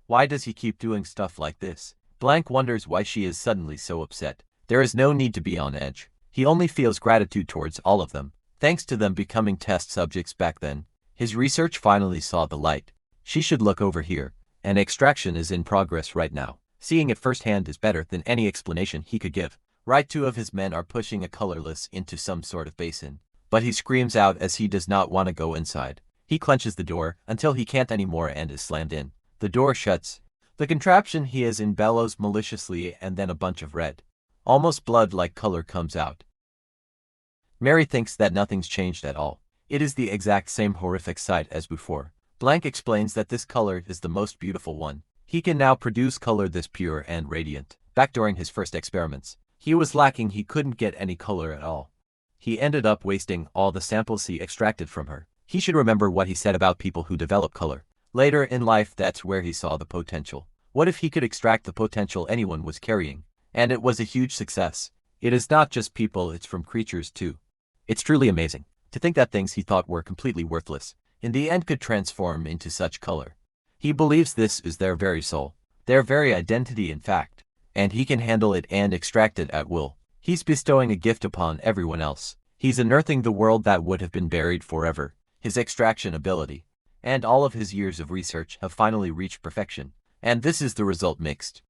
Why does he keep doing stuff like this? Blank wonders why she is suddenly so upset. There is no need to be on edge. He only feels gratitude towards all of them. Thanks to them becoming test subjects back then, his research finally saw the light. She should look over here. An extraction is in progress right now. Seeing it firsthand is better than any explanation he could give. Right, 2 of his men are pushing a Colorless into some sort of basin. But he screams out as he does not want to go inside. He clenches the door until he can't anymore and is slammed in. The door shuts. The contraption he is in bellows maliciously and then a bunch of red, almost blood-like color comes out. Mary thinks that nothing's changed at all. It is the exact same horrific sight as before. Blank explains that this color is the most beautiful one. He can now produce color this pure and radiant. Back during his first experiments, he was lacking, he couldn't get any color at all. He ended up wasting all the samples he extracted from her. He should remember what he said about people who develop color. Later in life, that's where he saw the potential. What if he could extract the potential anyone was carrying? And it was a huge success. It is not just people, it's from creatures too. It's truly amazing to think that things he thought were completely worthless, in the end could transform into such color. He believes this is their very soul, their very identity in fact, and he can handle it and extract it at will. He's bestowing a gift upon everyone else. He's unearthing the world that would have been buried forever. His extraction ability and all of his years of research have finally reached perfection, and this is the result mixed.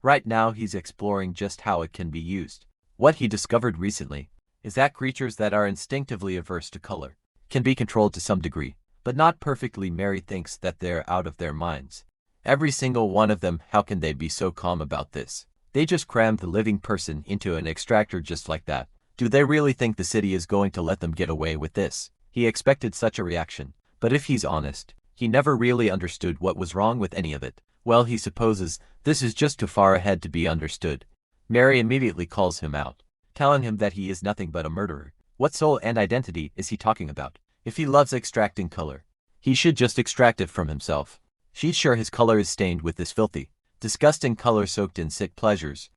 Right now he's exploring just how it can be used. What he discovered recently is that creatures that are instinctively averse to color can be controlled to some degree, but not perfectly. Mary thinks that they're out of their minds. Every single one of them, how can they be so calm about this? They just crammed the living person into an extractor just like that. Do they really think the city is going to let them get away with this? He expected such a reaction, but if he's honest, he never really understood what was wrong with any of it. Well, he supposes this is just too far ahead to be understood. Mary immediately calls him out, telling him that he is nothing but a murderer. What soul and identity is he talking about? If he loves extracting color, he should just extract it from himself. She's sure his color is stained with this filthy, disgusting color soaked in sick pleasures.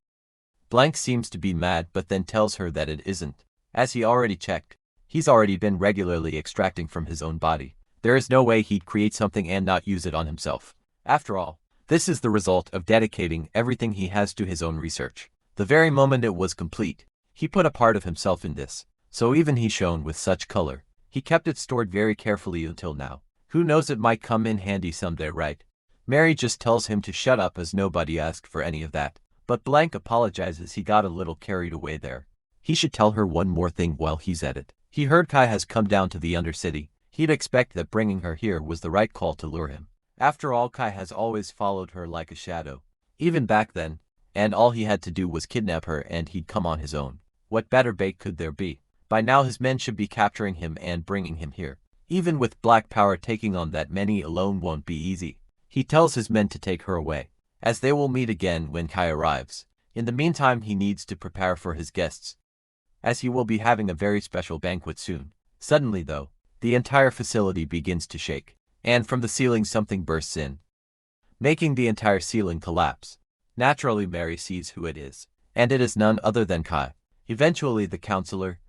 Blank seems to be mad but then tells her that it isn't. As he already checked, he's already been regularly extracting from his own body. There is no way he'd create something and not use it on himself. After all, this is the result of dedicating everything he has to his own research. The very moment it was complete, he put a part of himself in this, so even he shone with such color. He kept it stored very carefully until now. Who knows, it might come in handy someday, right? Mary just tells him to shut up as nobody asked for any of that. But Blank apologizes, he got a little carried away there. He should tell her one more thing while he's at it. He heard Kai has come down to the Undercity. He'd expect that bringing her here was the right call to lure him. After all, Kai has always followed her like a shadow, even back then, and all he had to do was kidnap her and he'd come on his own. What better bait could there be? By now his men should be capturing him and bringing him here. Even with Black Power, taking on that many alone won't be easy. He tells his men to take her away, as they will meet again when Kai arrives. In the meantime, he needs to prepare for his guests, as he will be having a very special banquet soon. Suddenly though, the entire facility begins to shake, and from the ceiling something bursts in, making the entire ceiling collapse. Naturally, Mary sees who it is, and it is none other than Kai. Eventually the counselor,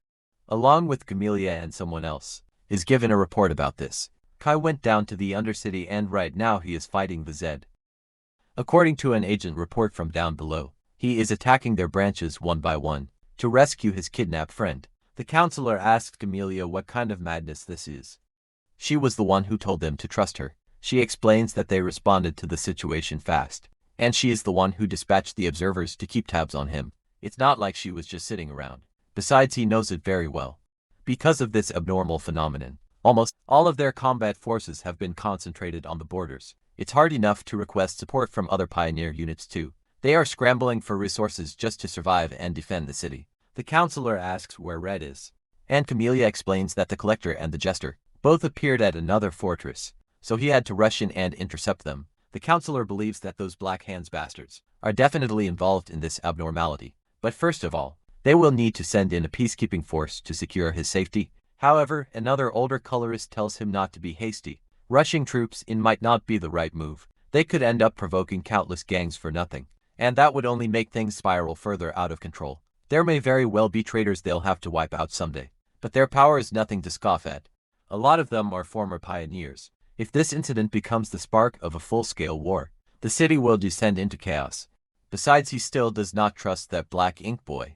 along with Camellia and someone else, is given a report about this. Kai went down to the Undercity and right now he is fighting the Zed. According to an agent report from down below, he is attacking their branches one by one to rescue his kidnapped friend. The counselor asks Camellia what kind of madness this is. She was the one who told them to trust her. She explains that they responded to the situation fast, and she is the one who dispatched the observers to keep tabs on him. It's not like she was just sitting around. Besides, he knows it very well. Because of this abnormal phenomenon, almost all of their combat forces have been concentrated on the borders. It's hard enough to request support from other pioneer units too. They are scrambling for resources just to survive and defend the city. The counselor asks where Red is, and Camellia explains that the collector and the jester both appeared at another fortress, so he had to rush in and intercept them. The counselor believes that those Black Hands bastards are definitely involved in this abnormality, but first of all, they will need to send in a peacekeeping force to secure his safety. However, another older colorist tells him not to be hasty. Rushing troops in might not be the right move. They could end up provoking countless gangs for nothing, and that would only make things spiral further out of control. There may very well be traitors they'll have to wipe out someday, but their power is nothing to scoff at. A lot of them are former pioneers. If this incident becomes the spark of a full-scale war, the city will descend into chaos. Besides, he still does not trust that black ink boy.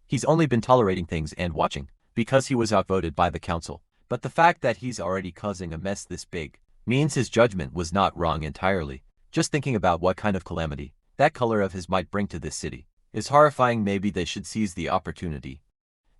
He's only been tolerating things and watching, because he was outvoted by the council. But the fact that he's already causing a mess this big means his judgment was not wrong entirely. Just thinking about what kind of calamity that color of his might bring to this city is horrifying. Maybe they should seize the opportunity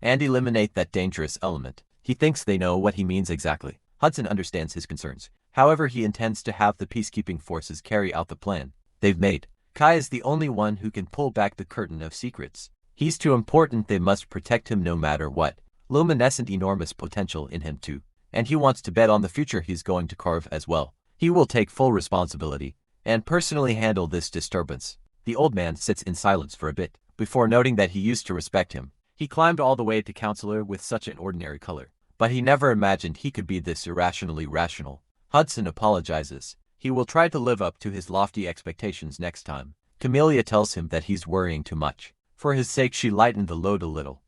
and eliminate that dangerous element. He thinks they know what he means exactly. Hudson understands his concerns. However, he intends to have the peacekeeping forces carry out the plan they've made. Kai is the only one who can pull back the curtain of secrets. He's too important. They must protect him no matter what. Luminescent enormous potential in him too. And he wants to bet on the future he's going to carve as well. He will take full responsibility and personally handle this disturbance. The old man sits in silence for a bit, before noting that he used to respect him. He climbed all the way to counselor with such an ordinary color, but he never imagined he could be this irrationally rational. Hudson apologizes. He will try to live up to his lofty expectations next time. Camellia tells him that he's worrying too much. For his sake, she lightened the load a little.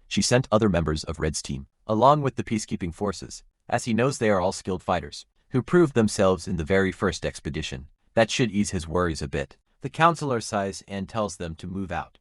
She sent other members of Red's team, along with the peacekeeping forces, as he knows they are all skilled fighters, who proved themselves in the very first expedition. That should ease his worries a bit. The counselor sighs and tells them to move out.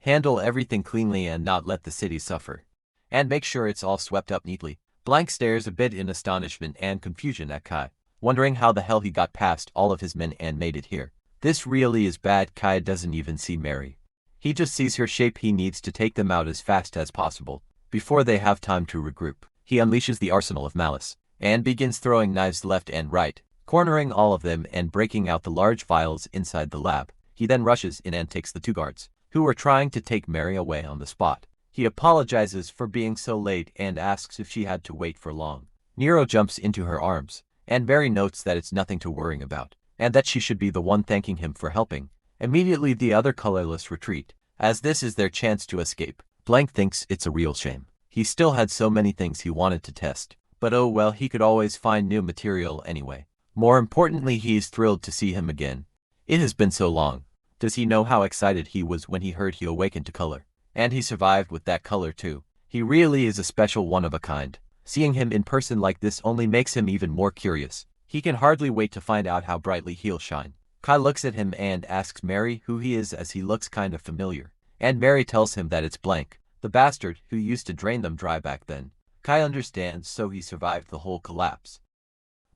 Handle everything cleanly and not let the city suffer. And make sure it's all swept up neatly. Blank stares a bit in astonishment and confusion at Kai, wondering how the hell he got past all of his men and made it here. This really is bad. Kai doesn't even see Mary. He just sees her shape. He needs to take them out as fast as possible, before they have time to regroup. He unleashes the arsenal of malice, and begins throwing knives left and right, cornering all of them and breaking out the large vials inside the lab. He then rushes in and takes the two guards, who were trying to take Mary away on the spot. He apologizes for being so late and asks if she had to wait for long. Nero jumps into her arms, and Mary notes that it's nothing to worry about, and that she should be the one thanking him for helping. Immediately the other colorless retreat, as this is their chance to escape. Blank thinks it's a real shame. He still had so many things he wanted to test, but oh well, he could always find new material anyway. More importantly, he is thrilled to see him again. It has been so long. Does he know how excited he was when he heard he awakened to color? And he survived with that color too. He really is a special one of a kind. Seeing him in person like this only makes him even more curious. He can hardly wait to find out how brightly he'll shine. Kai looks at him and asks Mary who he is, as he looks kind of familiar. And Mary tells him that it's Blank, the bastard who used to drain them dry back then. Kai understands, so he survived the whole collapse.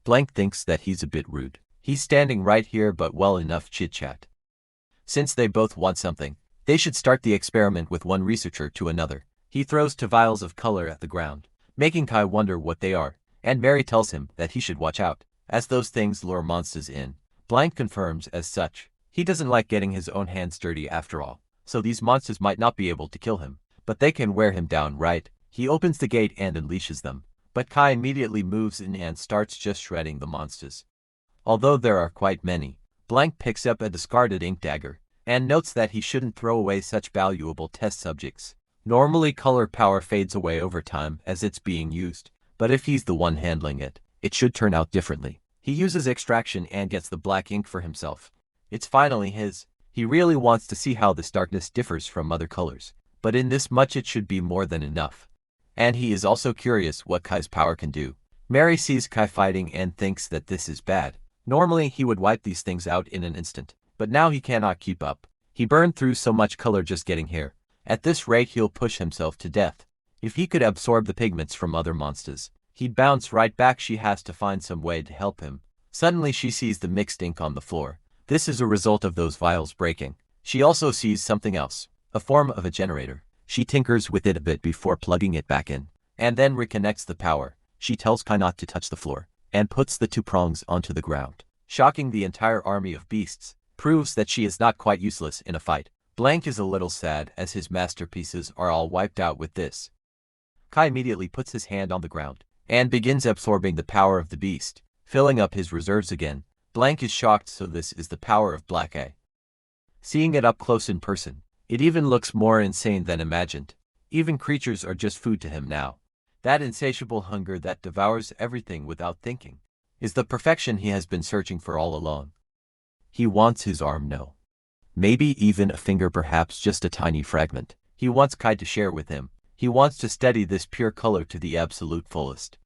Blank thinks that he's a bit rude. He's standing right here, but well enough chit-chat. Since they both want something, they should start the experiment with one researcher to another. He throws two vials of color at the ground, making Kai wonder what they are, and Mary tells him that he should watch out, as those things lure monsters in. Blank confirms as such. He doesn't like getting his own hands dirty after all, so these monsters might not be able to kill him, but they can wear him down right. He opens the gate and unleashes them, but Kai immediately moves in and starts just shredding the monsters. Although there are quite many, Blank picks up a discarded ink dagger, and notes that he shouldn't throw away such valuable test subjects. Normally color power fades away over time as it's being used, but if he's the one handling it, it should turn out differently. He uses extraction and gets the black ink for himself. It's finally his. He really wants to see how this darkness differs from other colors, but in this much it should be more than enough. And he is also curious what Kai's power can do. Mary sees Kai fighting and thinks that this is bad. Normally he would wipe these things out in an instant, but now he cannot keep up. He burned through so much color just getting here. At this rate he'll push himself to death. If he could absorb the pigments from other monsters, he'd bounce right back. She has to find some way to help him. Suddenly she sees the mixed ink on the floor. This is a result of those vials breaking. She also sees something else, a form of a generator. She tinkers with it a bit before plugging it back in, and then reconnects the power. She tells Kai not to touch the floor, and puts the two prongs onto the ground. Shocking the entire army of beasts, proves that she is not quite useless in a fight. Blank is a little sad as his masterpieces are all wiped out with this. Kai immediately puts his hand on the ground, and begins absorbing the power of the beast, filling up his reserves again. Blank is shocked, so this is the power of Black A. Seeing it up close in person, it even looks more insane than imagined. Even creatures are just food to him now. That insatiable hunger that devours everything without thinking is the perfection he has been searching for all along. He wants his arm, no. Maybe even a finger, perhaps just a tiny fragment. He wants Kai to share with him. He wants to study this pure color to the absolute fullest.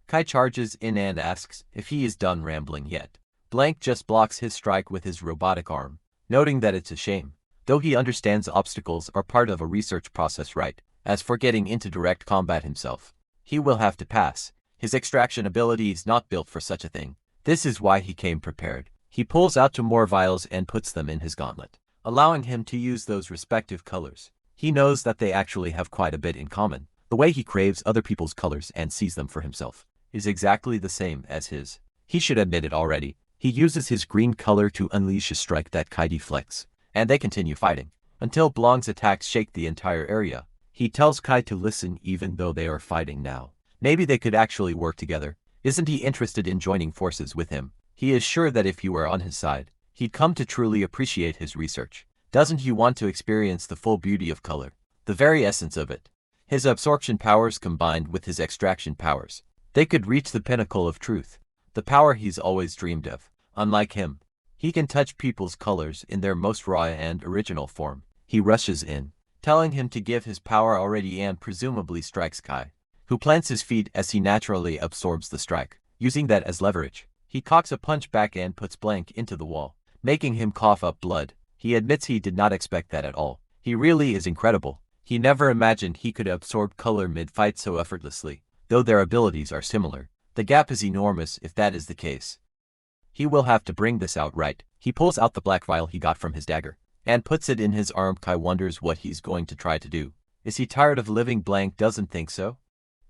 Kai charges in and asks if he is done rambling yet. Blank just blocks his strike with his robotic arm. noting that it's a shame. Though he understands obstacles are part of a research process, right? As for getting into direct combat himself, he will have to pass. His extraction ability is not built for such a thing. This is why he came prepared. He pulls out 2 more vials and puts them in his gauntlet, allowing him to use those respective colors. He knows that they actually have quite a bit in common. The way he craves other people's colors and sees them for himself is exactly the same as his. He should admit it already. He uses his green color to unleash a strike that Kai deflects, and they continue fighting until Blong's attacks shake the entire area. He tells Kai to listen even though they are fighting now. Maybe they could actually work together. Isn't he interested in joining forces with him? He is sure that if he were on his side, he'd come to truly appreciate his research. Doesn't he want to experience the full beauty of color? The very essence of it. His absorption powers combined with his extraction powers. They could reach the pinnacle of truth. The power he's always dreamed of. Unlike him, he can touch people's colors in their most raw and original form. He rushes in, telling him to give his power already and presumably strikes Kai, who plants his feet as he naturally absorbs the strike. Using that as leverage, he cocks a punch back and puts Blank into the wall, making him cough up blood. He admits he did not expect that at all. He really is incredible. He never imagined he could absorb color mid-fight so effortlessly. Though their abilities are similar, the gap is enormous if that is the case. He will have to bring this out right. He pulls out the black vial he got from his dagger and puts it in his arm. Kai wonders what he's going to try to do. Is he tired of living? Blank doesn't think so.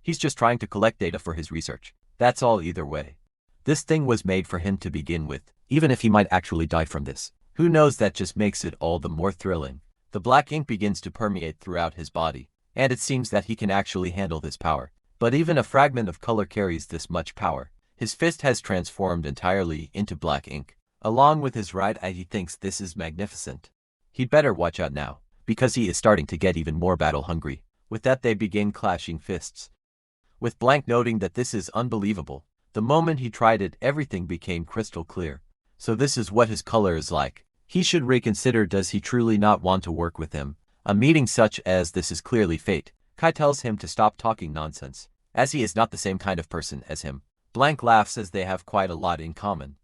He's just trying to collect data for his research. That's all either way. This thing was made for him to begin with, even if he might actually die from this. Who knows, that just makes it all the more thrilling. The black ink begins to permeate throughout his body, and it seems that he can actually handle this power. But even a fragment of color carries this much power. His fist has transformed entirely into black ink. Along with his right eye, he thinks this is magnificent. He'd better watch out now, because he is starting to get even more battle hungry. With that, they begin clashing fists, with Blank noting that this is unbelievable. The moment he tried it, everything became crystal clear. So this is what his color is like. He should reconsider. Does he truly not want to work with him? A meeting such as this is clearly fate. Kai tells him to stop talking nonsense, as he is not the same kind of person as him. Blank laughs as they have quite a lot in common.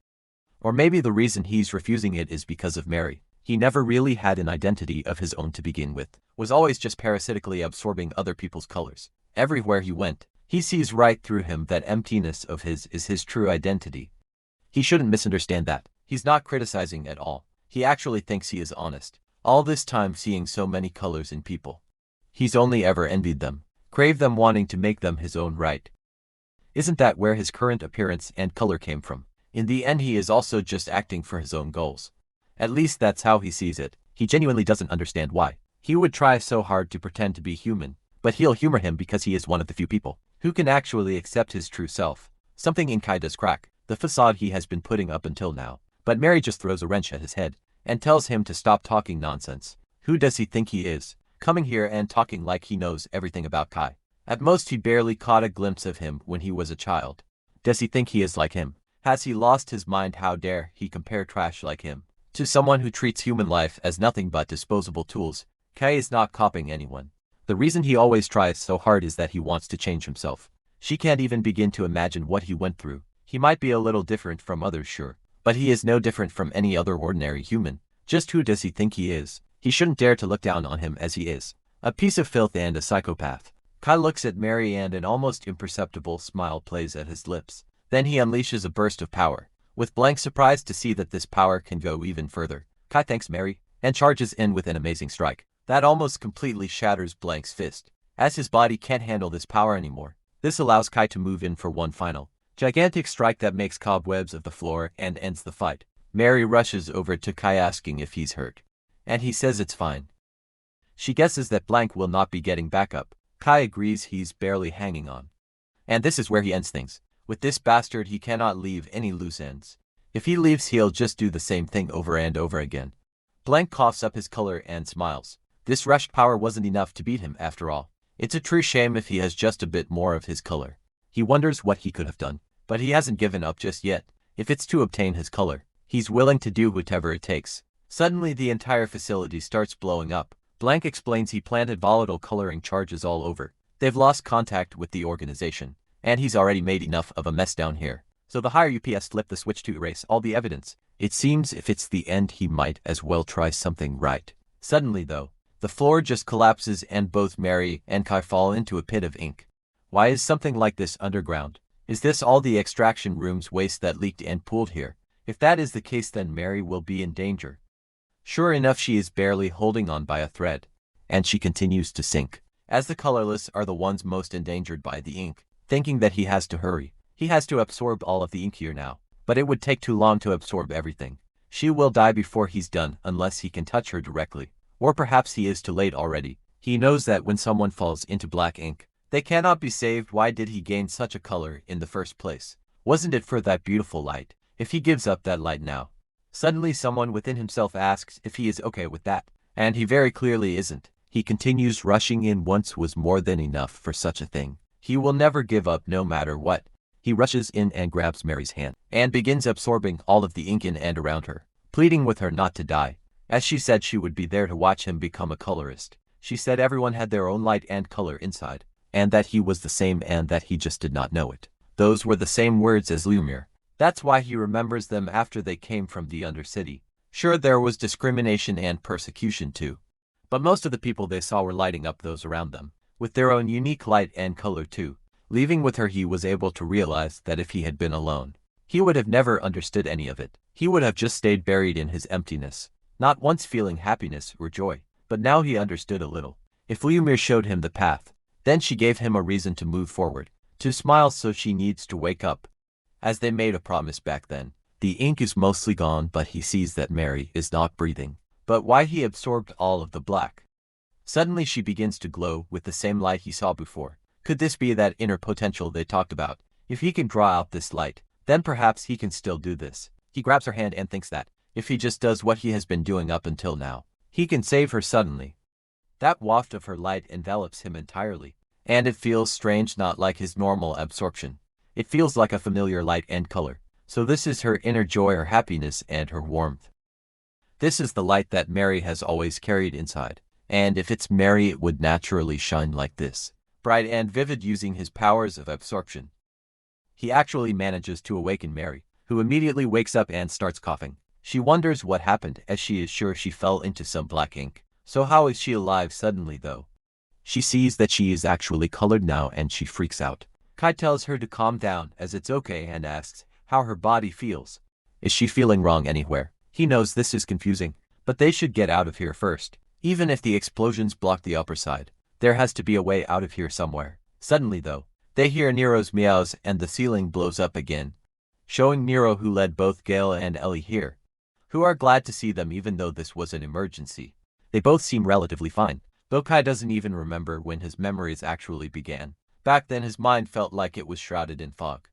Or maybe the reason he's refusing it is because of Mary. He never really had an identity of his own to begin with, was always just parasitically absorbing other people's colors. Everywhere he went, he sees right through him. That emptiness of his is his true identity. He shouldn't misunderstand that. He's not criticizing at all. He actually thinks he is honest. All this time seeing so many colors in people, he's only ever envied them, craved them, wanting to make them his own right. Isn't that where his current appearance and color came from? In the end, he is also just acting for his own goals. At least that's how he sees it. He genuinely doesn't understand why he would try so hard to pretend to be human, but he'll humor him because he is one of the few people who can actually accept his true self. Something in Kai does crack, the facade he has been putting up until now. But Mary just throws a wrench at his head and tells him to stop talking nonsense. Who does he think he is, coming here and talking like he knows everything about Kai? At most, he barely caught a glimpse of him when he was a child. Does he think he is like him? Has he lost his mind? How dare he compare trash like him to someone who treats human life as nothing but disposable tools? Kai is not copying anyone. The reason he always tries so hard is that he wants to change himself. She can't even begin to imagine what he went through. He might be a little different from others, sure, but he is no different from any other ordinary human. Just who does he think he is? He shouldn't dare to look down on him as he is. A piece of filth and a psychopath. Kai looks at Mary and an almost imperceptible smile plays at his lips. Then he unleashes a burst of power, with Blank surprised to see that this power can go even further. Kai thanks Mary and charges in with an amazing strike that almost completely shatters Blank's fist, as his body can't handle this power anymore. This allows Kai to move in for one final gigantic strike that makes cobwebs of the floor and ends the fight. Mary rushes over to Kai asking if he's hurt, and he says it's fine. She guesses that Blank will not be getting back up. Kai agrees he's barely hanging on. And this is where he ends things. With this bastard, he cannot leave any loose ends. If he leaves, he'll just do the same thing over and over again. Blank coughs up his color and smiles. This rushed power wasn't enough to beat him after all. It's a true shame if he has just a bit more of his color. He wonders what he could have done, but he hasn't given up just yet. If it's to obtain his color, he's willing to do whatever it takes. Suddenly, the entire facility starts blowing up. Blank explains he planted volatile coloring charges all over. They've lost contact with the organization, and he's already made enough of a mess down here. So the higher UPS flipped the switch to erase all the evidence. It seems if it's the end he might as well try something right. Suddenly though, the floor just collapses and both Mary and Kai fall into a pit of ink. Why is something like this underground? Is this all the extraction room's waste that leaked and pooled here? If that is the case, then Mary will be in danger. Sure enough, she is barely holding on by a thread, and she continues to sink. As the colorless are the ones most endangered by the ink, thinking that he has to hurry. He has to absorb all of the ink here now, but it would take too long to absorb everything. She will die before he's done unless he can touch her directly. Or perhaps he is too late already. He knows that when someone falls into black ink, they cannot be saved. Why did he gain such a color in the first place? Wasn't it for that beautiful light? If he gives up that light now. Suddenly someone within himself asks if he is okay with that. And he very clearly isn't. He continues rushing in. Once was more than enough for such a thing. He will never give up no matter what. He rushes in and grabs Mary's hand, and begins absorbing all of the ink in and around her, pleading with her not to die. As she said she would be there to watch him become a colorist. She said everyone had their own light and color inside, and that he was the same and that he just did not know it. Those were the same words as Lumir. That's why he remembers them after they came from the Undercity. Sure, there was discrimination and persecution too. But most of the people they saw were lighting up those around them, with their own unique light and color too. Leaving with her, he was able to realize that if he had been alone, he would have never understood any of it. He would have just stayed buried in his emptiness, not once feeling happiness or joy. But now he understood a little. If Lumir showed him the path, then she gave him a reason to move forward, to smile, so she needs to wake up. As they made a promise back then, the ink is mostly gone, but he sees that Mary is not breathing. But why he absorbed all of the black? Suddenly she begins to glow with the same light he saw before. Could this be that inner potential they talked about? If he can draw out this light, then perhaps he can still do this. He grabs her hand and thinks that, if he just does what he has been doing up until now, he can save her. Suddenly, that waft of her light envelops him entirely, and it feels strange, not like his normal absorption. It feels like a familiar light and color. So this is her inner joy, her happiness, and her warmth. This is the light that Mary has always carried inside, and if it's Mary, it would naturally shine like this, bright and vivid, using his powers of absorption. He actually manages to awaken Mary, who immediately wakes up and starts coughing. She wonders what happened, as she is sure she fell into some black ink. So how is she alive? Suddenly though, she sees that she is actually colored now, and she freaks out. Kai tells her to calm down, as it's okay, and asks how her body feels. Is she feeling wrong anywhere? He knows this is confusing, but they should get out of here first. Even if the explosions block the upper side, there has to be a way out of here somewhere. Suddenly though, they hear Nero's meows and the ceiling blows up again, showing Nero, who led both Gale and Ellie here, who are glad to see them even though this was an emergency. They both seem relatively fine, though Kai doesn't even remember when his memories actually began. Back then his mind felt like it was shrouded in fog,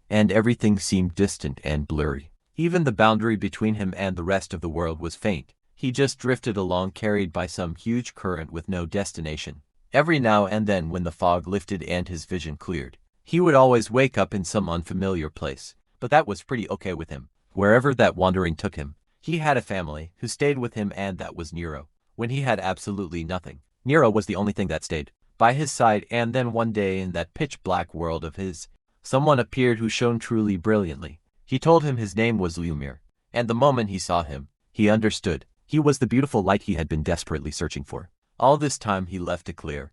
and everything seemed distant and blurry. Even the boundary between him and the rest of the world was faint. He just drifted along, carried by some huge current with no destination. Every now and then, when the fog lifted and his vision cleared, he would always wake up in some unfamiliar place, but that was pretty okay with him. Wherever that wandering took him, he had a family who stayed with him, and that was Nero. When he had absolutely nothing, Nero was the only thing that stayed by his side. And then one day, in that pitch-black world of his, someone appeared who shone truly brilliantly. He told him his name was Lumir, and the moment he saw him, he understood. He was the beautiful light he had been desperately searching for. All this time he left a clear,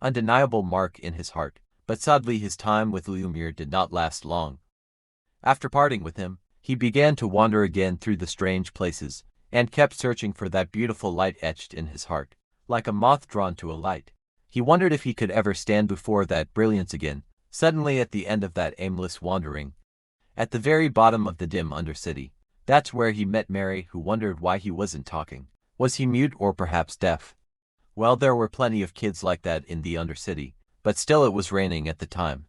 undeniable mark in his heart, but sadly his time with Lumir did not last long. After parting with him, he began to wander again through the strange places, and kept searching for that beautiful light etched in his heart, like a moth drawn to a light. He wondered if he could ever stand before that brilliance again. Suddenly, at the end of that aimless wandering, at the very bottom of the dim Undercity, that's where he met Mary, who wondered why he wasn't talking. Was he mute or perhaps deaf? Well, there were plenty of kids like that in the Undercity, but still it was raining at the time,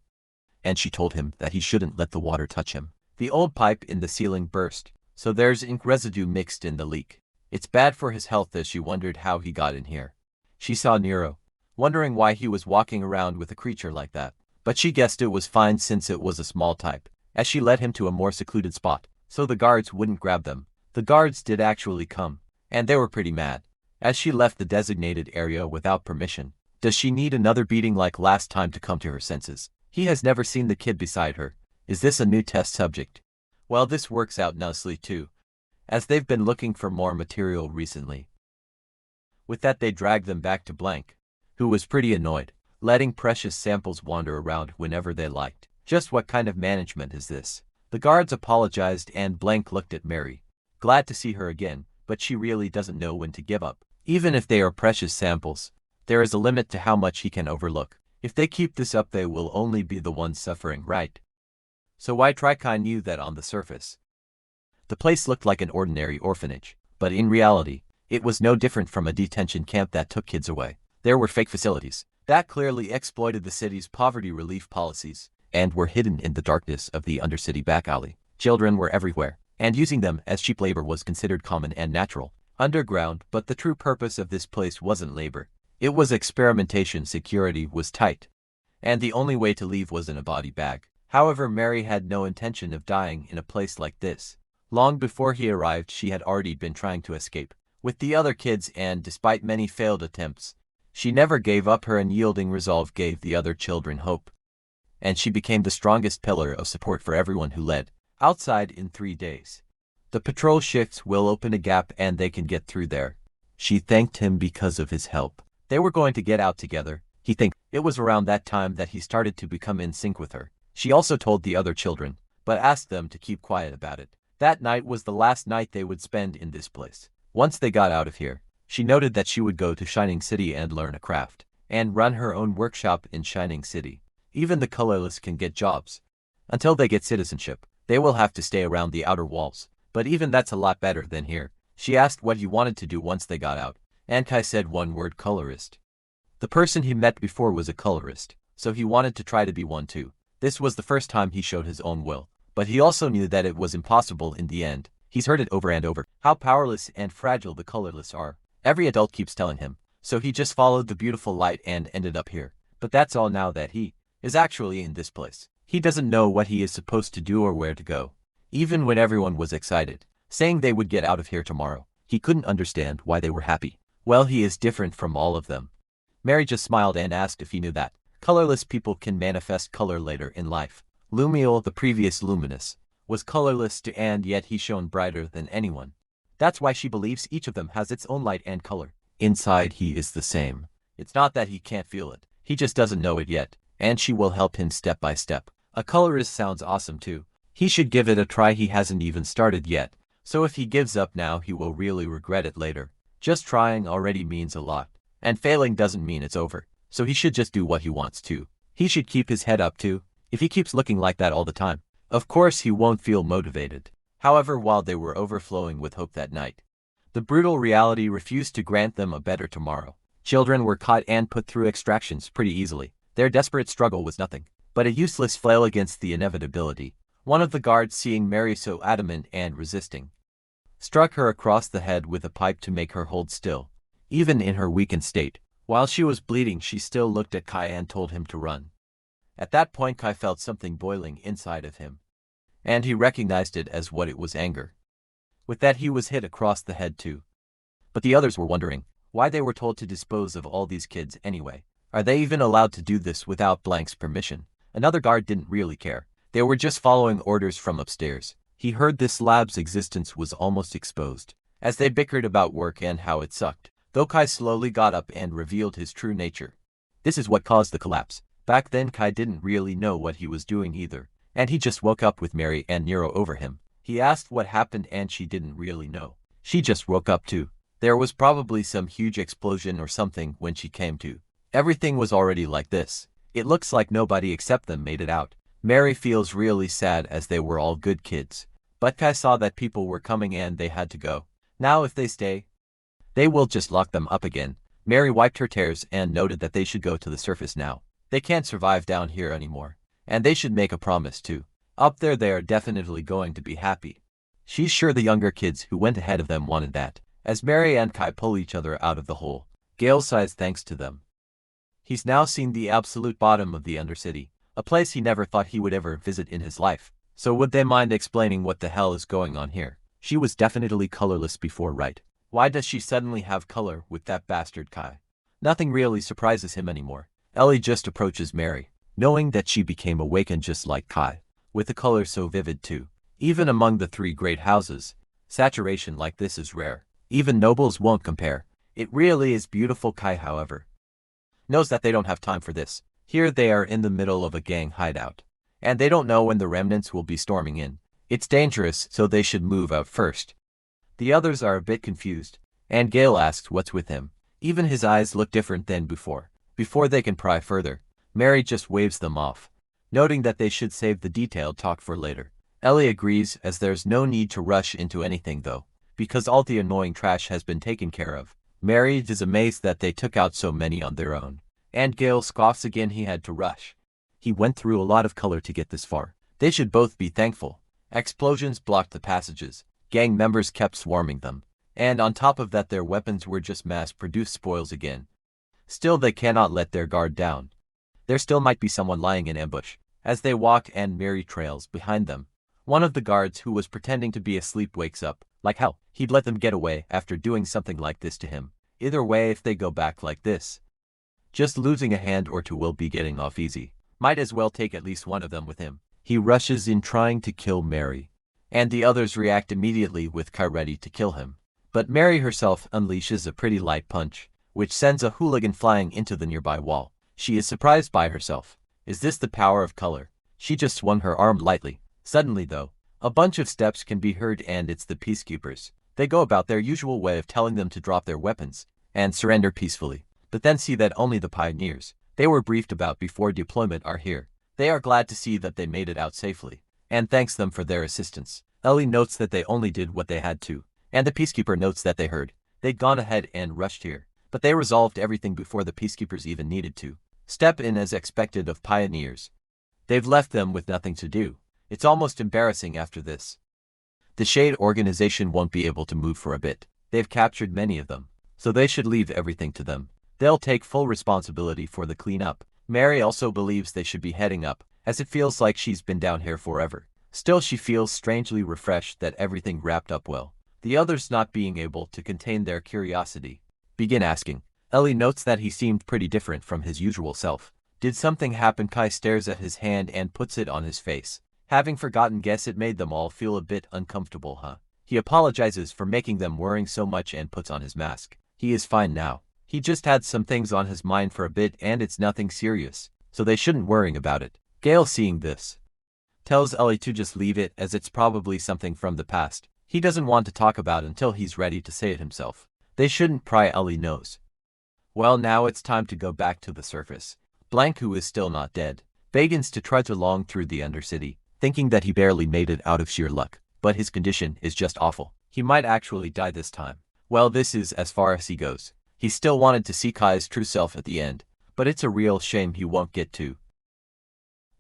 and she told him that he shouldn't let the water touch him. The old pipe in the ceiling burst, so there's ink residue mixed in the leak. It's bad for his health. As she wondered how he got in here, she saw Nero, wondering why he was walking around with a creature like that. But she guessed it was fine since it was a small type, as she led him to a more secluded spot, so the guards wouldn't grab them. The guards did actually come, and they were pretty mad, as she left the designated area without permission. Does she need another beating like last time to come to her senses? He has never seen the kid beside her, Is this a new test subject? Well, this works out nicely too, as they've been looking for more material recently. With that they dragged them back to Blank, who was pretty annoyed, letting precious samples wander around whenever they liked. Just what kind of management is this? The guards apologized and Blank looked at Mary, glad to see her again, but she really doesn't know when to give up. Even if they are precious samples, there is a limit to how much he can overlook. If they keep this up they will only be the ones suffering, right? So why try? Kai knew that on the surface. The place looked like an ordinary orphanage, but in reality, it was no different from a detention camp that took kids away. There were fake facilities that clearly exploited the city's poverty relief policies and were hidden in the darkness of the undercity back alley. Children were everywhere, and using them as cheap labor was considered common and natural. Underground, but the true purpose of this place wasn't labor. It was experimentation. Security was tight, and the only way to leave was in a body bag. However, Mary had no intention of dying in a place like this. Long before he arrived, she had already been trying to escape with the other kids, and despite many failed attempts, she never gave up. Her unyielding resolve gave the other children hope, and she became the strongest pillar of support for everyone who led outside in 3 days. The patrol shifts will open a gap and they can get through there. She thanked him because of his help. They were going to get out together. He thinks it was around that time that he started to become in sync with her. She also told the other children, but asked them to keep quiet about it. That night was the last night they would spend in this place. Once they got out of here, she noted that she would go to Shining City and learn a craft, and run her own workshop in Shining City. Even the colorless can get jobs. Until they get citizenship, they will have to stay around the outer walls, but even that's a lot better than here. She asked what he wanted to do once they got out, and Kai said one word: colorist. The person he met before was a colorist, so he wanted to try to be one too. This was the first time he showed his own will, but he also knew that it was impossible in the end. He's heard it over and over, how powerless and fragile the colorless are. Every adult keeps telling him, so he just followed the beautiful light and ended up here. But that's all. Now that he is actually in this place, he doesn't know what he is supposed to do or where to go. Even when everyone was excited, saying they would get out of here tomorrow, he couldn't understand why they were happy. Well, he is different from all of them. Mary just smiled and asked if he knew that colorless people can manifest color later in life. Lumiel, the previous luminous, was colorless too, and yet he shone brighter than anyone. That's why she believes each of them has its own light and color. Inside he is the same. It's not that he can't feel it, he just doesn't know it yet, and she will help him step by step. A colorist sounds awesome too. He should give it a try. He hasn't even started yet, so if he gives up now he will really regret it later. Just trying already means a lot, and failing doesn't mean it's over, so he should just do what he wants to. He should keep his head up too. If he keeps looking like that all the time, of course he won't feel motivated. However, while they were overflowing with hope that night, the brutal reality refused to grant them a better tomorrow. Children were caught and put through extractions pretty easily. Their desperate struggle was nothing but a useless flail against the inevitability. One of the guards, seeing Mary so adamant and resisting, struck her across the head with a pipe to make her hold still. Even in her weakened state, while she was bleeding, she still looked at Kai and told him to run. At that point Kai felt something boiling inside of him, and he recognized it as what it was: anger. With that he was hit across the head too. But the others were wondering why they were told to dispose of all these kids anyway. Are they even allowed to do this without Blank's permission? Another guard didn't really care. They were just following orders from upstairs. He heard this lab's existence was almost exposed, as they bickered about work and how it sucked. Though Kai slowly got up and revealed his true nature. This is what caused the collapse. Back then Kai didn't really know what he was doing either, and he just woke up with Mary and Nero over him. He asked what happened and she didn't really know. She just woke up too. There was probably some huge explosion or something when she came to. Everything was already like this. It looks like nobody except them made it out. Mary feels really sad as they were all good kids. But Kai saw that people were coming and they had to go. Now if they stay, they will just lock them up again. Mary wiped her tears and noted that they should go to the surface now. They can't survive down here anymore. And they should make a promise too. Up there they are definitely going to be happy. She's sure the younger kids who went ahead of them wanted that. As Mary and Kai pull each other out of the hole, Gale sighs thanks to them. He's now seen the absolute bottom of the Undercity, a place he never thought he would ever visit in his life. So would they mind explaining what the hell is going on here? She was definitely colorless before, right? Why does she suddenly have color with that bastard Kai? Nothing really surprises him anymore. Ellie just approaches Mary, knowing that she became awakened just like Kai. with the colors so vivid too. Even among the three great houses, saturation like this is rare. Even nobles won't compare. It really is beautiful. Kai, however, knows that they don't have time for this. Here they are in the middle of a gang hideout, and they don't know when the remnants will be storming in. It's dangerous, so they should move out first. The others are a bit confused, and Gale asks what's with him. Even his eyes look different than before. Before they can pry further, Mary just waves them off, noting that they should save the detailed talk for later. Ellie agrees, as there's no need to rush into anything though, because all the annoying trash has been taken care of. Mary is amazed that they took out so many on their own, and Gale scoffs again. He had to rush. He went through a lot of color to get this far. They should both be thankful. Explosions blocked the passages. Gang members kept swarming them, and on top of that their weapons were just mass-produced spoils again. Still, they cannot let their guard down. There still might be someone lying in ambush. As they walk and Mary trails behind them, one of the guards who was pretending to be asleep wakes up. Like hell, he'd let them get away after doing something like this to him. Either way, if they go back like this, just losing a hand or two will be getting off easy. Might as well take at least one of them with him. He rushes in trying to kill Mary, and the others react immediately with Kai ready to kill him. But Mary herself unleashes a pretty light punch, which sends a hooligan flying into the nearby wall. She is surprised by herself. Is this the power of color? She just swung her arm lightly. Suddenly though, a bunch of steps can be heard, and it's the peacekeepers. They go about their usual way of telling them to drop their weapons and surrender peacefully, but then see that only the pioneers they were briefed about before deployment are here. They are glad to see that they made it out safely, and thanks them for their assistance. Ellie notes that they only did what they had to, and the peacekeeper notes that they heard. They'd gone ahead and rushed here, but they resolved everything before the peacekeepers even needed to step in as expected of pioneers. They've left them with nothing to do. It's almost embarrassing after this. The Shade organization won't be able to move for a bit. They've captured many of them, so they should leave everything to them. They'll take full responsibility for the cleanup. Mary also believes they should be heading up, as it feels like she's been down here forever. Still, she feels strangely refreshed that everything wrapped up well. The others, not being able to contain their curiosity, begin asking. Ellie notes that he seemed pretty different from his usual self. Did something happen? Kai stares at his hand and puts it on his face. Having forgotten, guess it made them all feel a bit uncomfortable, huh? He apologizes for making them worrying so much and puts on his mask. He is fine now. He just had some things on his mind for a bit, and it's nothing serious, so they shouldn't worry about it. Gale, seeing this, tells Ellie to just leave it, as it's probably something from the past he doesn't want to talk about until he's ready to say it himself. They shouldn't pry, Ellie knows. Well, now it's time to go back to the surface. Blank, who is still not dead, begins to trudge along through the Undercity, thinking that he barely made it out of sheer luck, but his condition is just awful. He might actually die this time. Well, this is as far as he goes. He still wanted to see Kai's true self at the end, but it's a real shame he won't get to.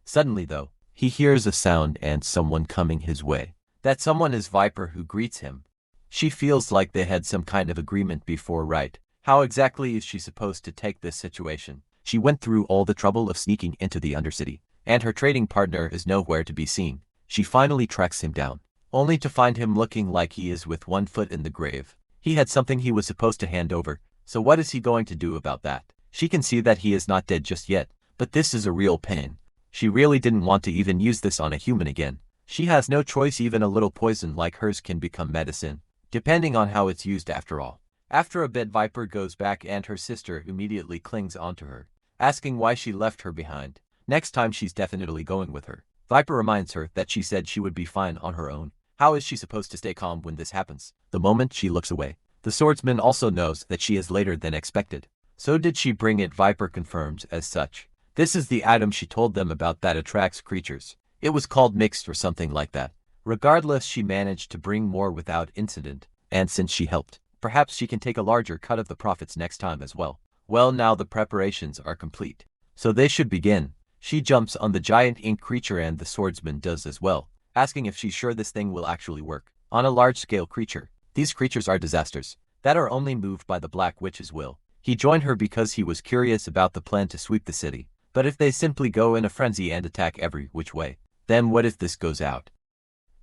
Suddenly though, he hears a sound and someone coming his way. That someone is Viper, who greets him. She feels like they had some kind of agreement before, right? How exactly is she supposed to take this situation? She went through all the trouble of sneaking into the Undercity, and her trading partner is nowhere to be seen. She finally tracks him down, only to find him looking like he is with one foot in the grave. He had something he was supposed to hand over, so what is he going to do about that? She can see that he is not dead just yet, but this is a real pain. She really didn't want to even use this on a human again. She has no choice. Even a little poison like hers can become medicine, depending on how it's used after all. After a bit, Viper goes back and her sister immediately clings onto her, asking why she left her behind. Next time she's definitely going with her. Viper reminds her that she said she would be fine on her own. How is she supposed to stay calm when this happens? The moment she looks away, the swordsman also knows that she is later than expected. So did she bring it? Viper confirms as such. This is the item she told them about that attracts creatures. It was called mixed or something like that. Regardless, she managed to bring more without incident, and since she helped, perhaps she can take a larger cut of the profits next time as well. Well, now the preparations are complete, so they should begin. She jumps on the giant ink creature, and the swordsman does as well, asking if she's sure this thing will actually work. On a large-scale creature, these creatures are disasters that are only moved by the Black Witch's will. He joined her because he was curious about the plan to sweep the city, but if they simply go in a frenzy and attack every which way, then what if this goes out?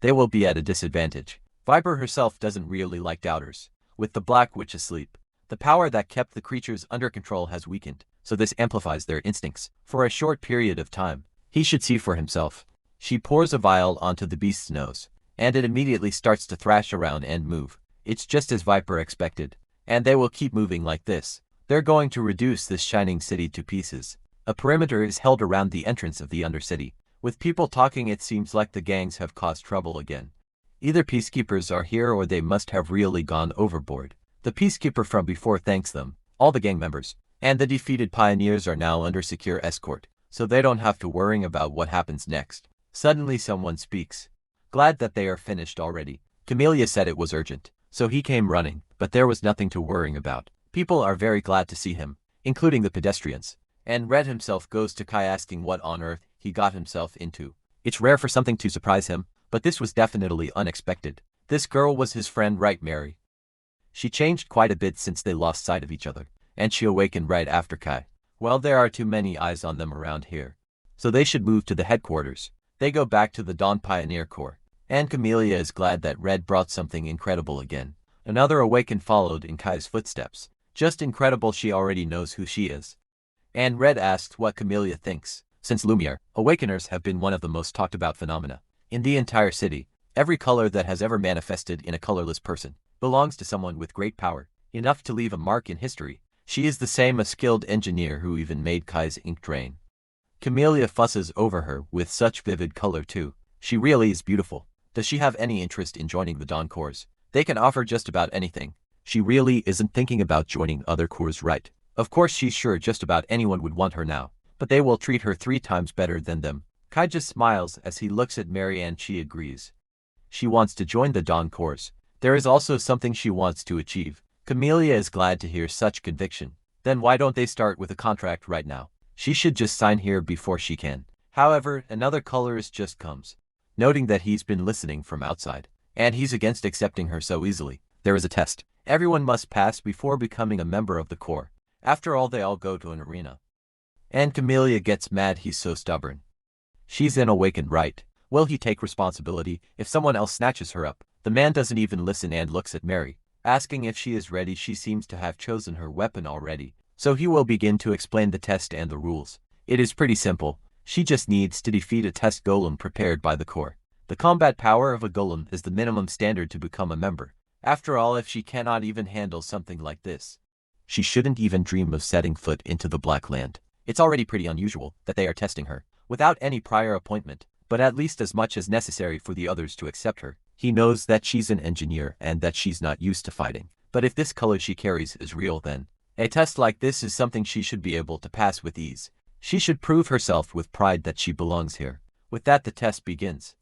They will be at a disadvantage. Viper herself doesn't really like doubters. With the Black Witch asleep, the power that kept the creatures under control has weakened, so this amplifies their instincts. For a short period of time, he should see for himself. She pours a vial onto the beast's nose, and it immediately starts to thrash around and move. It's just as Viper expected. And they will keep moving like this. They're going to reduce this shining city to pieces. A perimeter is held around the entrance of the Undercity. With people talking, it seems like the gangs have caused trouble again. Either peacekeepers are here or they must have really gone overboard. The peacekeeper from before thanks them, all the gang members, and the defeated pioneers are now under secure escort, so they don't have to worry about what happens next. Suddenly someone speaks. Glad that they are finished already. Camellia said it was urgent, so he came running, but there was nothing to worry about. People are very glad to see him, including the pedestrians. And Red himself goes to Kai asking what on earth he got himself into. It's rare for something to surprise him, but this was definitely unexpected. This girl was his friend, right, Mary? She changed quite a bit since they lost sight of each other, and she awakened right after Kai. Well, there are too many eyes on them around here, so they should move to the headquarters. They go back to the Dawn Pioneer Corps, and Camellia is glad that Red brought something incredible again. Another awakened followed in Kai's footsteps. Just incredible, she already knows who she is. And Red asks what Camellia thinks. Since Lumiere, awakeners have been one of the most talked about phenomena in the entire city. Every color that has ever manifested in a colorless person belongs to someone with great power, enough to leave a mark in history. She is the same, a skilled engineer who even made Kai's ink drain. Camellia fusses over her with such vivid color too. She really is beautiful. Does she have any interest in joining the Dawn Corps? They can offer just about anything. She really isn't thinking about joining other corps, right? Of course she's sure just about anyone would want her now, but they will treat her 3 times better than them. Kai just smiles as he looks at Mary and she agrees. She wants to join the Dawn Corps. There is also something she wants to achieve. Camellia is glad to hear such conviction. Then why don't they start with a contract right now? She should just sign here before she can. However, another colorist just comes, noting that he's been listening from outside, and he's against accepting her so easily. There is a test. Everyone must pass before becoming a member of the Corps. After all, they all go to an arena. And Camellia gets mad he's so stubborn. She's an awakened, right? Will he take responsibility if someone else snatches her up? The man doesn't even listen and looks at Mary, asking if she is ready. She seems to have chosen her weapon already, so he will begin to explain the test and the rules. It is pretty simple. She just needs to defeat a test golem prepared by the Corps. The combat power of a golem is the minimum standard to become a member. After all, if she cannot even handle something like this, she shouldn't even dream of setting foot into the Black Land. It's already pretty unusual that they are testing her without any prior appointment, but at least as much as necessary for the others to accept her. He knows that she's an engineer and that she's not used to fighting. But if this color she carries is real, then a test like this is something she should be able to pass with ease. She should prove herself with pride that she belongs here. With that, the test begins.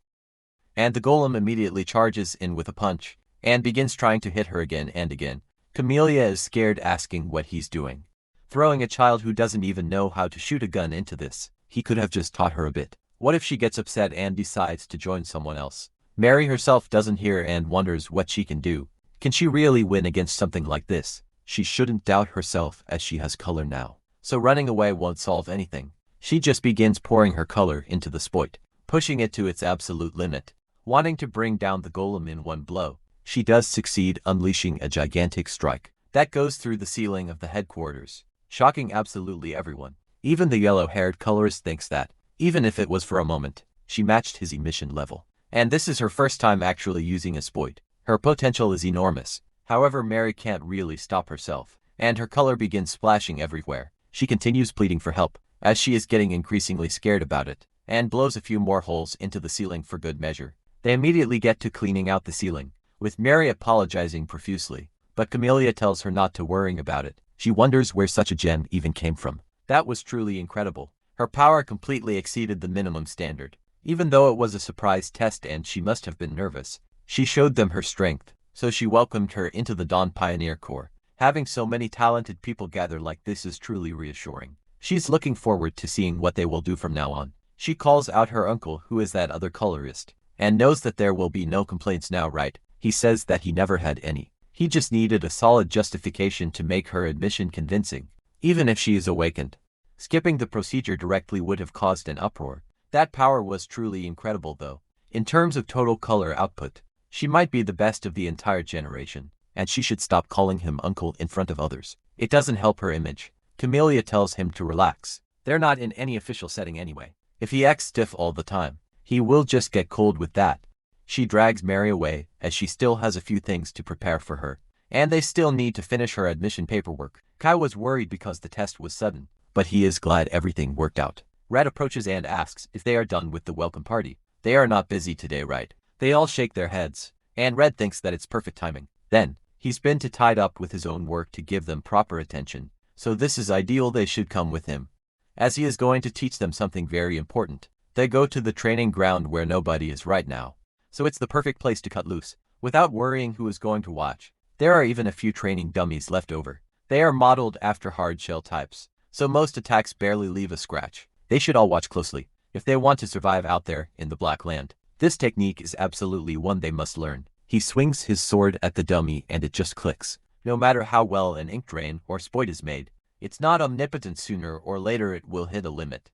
And the golem immediately charges in with a punch and begins trying to hit her again and again. Camellia is scared, asking what he's doing. Throwing a child who doesn't even know how to shoot a gun into this. He could have just taught her a bit. What if she gets upset and decides to join someone else? Mary herself doesn't hear and wonders what she can do. Can she really win against something like this? She shouldn't doubt herself as she has color now. So running away won't solve anything. She just begins pouring her color into the spoit, pushing it to its absolute limit, wanting to bring down the golem in one blow. She does succeed, unleashing a gigantic strike that goes through the ceiling of the headquarters, shocking absolutely everyone. Even the yellow-haired colorist thinks that, even if it was for a moment, she matched his emission level. And this is her first time actually using a spoit. Her potential is enormous. However, Mary can't really stop herself, and her color begins splashing everywhere. She continues pleading for help, as she is getting increasingly scared about it, and blows a few more holes into the ceiling for good measure. They immediately get to cleaning out the ceiling, with Mary apologizing profusely, but Camellia tells her not to worry about it. She wonders where such a gem even came from. That was truly incredible. Her power completely exceeded the minimum standard. Even though it was a surprise test and she must have been nervous, she showed them her strength, so she welcomed her into the Dawn Pioneer Corps. Having so many talented people gather like this is truly reassuring. She's looking forward to seeing what they will do from now on. She calls out her uncle, who is that other colorist, and knows that there will be no complaints now, right? He says that he never had any. He just needed a solid justification to make her admission convincing, even if she is awakened. Skipping the procedure directly would have caused an uproar. That power was truly incredible though. In terms of total color output, she might be the best of the entire generation, and she should stop calling him uncle in front of others. It doesn't help her image. Camellia tells him to relax. They're not in any official setting anyway. If he acts stiff all the time, He will just get cold with that. She drags Mary away, as she still has a few things to prepare for her, and they still need to finish her admission paperwork. Kai was worried because the test was sudden, but he is glad everything worked out. Red approaches and asks if they are done with the welcome party. They are not busy today, right? They all shake their heads, and Red thinks that it's perfect timing. Then, he's been too tied up with his own work to give them proper attention, so this is ideal. They should come with him, as he is going to teach them something very important. They go to the training ground where nobody is right now, so it's the perfect place to cut loose, without worrying who is going to watch. There are even a few training dummies left over. They are modeled after hard shell types, so most attacks barely leave a scratch. They should all watch closely, if they want to survive out there in the Black Land. This technique is absolutely one they must learn. He swings his sword at the dummy and it just clicks. No matter how well an ink drain or spoit is made, it's not omnipotent. Sooner or later it will hit a limit.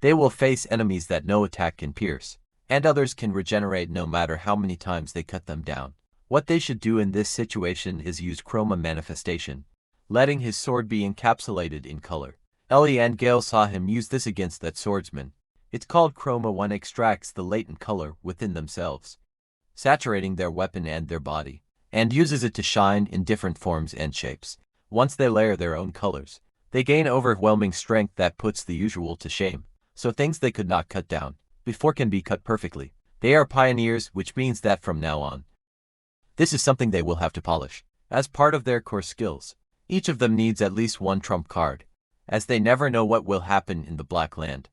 They will face enemies that no attack can pierce, and others can regenerate no matter how many times they cut them down. What they should do in this situation is use chroma manifestation, letting his sword be encapsulated in color. Ellie and Gale saw him use this against that swordsman. It's called chroma. One extracts the latent color within themselves, saturating their weapon and their body, and uses it to shine in different forms and shapes. Once they layer their own colors, they gain overwhelming strength that puts the usual to shame. So things they could not cut down before can be cut perfectly. They are pioneers, which means that from now on, this is something they will have to polish as part of their core skills. Each of them needs at least one trump card, as they never know what will happen in the Black Land.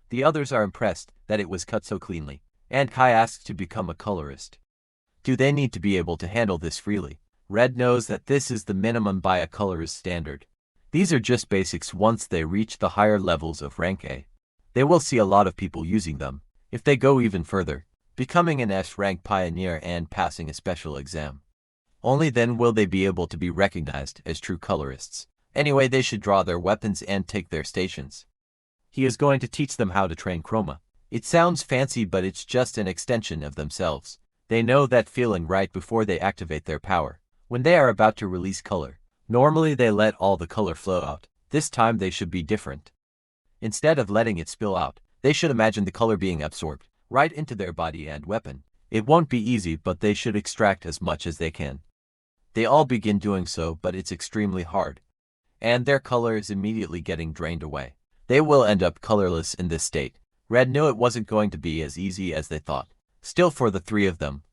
The others are impressed that it was cut so cleanly, and Kai asks to become a colorist. Do they need to be able to handle this freely? Red knows that this is the minimum by a colorist standard. These are just basics. Once they reach the higher levels of rank A, they will see a lot of people using them. If they go even further, becoming an S-rank pioneer and passing a special exam, only then will they be able to be recognized as true colorists. Anyway, they should draw their weapons and take their stations. He is going to teach them how to train chroma. It sounds fancy, but it's just an extension of themselves. They know that feeling right before they activate their power. When they are about to release color, normally they let all the color flow out. This time they should be different. Instead of letting it spill out, they should imagine the color being absorbed right into their body and weapon. It won't be easy, but they should extract as much as they can. They all begin doing so, but it's extremely hard, and their color is immediately getting drained away. They will end up colorless in this state. Red knew it wasn't going to be as easy as they thought. Still, for the three of them,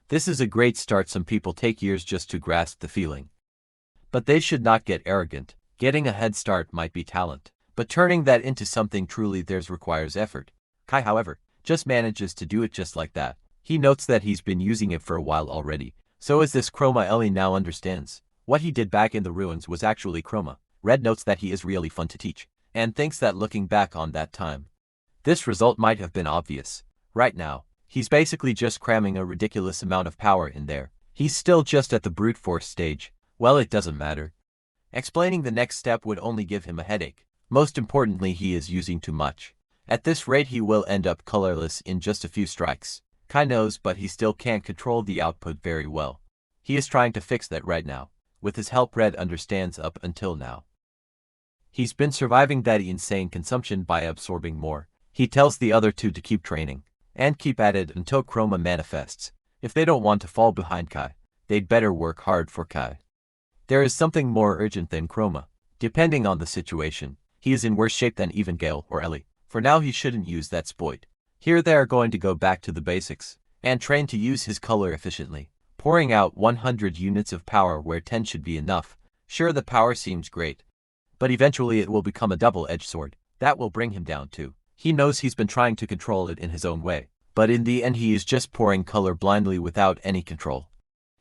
this is a great start. Some people take years just to grasp the feeling, but they should not get arrogant. Getting a head start might be talent, but turning that into something truly theirs requires effort. Kai, however, just manages to do it just like that. He notes that he's been using it for a while already. So is this chroma. Ellie now understands. What he did back in the ruins was actually chroma. Red notes that he is really fun to teach, and thinks that looking back on that time, this result might have been obvious. Right now, he's basically just cramming a ridiculous amount of power in there. He's still just at the brute force stage. Well, it doesn't matter. Explaining the next step would only give him a headache. Most importantly, he is using too much. At this rate, he will end up colorless in just a few strikes. Kai knows, but he still can't control the output very well. He is trying to fix that right now. With his help, Red understands up until now, he's been surviving that insane consumption by absorbing more. He tells the other two to keep training, and keep at it until chroma manifests. If they don't want to fall behind Kai, they'd better work hard for Kai. There is something more urgent than chroma. Depending on the situation, he is in worse shape than even Gale or Ellie. For now, he shouldn't use that spoit. Here they are going to go back to the basics, and train to use his color efficiently, pouring out 100 units of power where 10 should be enough. Sure, the power seems great, but eventually it will become a double-edged sword. That will bring him down too. He knows he's been trying to control it in his own way, but in the end he is just pouring color blindly without any control.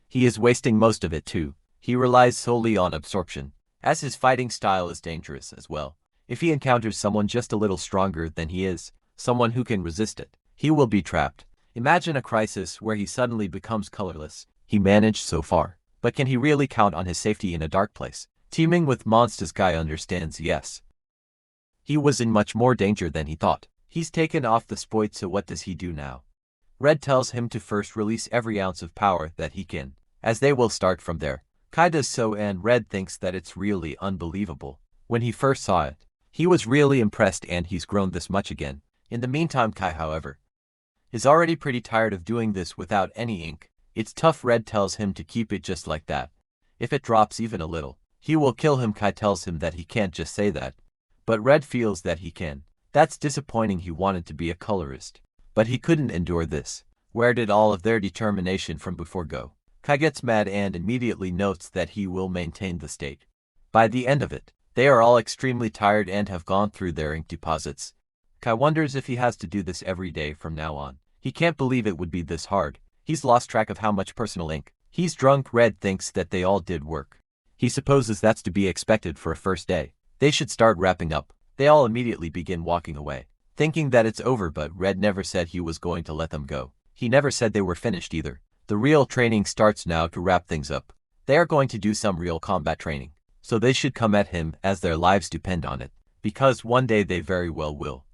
He is wasting most of it too. He relies solely on absorption, as his fighting style is dangerous as well. If he encounters someone just a little stronger than he is, someone who can resist it, he will be trapped. Imagine a crisis where he suddenly becomes colorless. He managed so far, but can he really count on his safety in a dark place, teeming with monsters? Guy understands yes. He was in much more danger than he thought. He's taken off the spoit, so what does he do now? Red tells him to first release every ounce of power that he can, as they will start from there. Kai does so, and Red thinks that it's really unbelievable. When he first saw it, he was really impressed, and he's grown this much again. In the meantime Kai, however, is already pretty tired of doing this without any ink. It's tough. Red tells him to keep it just like that. If it drops even a little, he will kill him. Kai tells him that he can't just say that, but Red feels that he can. That's disappointing. He wanted to be a colorist, but he couldn't endure this. Where did all of their determination from before go? Kai gets mad and immediately notes that he will maintain the state. By the end of it, they are all extremely tired and have gone through their ink deposits. Kai wonders if he has to do this every day from now on. He can't believe it would be this hard. He's lost track of how much personal ink. He's drunk. Red thinks that they all did work. He supposes that's to be expected for a first day. They should start wrapping up. They all immediately begin walking away, thinking that it's over, but Red never said he was going to let them go. He never said they were finished either. The real training starts now to wrap things up. They are going to do some real combat training, so they should come at him as their lives depend on it, because one day they very well will.